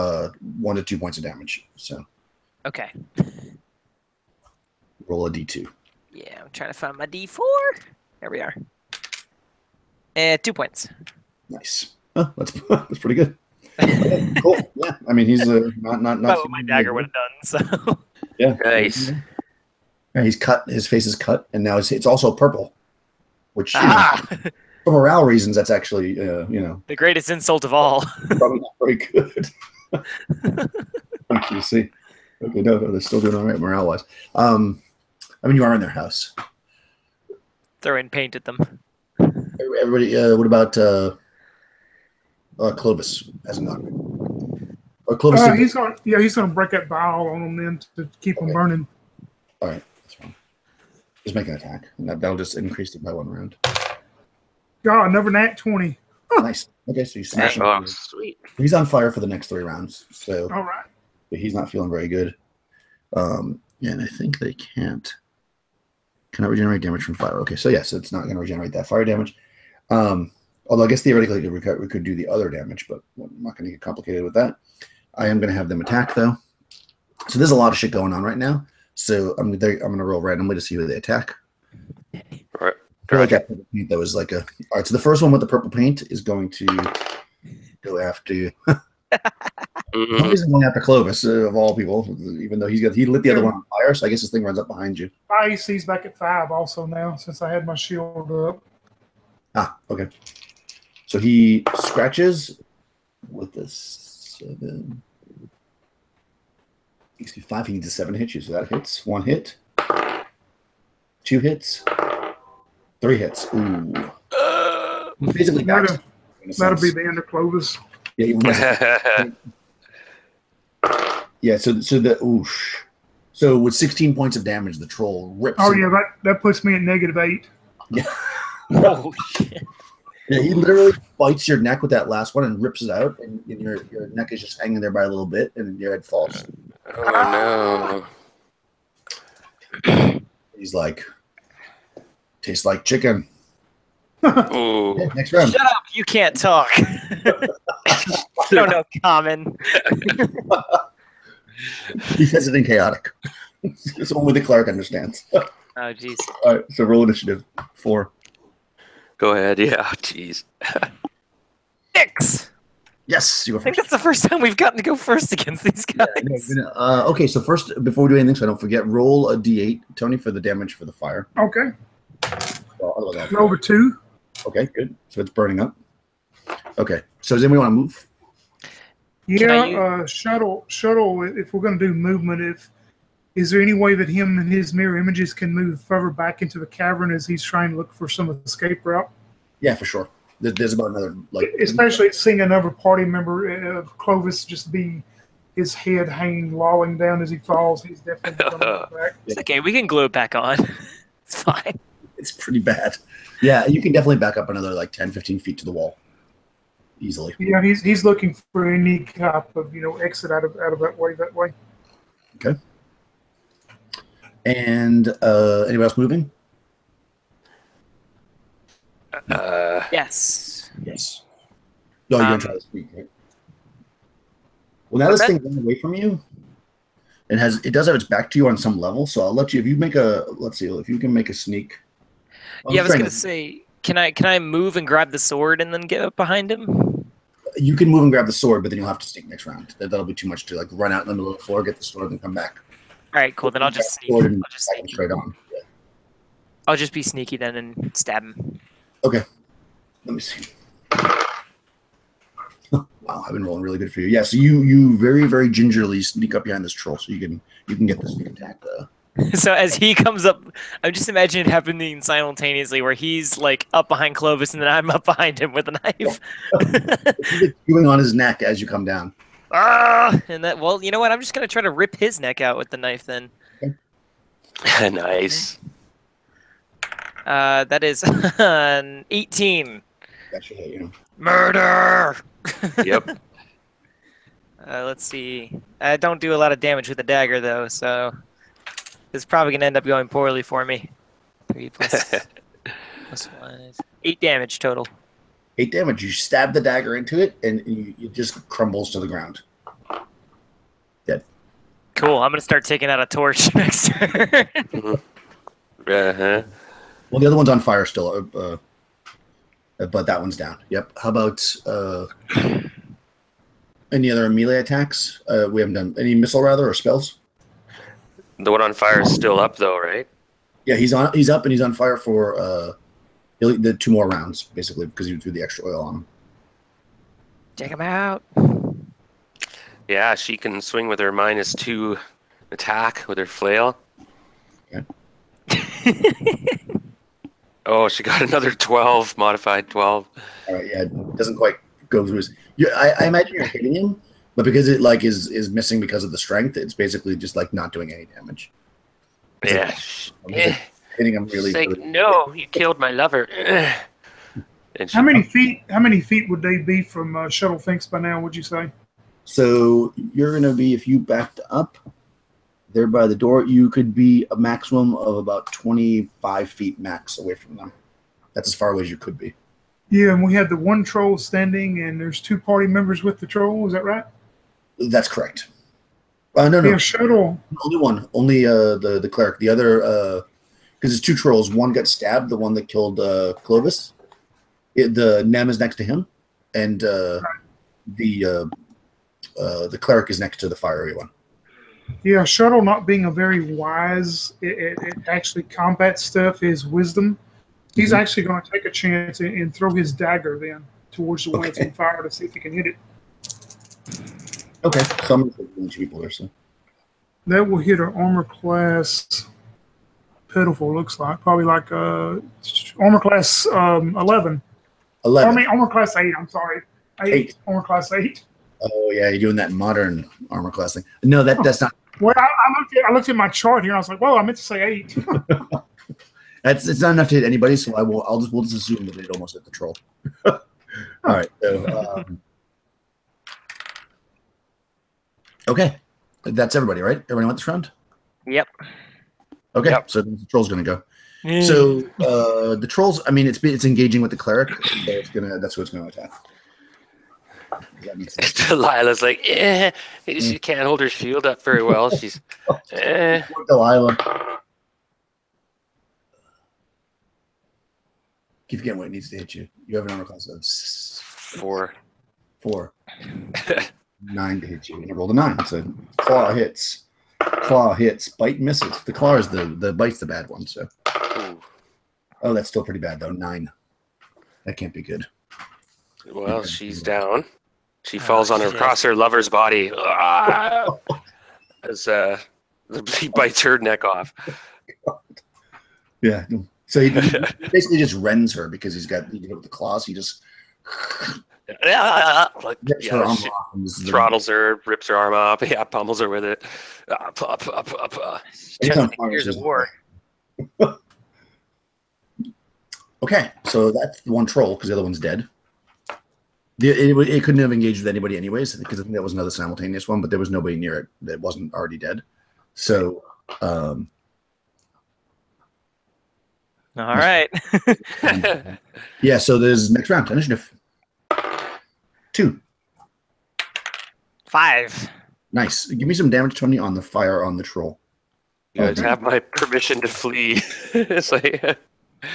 1 to 2 points of damage. So. Okay. Roll a d2. Yeah, I'm trying to find my d4. There we are. 2 points. Nice. Oh, that's pretty good. Okay, cool. Yeah, I mean he's not. About what my dagger would have done. So. Yeah. Nice. Yeah, he's cut. His face is cut, and now it's also purple, which for morale reasons, that's actually the greatest insult of all. Probably not very good. You see. Okay, no, they're still doing all right morale wise. I mean, you are in their house. Throwing paint at them. Everybody, what about Clovis? Hasn't gone. Or Clovis? He's gonna break that vial on them then to keep them burning. All right, that's fine. Just make an attack, and that'll just increase it by 1 round. God, another nat 20. Nice. Okay, so you smash him. Oh, sweet. He's on fire for the next 3 rounds, so All right. he's not feeling very good. And I think they cannot regenerate damage from fire. Okay, so yes, it's not going to regenerate that fire damage. Although I guess theoretically we could do the other damage, but I'm not going to get complicated with that. I am going to have them attack though. So there's a lot of shit going on right now. So I'm going to roll randomly to see who they attack. Right. I feel like that purple paint that was like a. All right, so the first one with the purple paint is going to go after. He's going after Clovis of all people, even though he lit the other one on fire. So I guess this thing runs up behind you. My AC's back at 5 also now since I had my shield up. Ah, okay. So he scratches with the 7. Excuse me, 5. He needs a 7 to hit you, so that hits. 1 hit. 2 hits. 3 hits. Ooh. Basically, that'll be the end of Clovis. Yeah. Yeah. So the oosh. So with 16 points of damage, the troll rips. Oh yeah, that puts me at -8. Yeah. Oh shit. Yeah, he literally bites your neck with that last one and rips it out, and your neck is just hanging there by a little bit, and your head falls. Oh no. He's like, tastes like chicken. no. Yeah, next round. Shut up! You can't talk. No, common. He says it in chaotic. It's only the cleric understands. Oh jeez. All right, so roll initiative 4. Go ahead. Yeah. Jeez. 6. Yes, you go I think first. that's the first time we've gotten to go first against these guys. Okay, so first, before we do anything, so I don't forget, roll a d8, Tony, for the damage for the fire. Okay. Well, Over 2. Okay, good. So it's burning up. Okay, so does anybody want to move? Yeah, shuttle. If we're going to do movement, is there any way that him and his mirror images can move further back into the cavern as he's trying to look for some escape route? Yeah, for sure. There's about another especially seeing another party member of Clovis just be his head hanging, lolling down as he falls. He's definitely going to look back. It's okay. We can glue it back on. It's fine. It's pretty bad. Yeah, you can definitely back up another 10, 15 feet to the wall easily. Yeah, he's looking for any type of exit out of that way. Okay. And anybody else moving? Yes. Yes. No, you're going to try to speak, right? Well, now this thing's away from you. It does have its back to you on some level, so I'll let you. If you make let's see, if you can make a sneak. Yeah, I was gonna say, can I move and grab the sword and then get up behind him? You can move and grab the sword, but then you'll have to sneak next round. That'll be too much to run out in the middle of the floor, get the sword, and come back. All right, cool. Then I'll just sneak. Straight on. Yeah. I'll just be sneaky then and stab him. Okay. Let me see. Wow, I've been rolling really good for you. Yeah, so you very, very gingerly sneak up behind this troll, so you can get the sneak attack. So as he comes up, I'm just imagining it happening simultaneously, where he's up behind Clovis and then I'm up behind him with a knife. Chewing on his neck as you come down. And that, well, you know what? I'm just gonna try to rip his neck out with the knife then. Okay. Nice. That is an 18. That should hit you. Murder. Yep. Let's see. I don't do a lot of damage with the dagger though, so it's probably gonna end up going poorly for me. 3 plus 1 is 8 damage total. 8 damage. You stab the dagger into it, and it just crumbles to the ground. Dead. Cool. I'm gonna start taking out a torch next turn. Uh-huh. Well, the other one's on fire still, but that one's down. Yep. How about any other melee attacks? We haven't done any missile, rather, or spells. The one on fire is still up, though, right? Yeah, he's up and he's on fire for the 2 more rounds, basically, because you threw the extra oil on him. Check him out. Yeah, she can swing with her -2 attack with her flail. Okay. Oh, she got another 12, modified 12. All right, yeah, it doesn't quite go through his. I imagine you're hitting him, but because it is missing because of the strength, it's basically just not doing any damage. Yeah. Hitting him really. No, you killed my lover. And How many feet? How many feet would they be from Shuttle Finks by now? Would you say? So you're going to be, if you backed up there by the door, you could be a maximum of about 25 feet max away from them. That's as far away as you could be. Yeah, and we had the one troll standing, and there's 2 party members with the troll. Is that right? That's correct. No. Yeah, Shuttle. Only one. Only the cleric. The other, because it's 2 trolls. One got stabbed, the one that killed Clovis. The Nem is next to him, and the cleric is next to the fiery one. Yeah, Shuttle not being a very wise, it actually combat stuff, his wisdom. He's actually going to take a chance and throw his dagger then towards the one that's on fire to see if he can hit it. Okay, so I'm going to take a bunch of people there, so. That will hit our armor class. Pitiful looks like probably like armor class 11. 11. I mean armor class 8. I'm sorry, 8. Armor class 8. Oh yeah, you're doing that modern armor class thing. No, that's not. Well, I looked at my chart here. And I was like, well, I meant to say 8. It's not enough to hit anybody, so we'll just assume that it almost hit the troll. All right. So, okay, that's everybody, right? Everybody went this round. Yep. Okay, Yep. so the troll's gonna go. So the trolls, I mean, it's engaging with the cleric, so that's who it's gonna attack. That makes sense. Delilah's like, she can't hold her shield up very well. She's, Delilah. Keep forgetting what it needs to hit you. You have an armor class of 4. 4. 9 to hit you. You rolled a 9. So claw hits. Claw hits. Bite misses. The claw is the bite's the bad one. So. Ooh. Oh, that's still pretty bad though. 9. That can't be good. Well, she's down. She falls on her across her lover's body. As he bites her neck off. Yeah. So he basically just rends her because he did it with the claws. He just Like, rips her arm off and throttles her, rips her arm off. Yeah, pummels her with it. Years of war. Okay, so that's the one troll because the other one's dead. It couldn't have engaged with anybody anyways because I think that was another simultaneous one, but there was nobody near it that wasn't already dead. So, all right. yeah. So there's next round initiative. 2. 5. Nice. Give me some damage, Tony, on the fire on the troll. You guys have my permission to flee. It's like,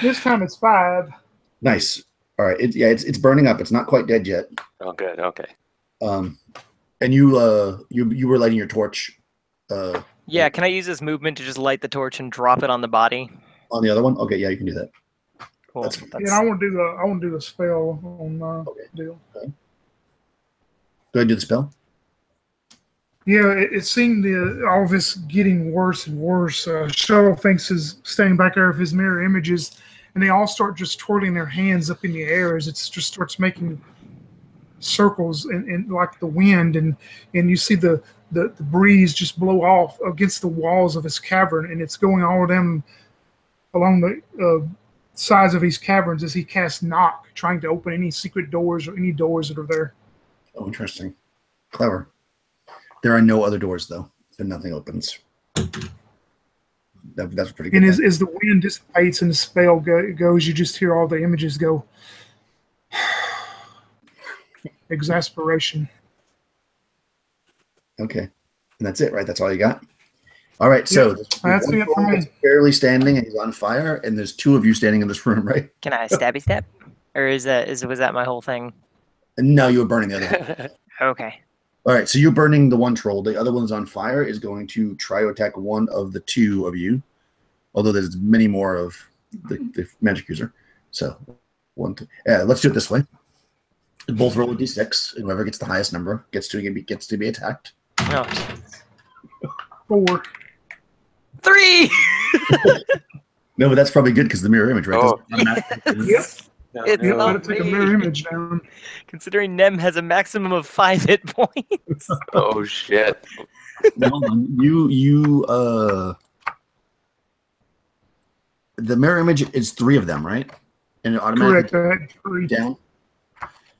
This time it's 5. Nice. All right. It's burning up. It's not quite dead yet. oh, good. Okay. And you were lighting your torch. Yeah, can I use this movement to just light the torch and drop it on the body? On the other one. Okay. Yeah, you can do that. Cool. That's- Yeah, I want to do the spell on deal. Okay. Go ahead and do the spell. Yeah, it seemed all of this getting worse and worse. Shuttle thinks is standing back there with his mirror images, and they all start just twirling their hands up in the air as it just starts making circles and like the wind, and you see the breeze just blow off against the walls of his cavern, and it's going all down along the sides of these caverns as he casts knock, trying to open any secret doors or any doors that are there. Oh, interesting. Clever. There are no other doors, though. So nothing opens. That's pretty good. And as the wind dissipates and the spell goes, you just hear all the images go. Exasperation. Okay. And that's it, right? That's all you got? All right. So that's it for me. Barely standing and he's on fire, and there's 2 of you standing in this room, right? Can I stabby step? Or was that my whole thing? And no, you were burning the other one. Okay. All right, so you're burning the one troll. The other one's on fire, is going to try to attack one of the 2 of you. Although there's many more of the magic user. So, 1, 2. Yeah, let's do it this way. Both roll a d6, and whoever gets the highest number gets to be attacked. Oh. 4. 3. No, but that's probably good because the mirror image, right? Oh. Yep. It's Yeah, not gotta take a me. mirror image down. Considering Nem has a maximum of 5 hit points. Oh, shit. No, the mirror image is 3 of them, right? And it automatically Correct. I had 3. down.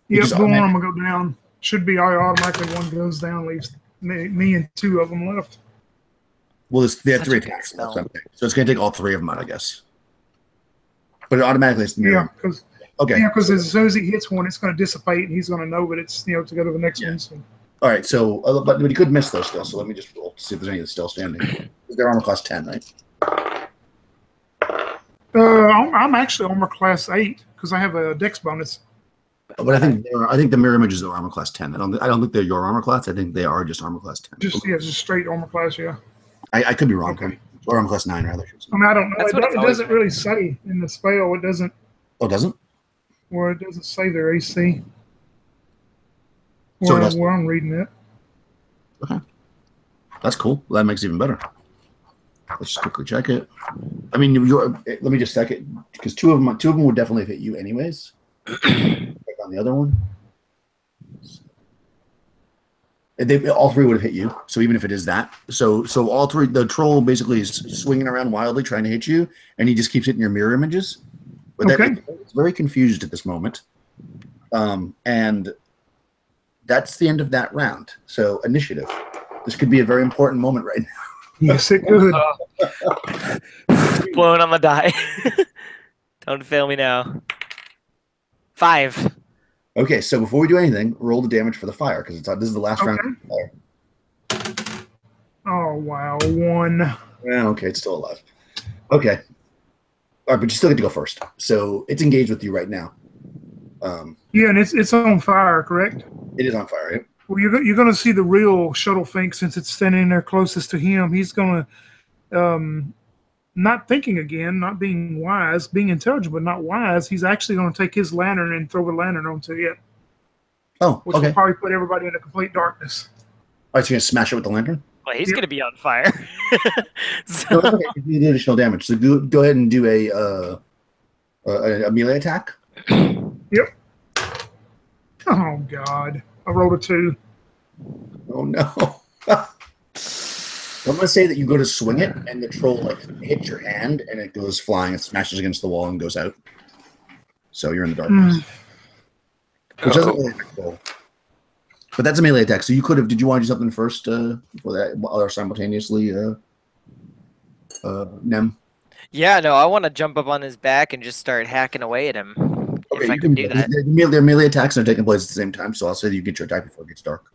Yep, just one automatic- of them will go down. Should be automatically one goes down, leaves me and 2 of them left. Well, they have Such 3 a good attacks. smell. That's something. So it's going to take all 3 of them out, I guess. But it automatically is Yeah, mirrored. because Okay. as soon as he hits one, it's going to dissipate, and he's going to know that it's to go to the next Yeah. one. So. All right. So, but he could miss those still. So let me just roll to see if there's any that's still standing. Their armor class 10, right? I'm actually armor class 8 because I have a dex bonus. But I think the mirror images are armor class 10. I don't think they're your armor class. I think they are just armor class 10. Just straight armor class. Yeah. I could be wrong. Okay. Or armor class 9 rather. I mean, I don't know. That's what it's It always doesn't been. really say in the spell. It doesn't. Oh, it doesn't? Where it doesn't say their AC. So it has- Where I'm reading it. Okay. That's cool. That makes it even better. Let's just quickly check it. I mean, let me just check it because two of them would definitely hit you anyways. Check on the other one. All 3 would have hit you. So even if it is that, so all 3, the troll basically is swinging around wildly trying to hit you, and he just keeps hitting your mirror images. But Okay. it's very confused at this moment, and that's the end of that round. So initiative. This could be a very important moment right now. Yes, it could. Blowing on the die. Don't fail me now. 5. Okay, so before we do anything, roll the damage for the fire because this is the last round. Okay. Oh wow, 1. Yeah, okay, it's still alive. Okay. All right, but you still get to go first. So it's engaged with you right now. Yeah, and it's on fire, correct? It is on fire. Right? Well, you're going to see the real shuttle Fink since it's standing there closest to him. He's going to, not thinking again, not being wise, being intelligent, but not wise. He's actually going to take his lantern and throw the lantern onto it, Oh, which okay. will probably put everybody into complete darkness. All right, so you're going to smash it with the lantern? Well, he's Yep. going to be on fire. No, So, it's okay. You do the additional damage. So go ahead and do a melee attack. Yep. Oh God, I rolled a 2. Oh, no. I'm going to say that you go to swing it, and the troll hits your hand, and it goes flying. It smashes against the wall and goes out. So you're in the darkness. Which doesn't really affect the roll. But that's a melee attack. So you could have. Did you want to do something first before that, or simultaneously, Nem? yeah, no, I want to jump up on his back and just start hacking away at him. If I you can do that. Their melee attacks are taking place at the same time. So I'll say that you get your attack before it gets dark.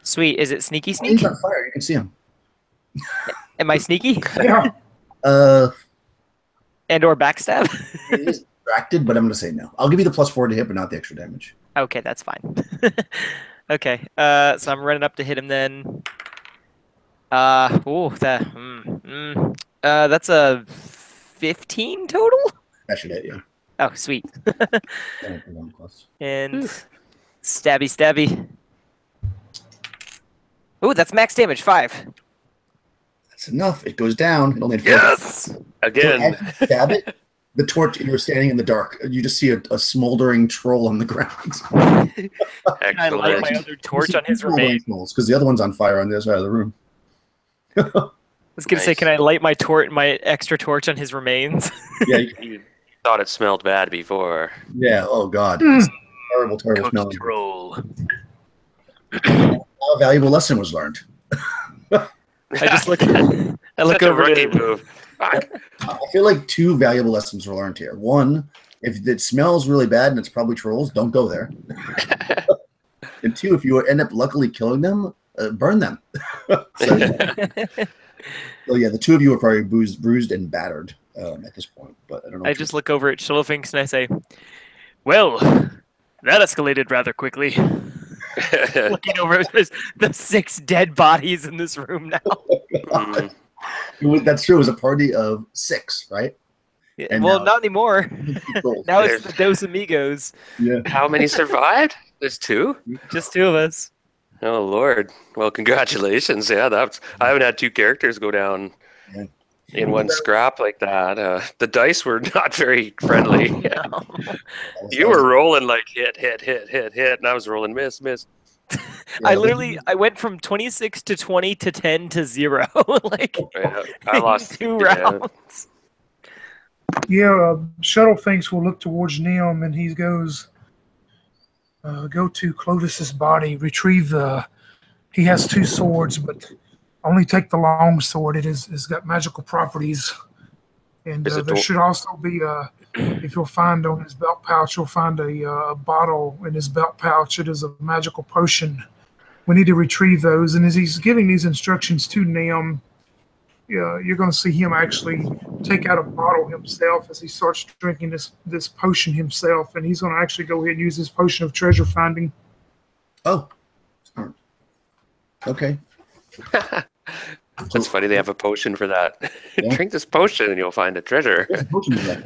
Sweet. Is it sneaky He's sneak? on fire. You can see him. Am I sneaky? Yeah. And or backstab? He is distracted, but I'm going to say no. I'll give you the +4 to hit, but not the extra damage. Okay, that's fine. Okay, so I'm running up to hit him then. That's a 15 total? That should hit you. Oh, sweet. Yeah, 1 plus. And stabby. Ooh, that's max damage, 5. That's enough. It goes down. It only had 4. Yes! Again. So as you stab it, the torch, you were standing in the dark. You just see a smoldering troll on the ground. Can I light my Excellent. other torch on his remains? Because the other one's on fire on the other side of the room. I was gonna say, Nice. can I light my extra torch on his remains? Yeah, You thought it smelled bad before. yeah. Oh God, Mm. terrible Cooked smelling. troll. A valuable lesson was learned. I just look. I look Such a over rookie to. move. Fuck. I feel like 2 valuable lessons were learned here. One, if it smells really bad and it's probably trolls, don't go there. And 2, if you end up luckily killing them, burn them. So yeah, the 2 of you are probably bruised and battered at this point. But I don't know. I just look over at Shillowfinks and I say, "Well, that escalated rather quickly." Looking over at the 6 dead bodies in this room now. Mm. That's true. It was a party of 6, right? And Well, now- not anymore. Trolls. Now it's the Dos Amigos. Yeah. How many survived? There's 2? Just 2 of us. Oh Lord! Well, congratulations. Yeah, I haven't had 2 characters go down Yeah. in one scrap like that. The dice were not very friendly. You were rolling like hit, and I was rolling miss. I went from 26 to 20 to 10 to 0. Like Yeah, I lost 2 yeah. rounds. Shuttle thinks will look towards Neom, and he goes, go to Clovis's body, retrieve the. He has 2 swords, but only take the long sword. It's got magical properties, and there should also be if you'll find on his belt pouch, you'll find a bottle in his belt pouch. It is a magical potion. We need to retrieve those, and as he's giving these instructions to Neom, you're going to see him actually take out a bottle himself as he starts drinking this potion himself, and he's going to actually go ahead and use this potion of treasure finding. Oh, smart. Okay. That's funny. They have a potion for that. Yeah. Drink this potion and you'll find a treasure. There's a potion for that.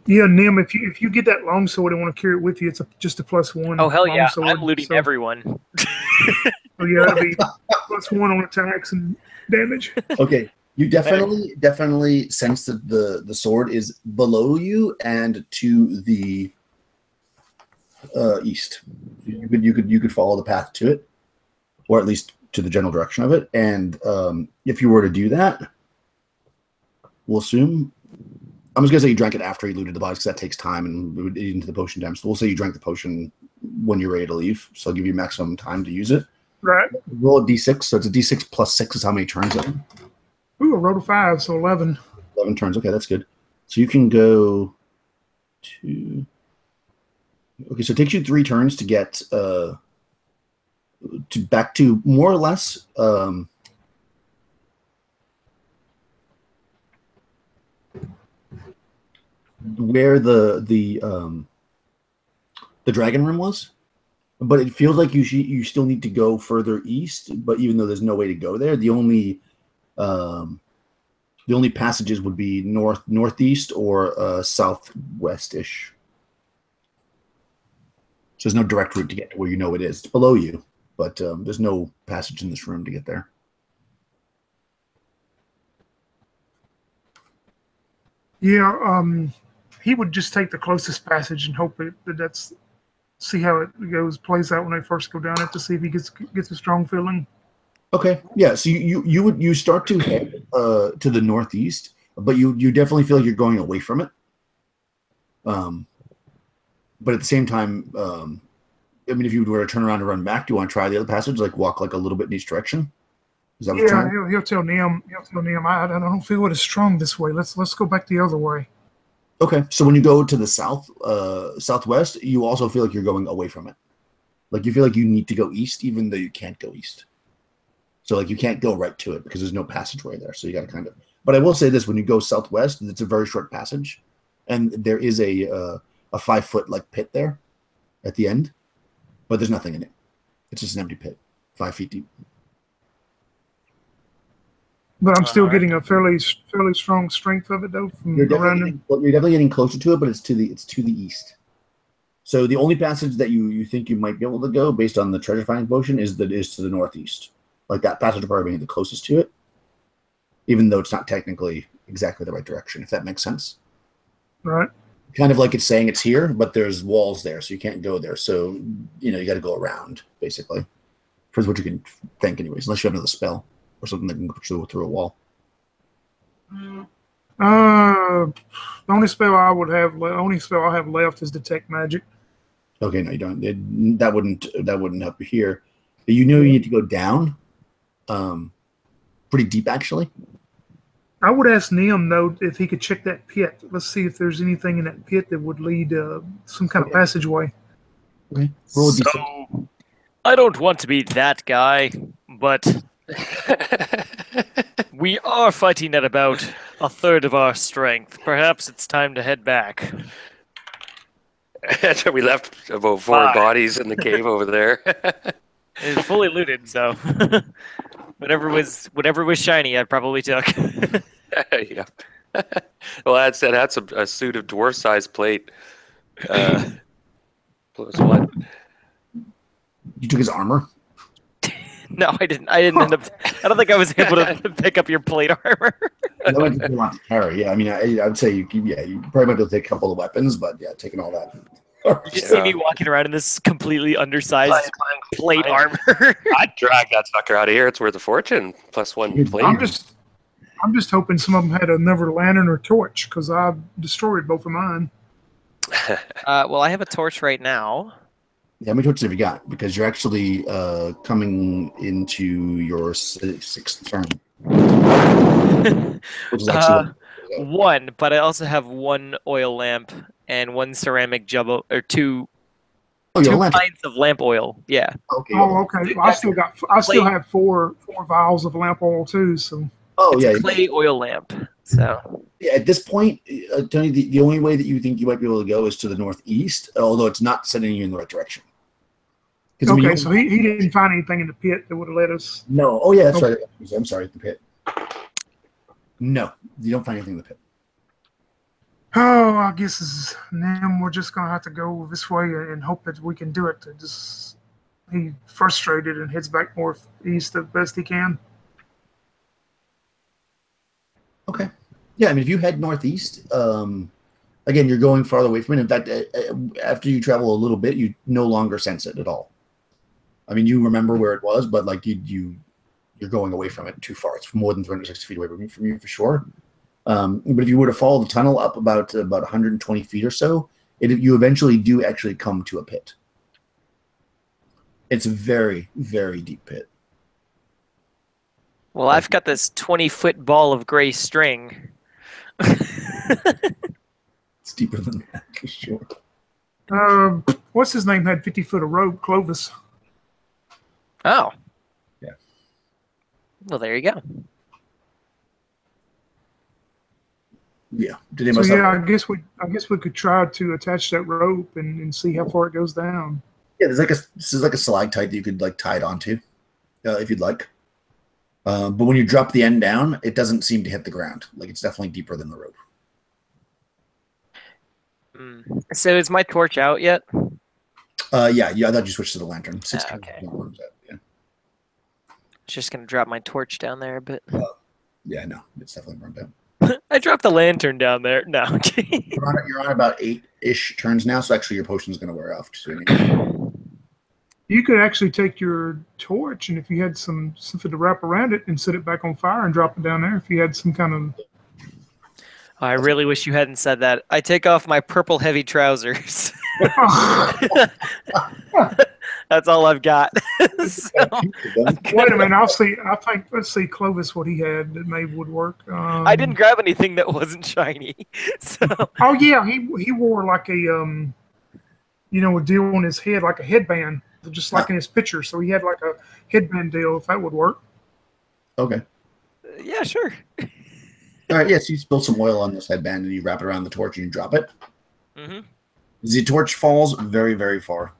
Yeah, Nim, if you get that longsword and want to carry it with you, it's just a +1. Oh hell yeah! longsword, I'm looting everyone. So yeah, that'll be +1 on attacks and damage. Okay. You definitely sense that the sword is below you and to the east. You could follow the path to it, or at least to the general direction of it. And if you were to do that, we'll assume. I'm just gonna say you drank it after you looted the bodies because that takes time and we would eat into the potion time. So we'll say you drank the potion when you're ready to leave. So I'll give you maximum time to use it. Right. Roll a d6. So it's a d6 plus 6 is how many turns it. Ooh, I rolled a 5, so 11. 11 turns. Okay, that's good. So you can go to. Okay, so it takes you 3 turns to get back to more or less where the dragon room was, but it feels like you still need to go further east. But even though there's no way to go there, the only passages would be northeast or southwest-ish. So there's no direct route to get to where you know it is. It's below you, but there's no passage in this room to get there. Yeah, he would just take the closest passage and hope that's see how it plays out when they first go down it to see if he gets a strong feeling. Okay, yeah. So you start to head to the northeast, but you definitely feel like you're going away from it. But at the same time, I mean, if you were to turn around and run back, do you want to try the other passage, like walk like a little bit in each direction? Is that what you're trying? He'll tell Neom. I don't feel it as strong this way. Let's go back the other way. Okay, so when you go to the southwest, you also feel like you're going away from it. Like you feel like you need to go east, even though you can't go east. So like you can't go right to it because there's no passageway there. So you got to kind of. But I will say this: when you go southwest, it's a very short passage, and there is a 5-foot like pit there at the end, but there's nothing in it. It's just an empty pit, 5 feet deep. But I'm still getting a fairly strong strength of it though from around him. You're definitely getting closer to it, but it's to the east. So the only passage that you think you might be able to go based on the treasure finding potion is to the northeast. Like that passage would probably be the closest to it, even though it's not technically exactly the right direction. If that makes sense. Right. Kind of like it's saying it's here, but there's walls there, so you can't go there. So you got to go around basically. For what you can think, anyways, unless you have another spell or something that can put you through a wall. The only spell I have left is detect magic. Okay, no, you don't. That wouldn't help you here. You need to go down, pretty deep actually. I would ask Neom though if he could check that pit. Let's see if there's anything in that pit that would lead some kind of passageway. Okay. Roll a So, D6. I don't want to be that guy, but we are fighting at about a third of our strength. Perhaps it's time to head back. We left about 4 bodies in the cave over there. It's fully looted, so whatever was shiny, I probably took. Yeah. Well, it had a suit of dwarf-sized plate. Plus what? You took his armor. No, I didn't. I didn't end up. I don't think I was able to pick up your plate armor. That might be a lot to carry. Yeah, I mean, I would say you probably might be able to take a couple of weapons, but yeah, taking all that. You just see me walking around in this completely undersized plate armor. I'd drag that sucker out of here. It's worth a fortune. +1 plate. I'm just hoping some of them had another lantern or torch because I destroyed both of mine. Well, I have a torch right now. Yeah, how many torches have you got? Because you're actually coming into your 6th turn. Which is actually one, but I also have 1 oil lamp and 1 ceramic jubble, or 2 pints of lamp oil. Yeah. Okay. Oh, okay. Well, I still have four vials of lamp oil too. So. Oh, it's a clay oil lamp. So. Yeah, at this point, Tony, the only way that you think you might be able to go is to the northeast, although it's not sending you in the right direction. Okay, so he didn't find anything in the pit that would have let us. No. Oh, yeah, that's right. I'm sorry, the pit. No, you don't find anything in the pit. Oh, I guess then we're just gonna have to go this way and hope that we can do it. He frustrated and heads back northeast the best he can. Okay. Yeah, I mean, if you head northeast, again, you're going farther away from it. In fact, after you travel a little bit, you no longer sense it at all. I mean, you remember where it was, but like you're going away from it too far. It's more than 360 feet away from you for sure. But if you were to follow the tunnel up about 120 feet or so, you eventually do actually come to a pit. It's a very, very deep pit. Well, I've got this 20-foot ball of gray string. It's deeper than that, for sure. What's his name had 50 foot of rope? Clovis. Oh. Yeah. Well, there you go. Yeah. I guess we could try to attach that rope and see how far it goes down. Yeah, this is like a stalactite that you could like tie it onto, if you'd like. But when you drop the end down, it doesn't seem to hit the ground. Like it's definitely deeper than the rope. So is my torch out yet? Yeah. I thought you switched to the lantern. Okay. Yeah. Just gonna drop my torch down there, but yeah, no, it's definitely burned out. I dropped the lantern down there. No. You're on about 8-ish turns now, so actually your potion's going to wear off soon. You could actually take your torch, and if you had something to wrap around it, and set it back on fire and drop it down there. If you had some kind of. I really wish you hadn't said that. I take off my purple heavy trousers. That's all I've got. So, wait a minute. Let's see Clovis what he had that maybe would work. I didn't grab anything that wasn't shiny. So. Oh yeah, he wore like a a deal on his head, like a headband, just like in his picture. So he had like a headband deal. If that would work. Okay. Yeah, sure. All right. Yes, you spill some oil on this headband and you wrap it around the torch and you drop it. Mm-hmm. The torch falls very, very far.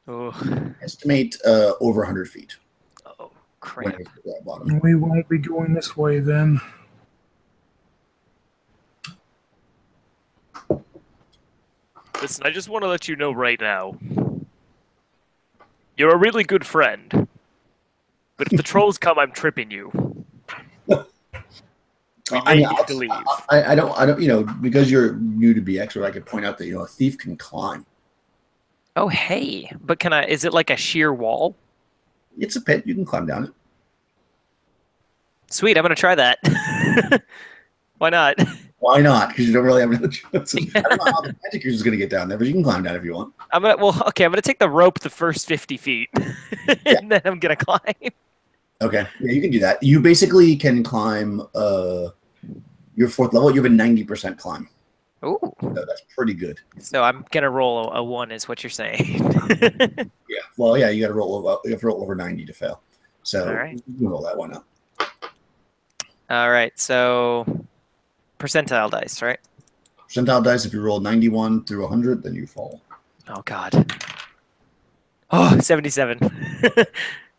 Oh. Estimate over 100 feet. Oh, crap. We won't be going this way then. Listen, I just want to let you know right now. You're a really good friend. But if the trolls come, I'm tripping you. I don't, because you're new to BX, I could point out that, a thief can climb. Oh, hey. But is it like a sheer wall? It's a pit. You can climb down it. Sweet. I'm going to try that. Why not? Why not? Because you don't really have another choice. I don't know how the magic user is going to get down there, but you can climb down if you want. I'm going to take the rope the first 50 feet. And then I'm going to climb. Okay. Yeah, you can do that. You basically can climb your 4th level. You have a 90% climb. Ooh. So that's pretty good. So I'm going to roll a 1 is what you're saying. Yeah. Well, yeah, you have to roll over 90 to fail. So all right. You can roll that one up. All right. So percentile dice, right? Percentile dice, if you roll 91 through 100, then you fall. Oh, God. Oh, 77.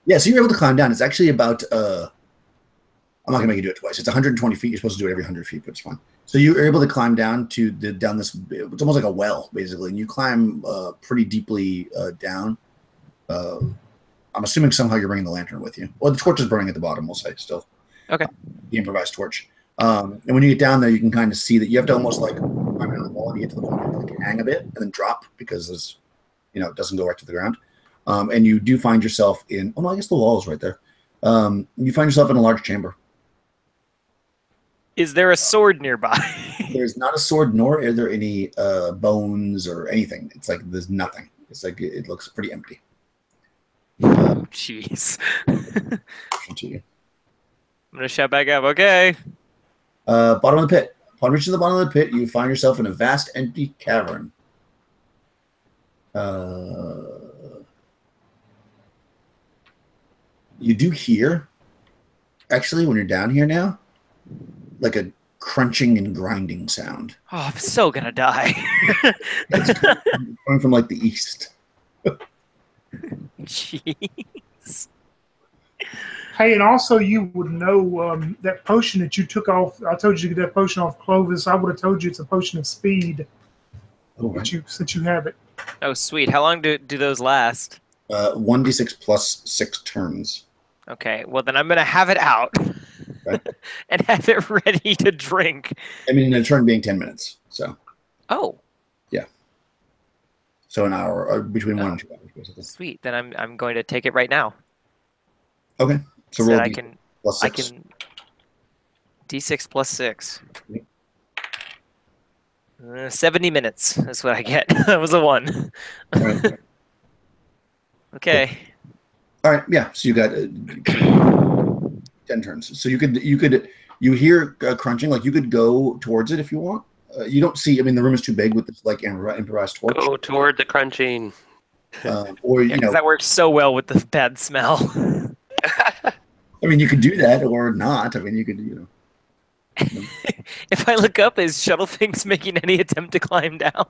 Yeah, so you're able to climb down. It's actually about, I'm not going to make you do it twice. It's 120 feet. You're supposed to do it every 100 feet, but it's fine. So you're able to climb down down this, it's almost like a well, basically. And you climb pretty deeply down. I'm assuming somehow you're bringing the lantern with you. Well, the torch is burning at the bottom, we'll say, still. Okay. The improvised torch. And when you get down there, you can kind of see that you have to almost like climb down wall and you get to the point where you like hang a bit and then drop because there's, it doesn't go right to the ground. And you do find yourself in. Oh no, I guess the wall is right there. You find yourself in a large chamber. Is there a sword nearby? There's not a sword, nor are there any bones or anything. It's like there's nothing. It's like it looks pretty empty. Jeez. To you. I'm gonna shout back up. Okay. Bottom of the pit. Upon reaching the bottom of the pit, you find yourself in a vast, empty cavern. You do hear, actually, when you're down here now, like a crunching and grinding sound. Oh, I'm so gonna die. It's coming from like the east. Jeez. Hey, and also you would know that potion that you took off. I told you to get that potion off Clovis. I would have told you it's a potion of speed. Oh, right. Since you have it. Oh, sweet. How long do those last? 1d6 plus 6 turns. Okay. Well, then I'm gonna have it out Okay. and have it ready to drink. I mean, a turn being 10 minutes. So. Oh. Yeah. So an hour, or between 1 and 2 hours, basically. Sweet. Then I'm going to take it right now. Okay. So So roll that D6 plus 6. I can D6 plus 6. 70 minutes. That's what I get. That was a 1. All right. Okay. All right. Yeah. So you got 10 turns. So you hear crunching. Like you could go towards it if you want. You don't see. I mean, the room is too big with this like improvised torch. Go toward the crunching. Or Yeah, 'cause that works so well with the bad smell. I mean, you could do that or not. I mean, you could, If I look up, is Shuttle Things making any attempt to climb down?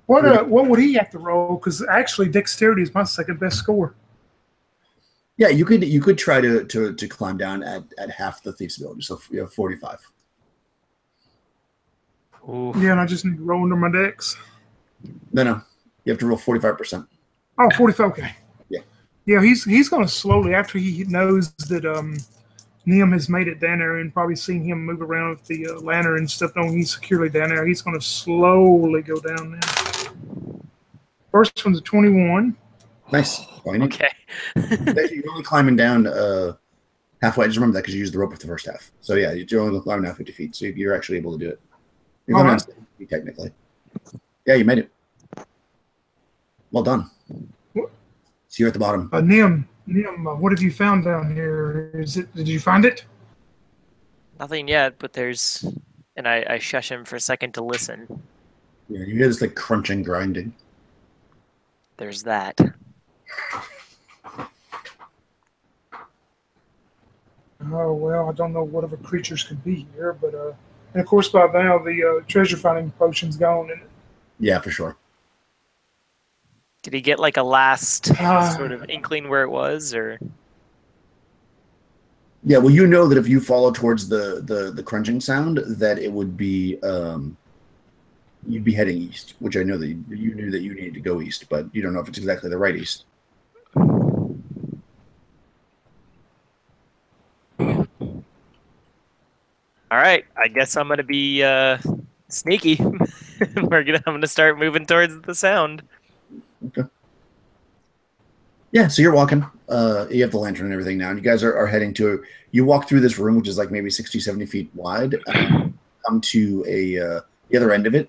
What would he have to roll? Because actually, dexterity is my second best score. Yeah, you could try to climb down at half the thief's ability. So you have 45. Ooh. Yeah, and I just need to roll under my dex. No, you have to roll 45%. Oh, 45. Okay. Yeah. Yeah, he's going to slowly, after he knows that Nim has made it down there and probably seen him move around with the lantern and stuff, knowing he's securely down there, he's going to slowly go down there. First one's a 21. Nice. Okay. You're only climbing down halfway. Just remember that because you used the rope for the first half. So yeah, you're only climbing down 50 feet. So you're actually able to do it. You're going down 70 feet technically. Yeah, you made it. Well done. What? So you're at the bottom. Nim, what have you found down here? Did you find it? Nothing yet, but there's... And I shush him for a second to listen. Yeah, you hear this like crunching, grinding. There's that. Oh, well, I don't know what other creatures could be here, but and of course by now the treasure finding potion's gone, isn't it? Yeah, for sure. Did he get like a last sort of inkling where it was, or? Yeah, well, you know that if you follow towards the crunching sound, that it would be you'd be heading east, which I know that you knew that you needed to go east, but you don't know if it's exactly the right east. All right, I guess I'm gonna be sneaky. I'm gonna start moving towards the sound. Okay. Yeah, so you're walking. You have the lantern and everything now, and you guys are heading to. You walk through this room, which is like maybe 60, 70 feet wide. Come to the other end of it,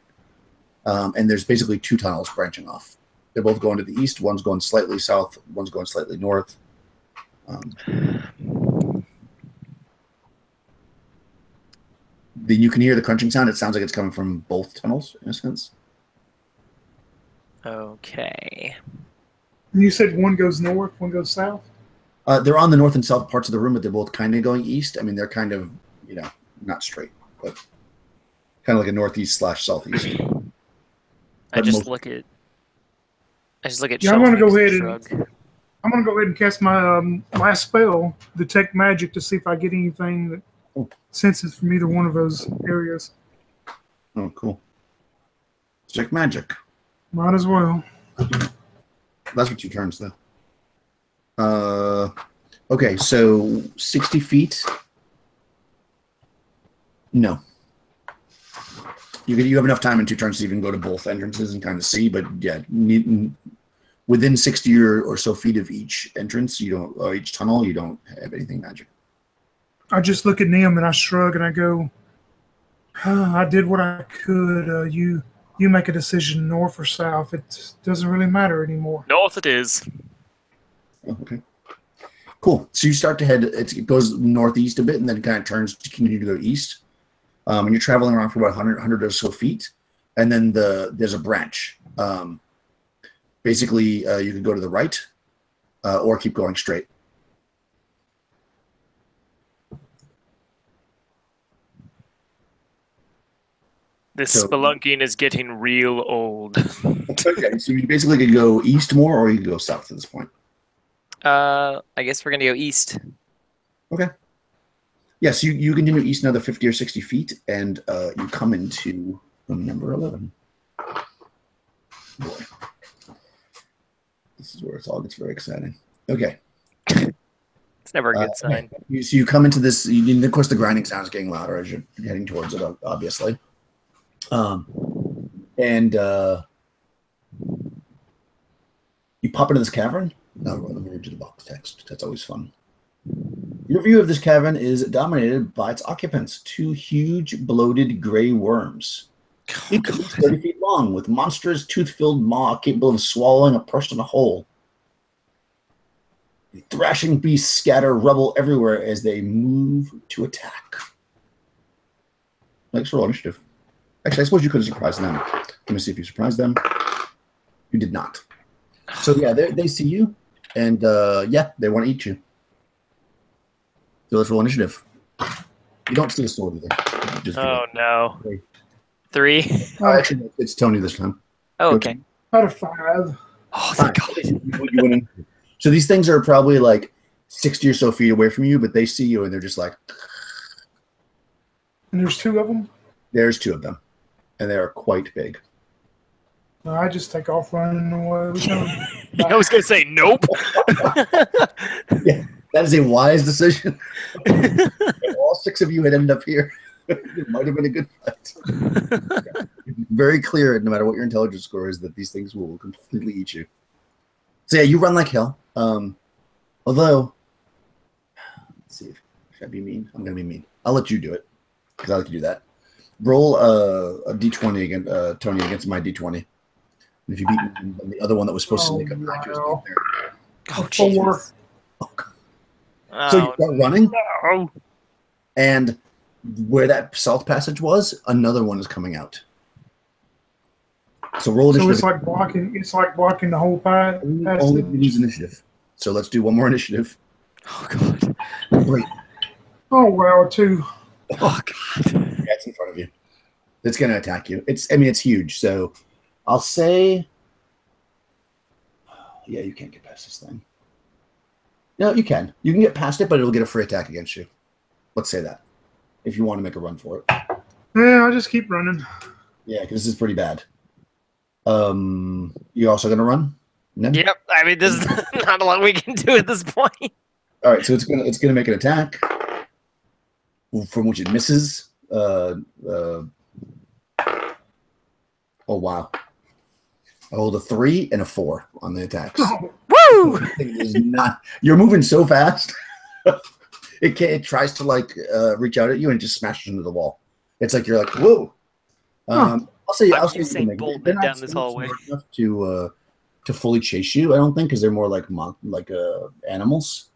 and there's basically 2 tunnels branching off. They're both going to the east. One's going slightly south. One's going slightly north. Then you can hear the crunching sound. It sounds like it's coming from both tunnels, in a sense. Okay. You said one goes north, one goes south? They're on the north and south parts of the room, but they're both kind of going east. I mean, they're kind of, not straight, but kind of like a northeast/southeast. I just look at. Yeah, I'm gonna go ahead and cast my last spell, detect magic, to see if I get anything that senses from either one of those areas. Oh, cool. Check magic. Might as well. That's for 2 turns, though. Okay, so 60 feet. No. You have enough time in 2 turns to even go to both entrances and kind of see. But yeah, within 60 or so feet of each entrance, or each tunnel, you don't have anything magic. I just look at Nim and I shrug and I go, I did what I could. You make a decision, north or south. It doesn't really matter anymore. North it is. Oh, okay. Cool. So you start to head. It goes northeast a bit, and then kind of turns to continue to go east. And you're traveling around for about 100 or so feet, and then there's a branch. Basically, you can go to the right, or keep going straight. This spelunking is getting real old. Okay, so you basically could go east more, or you could go south at this point. I guess we're gonna go east. Okay. Yes, you continue east another 50 or 60 feet, and you come into number 11. Boy. This is where it all gets very exciting. Okay. It's never a good sign. So you come into this, of course the grinding sound is getting louder as you're heading towards it, obviously. And you pop into this cavern. No, let me read you the box text. That's always fun. Your view of this cavern is dominated by its occupants, 2 huge, bloated gray worms. Each at least 30 feet long, with monstrous, tooth-filled maw capable of swallowing a person whole. The thrashing beasts scatter rubble everywhere as they move to attack. Let's roll initiative. Actually, I suppose you could have surprised them. Let me see if you surprised them. You did not. So yeah, they see you, and yeah, they want to eat you. So let's roll initiative. You don't see a sword either. Oh no. 3. Actually, it's Tony this time. Oh, okay. Out of 5. Oh, thank God. You went in. So these things are probably like 60 or so feet away from you, but they see you and they're just like. And there's 2 of them? There's 2 of them, and they are quite big. I just take off running away. I was going to say nope. Yeah, that is a wise decision. If all 6 of you had ended up here, it might have been a good fight. Very clear, no matter what your intelligence score is, that these things will completely eat you. So yeah, you run like hell. Although, let's see, should I be mean? I'm going to be mean. I'll let you do it, because I like to do that. Roll a d20 against Tony against my d20. And if you beat me, then the other one that was supposed to make up behind you is not there. Oh, Jesus. So you start running, No. and where that south passage was, another one is coming out. So roll initiative. So it's like blocking the whole path. Only needs initiative. So let's do one more initiative. Oh God. Great. Oh wow, 2. Oh God. That's in front of you. It's going to attack you. It's huge. So I'll say, yeah, you can't get past this thing. No, you can. You can get past it, but it'll get a free attack against you. Let's say that, if you want to make a run for it. Yeah, I'll just keep running. Yeah, because this is pretty bad. You also going to run? No? Yep. I mean, there's not a lot we can do at this point. All right, so it's gonna make an attack, from which it misses. Oh wow! I rolled a 3 and a 4 on the attacks. Woo! It is not. You're moving so fast. It tries to like reach out at you and just smashes into the wall. It's like you're like whoa. I'll say Usain Bolt they're not down this hallway. smart enough to fully chase you. I don't think, because they're more like animals.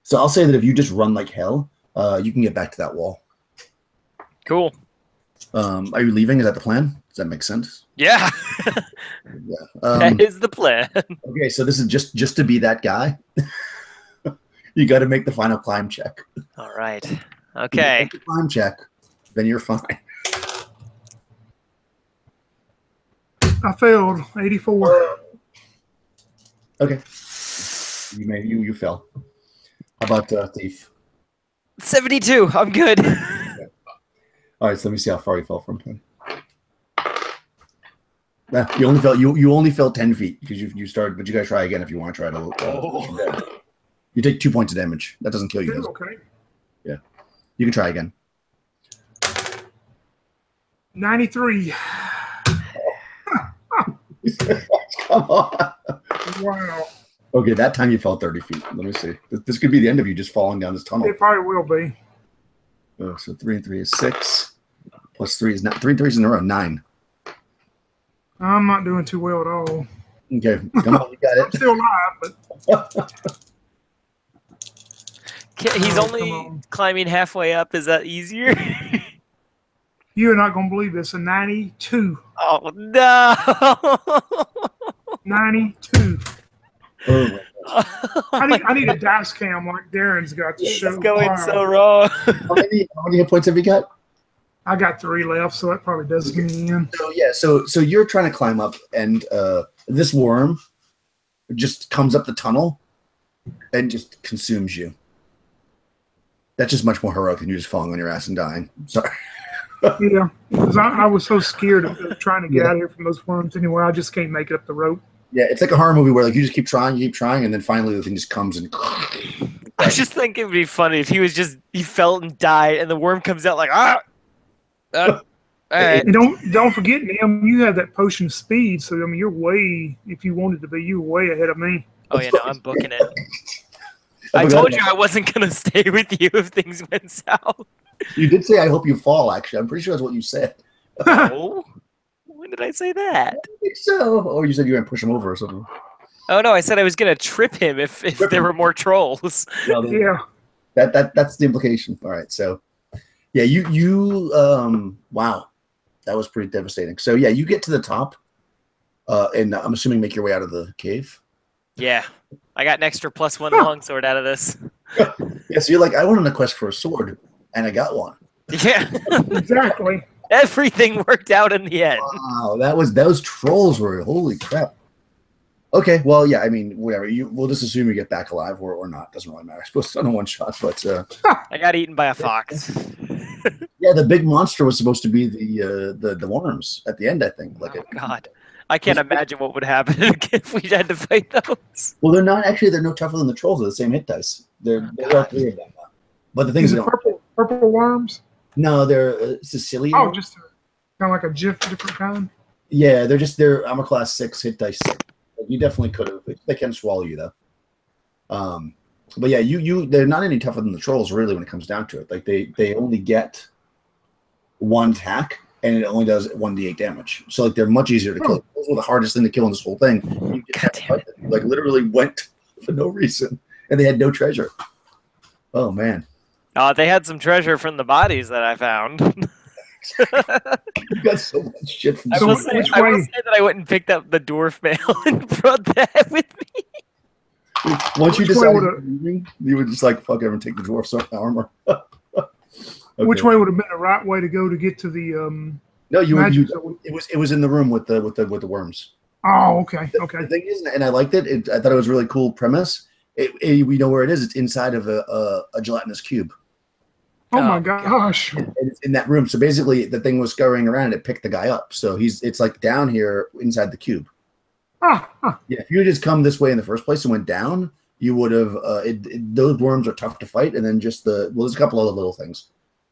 So I'll say that if you just run like hell, you can get back to that wall. Cool. Are you leaving? Is that the plan? Does that make sense? Yeah. Yeah. That is the plan. Okay, so this is just to be that guy. You got to make the final climb check. All right. If you Okay. make the climb check, then you're fine. I failed. 84. Okay. You fell. How about Thief? 72. I'm good. All right, so let me see how far you fell from him. You only fell 10 feet because you started, but you gotta try again if you want to try to. You take 2 points of damage. That doesn't kill you. Does it? Okay. Yeah, you can try again. 93. Come on. Wow. Okay, that time you fell 30 feet. Let me see. This could be the end of you just falling down this tunnel. It probably will be. Oh, so 3 and 3 is 6. Plus 3 is not 3 and 3 is in a row, 9. I'm not doing too well at all. Okay, come on, you got I'm it. still alive, but He's Oh, only come on. climbing halfway up. Is that easier? you're not going to believe this. A 92. Oh no! 92. Oh, I need a dice cam like Darren's got to It's show. going Wow. so wrong. how many hit points have you got? I got 3 left, so that probably does me in. So yeah, so you're trying to climb up, and this worm just comes up the tunnel and just consumes you. That's just much more heroic than you just falling on your ass and dying. Sorry. Yeah, because I was so scared of trying to get out of here from those worms anyway. I just can't make it up the rope. Yeah, it's like a horror movie where like you just keep trying, and then finally the thing just comes and. I just think it would be funny if he fell and died, and the worm comes out like all right. And don't forget, Nim, you have that potion of speed, so I mean you're way, if you wanted to be, you're way ahead of me. Oh yeah, no, I'm booking it. I told you I wasn't gonna stay with you if things went south. You did say, "I hope you fall." Actually, I'm pretty sure that's what you said. Oh, when did I say that? I think so. Or you said you were gonna push him over or something. Oh no, I said I was gonna trip him if there were more trolls. Well, Yeah. that's the implication. All right, so yeah, you wow, that was pretty devastating. So yeah, you get to the top, and I'm assuming make your way out of the cave. Yeah, I got an extra +1 longsword out of this. Yeah, so you're like, I went on a quest for a sword, and I got one. Yeah, Exactly. everything worked out in the end. Wow, those trolls were holy crap. Okay, well, yeah, I mean, whatever. We'll just assume you get back alive or not. Doesn't really matter. I suppose it's on a one shot, but I got eaten by a fox. yeah, the big monster was supposed to be the worms at the end. I think. Like, Oh God, I can't imagine what would happen if we had to fight those. well, they're not actually. They're no tougher than the trolls. They're the same hit dice. They're all 3 of them. But the things Is that it purple worms? no, they're Sicilian. Oh, just kind of like a different kind. Yeah, they're armor class 6 hit dice 6. You definitely could have. They can swallow you though. But yeah, they're not any tougher than the trolls really when it comes down to it. Like they only get 1 attack and it only does 1d8 damage. So like they're much easier to kill. Those were the hardest thing to kill in this whole thing. You just have to fight them. Like literally went for no reason, and they had no treasure. Oh man, They had some treasure from the bodies that I found. you got so much shit from. I will So say which way- that I went and picked up the dwarf mail and brought that with me. Once you Which way decided would've- you would just like fuck everyone, take the dwarf's armor. Okay. Which way would have been the right way to go to get to the No, magic? it was in the room with the worms. Oh, okay, The okay. thing is, and I liked it. I thought it was a really cool premise. We know where it is. It's inside of a gelatinous cube. Oh my Oh, gosh. And it's in that room. So basically, the thing was scurrying around and it picked the guy up. So it's like down here inside the cube. Ah, Yeah, if you had just come this way in the first place and went down, you would have. Those worms are tough to fight. And then just there's a couple other little things.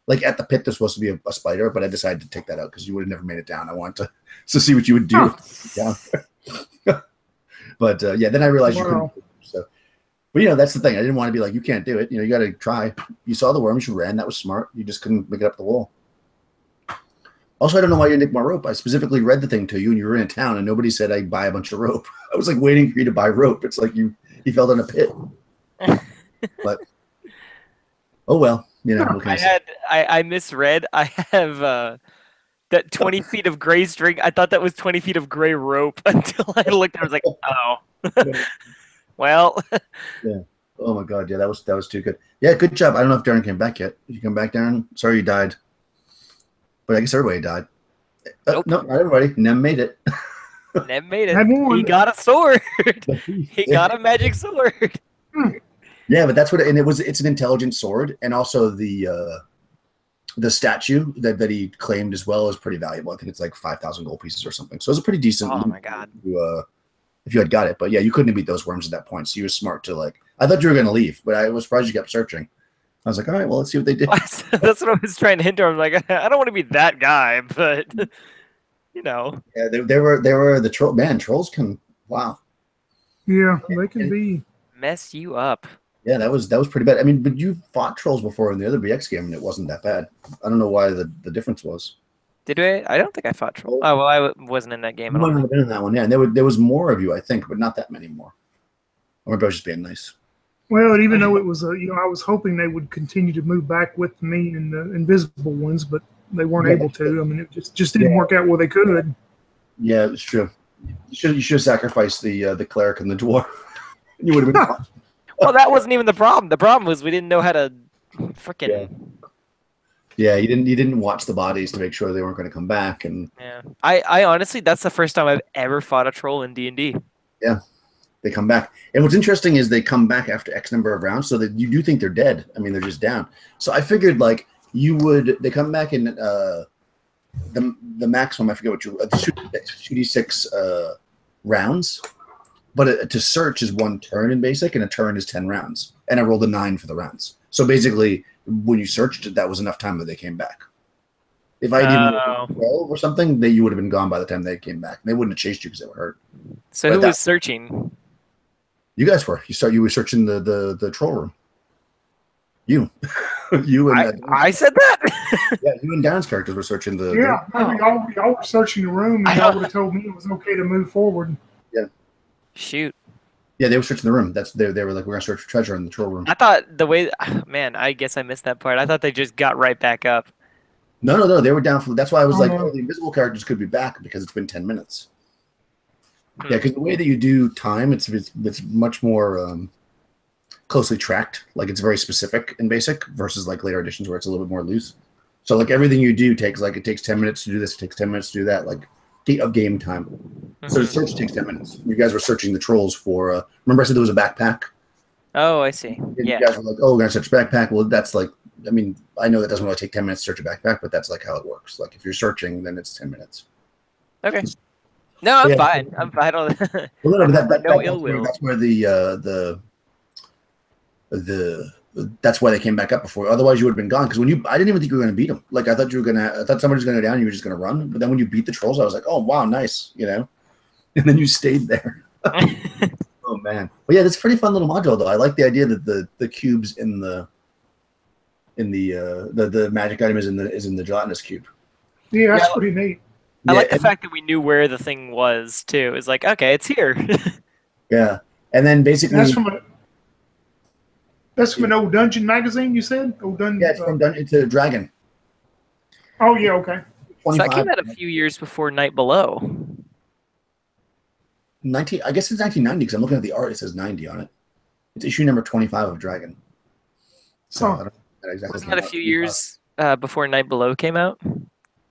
Like at the pit, there's supposed to be a spider, but I decided to take that out because you would have never made it down. I wanted to see what you would do down there. But yeah, then I realized you couldn't. So, but that's the thing. I didn't want to be like, you can't do it. You got to try. You saw the worms, you ran. That was smart. You just couldn't make it up the wall. Also, I don't know why you didn't take my rope. I specifically read the thing to you, and you were in a town, and nobody said I'd buy a bunch of rope. I was like waiting for you to buy rope. It's like you fell down a pit. But oh well. What can I say? I misread. I have that 20 feet of gray string. I thought that was 20 feet of gray rope until I looked. I was like, oh, well. Yeah. Oh my God. Yeah, that was too good. Yeah, good job. I don't know if Darren came back yet. Did you come back, Darren? Sorry you died. But I guess everybody died. Nope. No, not everybody. Nem made it. Nem made it. Had one. He got a sword. He got a magic sword. Yeah, but that's it's an intelligent sword, and also the statue that he claimed as well is pretty valuable. I think it's like 5,000 gold pieces or something. So it's a pretty decent. Oh my God. If you had got it, but yeah, you couldn't beat those worms at that point. So you were smart to I thought you were going to leave, but I was surprised you kept searching. I was like, all right, well, let's see what they did. That's what I was trying to hint to. I'm like, I don't want to be that guy, but you know. Yeah, they were the troll. Man, trolls can. Wow. Yeah, they can be. Mess you up. Yeah, that was pretty bad. I mean, but you fought trolls before in the other BX game, and it wasn't that bad. I don't know why the difference was. Did we? I don't think I fought troll. Oh well, I wasn't in that game. You might not have been in that one, yeah. And there was more of you, I think, but not that many more. Or maybe I was just being nice. Well, even though it was I was hoping they would continue to move back with me and the invisible ones, but they weren't able to. I mean, it just didn't work out where they could. Yeah, it's true. You should have sacrificed the cleric and the dwarf. You would have been fine. Well, that wasn't even the problem. The problem was we didn't know how to freaking. Yeah, you didn't watch the bodies to make sure they weren't going to come back, and yeah, I honestly, that's the first time I've ever fought a troll in D&D. Yeah, they come back, and what's interesting is they come back after X number of rounds, so that you do think they're dead. I mean, they're just down. So I figured like they come back in the maximum. I forget what 2d6 rounds. But to search is 1 turn in basic, and a turn is 10 rounds. And I rolled a 9 for the rounds. So basically, when you searched it, that was enough time that they came back. If I didn't 12 or something, you would have been gone by the time they came back. They wouldn't have chased you because they were hurt. So who was searching? You guys were. You were searching the troll room. You. You and I said that? Yeah, you and Darren's characters were searching the. Yeah, y'all were searching the room, and y'all would have told me it was okay to move forward. Yeah. Shoot. Yeah, they were searching the room. They were like, we're gonna search for treasure in the troll room. I thought the way, man, I guess I missed that part. I thought they just got right back up. No, they were down for. That's why I was like, oh, the invisible characters could be back because it's been 10 minutes. Yeah, because the way that you do time, it's much more closely tracked. Like it's very specific in basic versus like later editions where it's a little bit more loose. So like everything you do takes 10 minutes to do this, it takes 10 minutes to do that. Like of game time. So the search takes 10 minutes. You guys were searching the trolls for. Remember I said there was a backpack? Oh, I see. Yeah. You guys were like, oh, we're gonna search a backpack. Well, that's like, I mean, I know that doesn't really take 10 minutes to search a backpack, but that's like how it works. Like if you're searching, then it's 10 minutes. Okay. No, I'm fine. I'm fine. No ill will. That's where that's why they came back up before. Otherwise, you would have been gone. Because I didn't even think you were going to beat them. Like I thought I thought somebody was going to go down. And you were just going to run. But then when you beat the trolls, I was like, oh wow, nice, And then you stayed there. Oh man. But yeah, that's a pretty fun little module though. I like the idea that the cubes in the magic item is in the gelatinous cube. Yeah, that's pretty neat. I like the fact that we knew where the thing was too. It's like, okay, it's here. Yeah, and then basically that's from an old dungeon magazine. You said old dungeon. Yeah, it's from Dungeon to Dragon. Oh yeah, okay. So that came out a few years before Night Below. I guess it's 1990 because I'm looking at the art. It says 90 on it. It's issue number 25 of Dragon. So I don't know exactly. Wasn't that a few years before Night Below came out?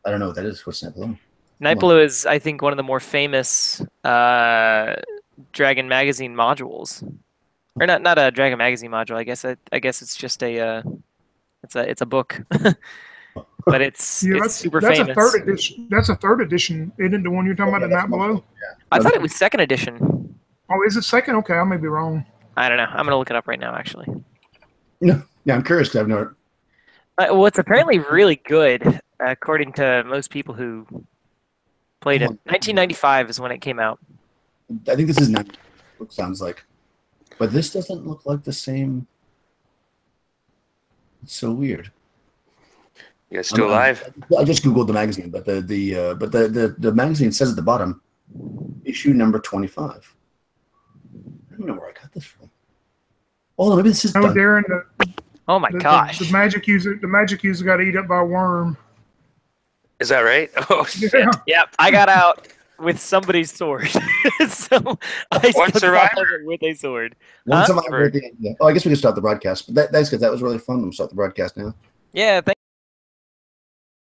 I don't know what that is. What's Night Below? Night Below is, I think, one of the more famous Dragon magazine modules, or not a Dragon magazine module. I guess it's just it's a book, but it's super famous. That's a third edition. That's a third edition. Isn't it the one you're talking about? The Night Below. Yeah. I thought it was second edition. Oh, is it second? Okay, I may be wrong. I don't know. I'm gonna look it up right now. Actually. Yeah, I'm curious because I've never. Well, it's apparently really good, according to most people who played it. 1995 is when it came out. I think this is 90. It sounds like, but this doesn't look like the same. It's so weird. You guys still alive? I just googled the magazine, but the magazine says at the bottom, issue number 25. I don't know where I got this from. Oh, maybe this is. Oh, Darren. Oh my gosh! The magic user got to eat up by a worm. Is that right? Oh shit! Yeah. Yep, I got out with somebody's sword, so I One still survivor? got out with a sword. One survivor at the end. Yeah. Oh, I guess we can stop the broadcast. But thanks, guys. That was really fun. I'm gonna stop the broadcast now. Yeah.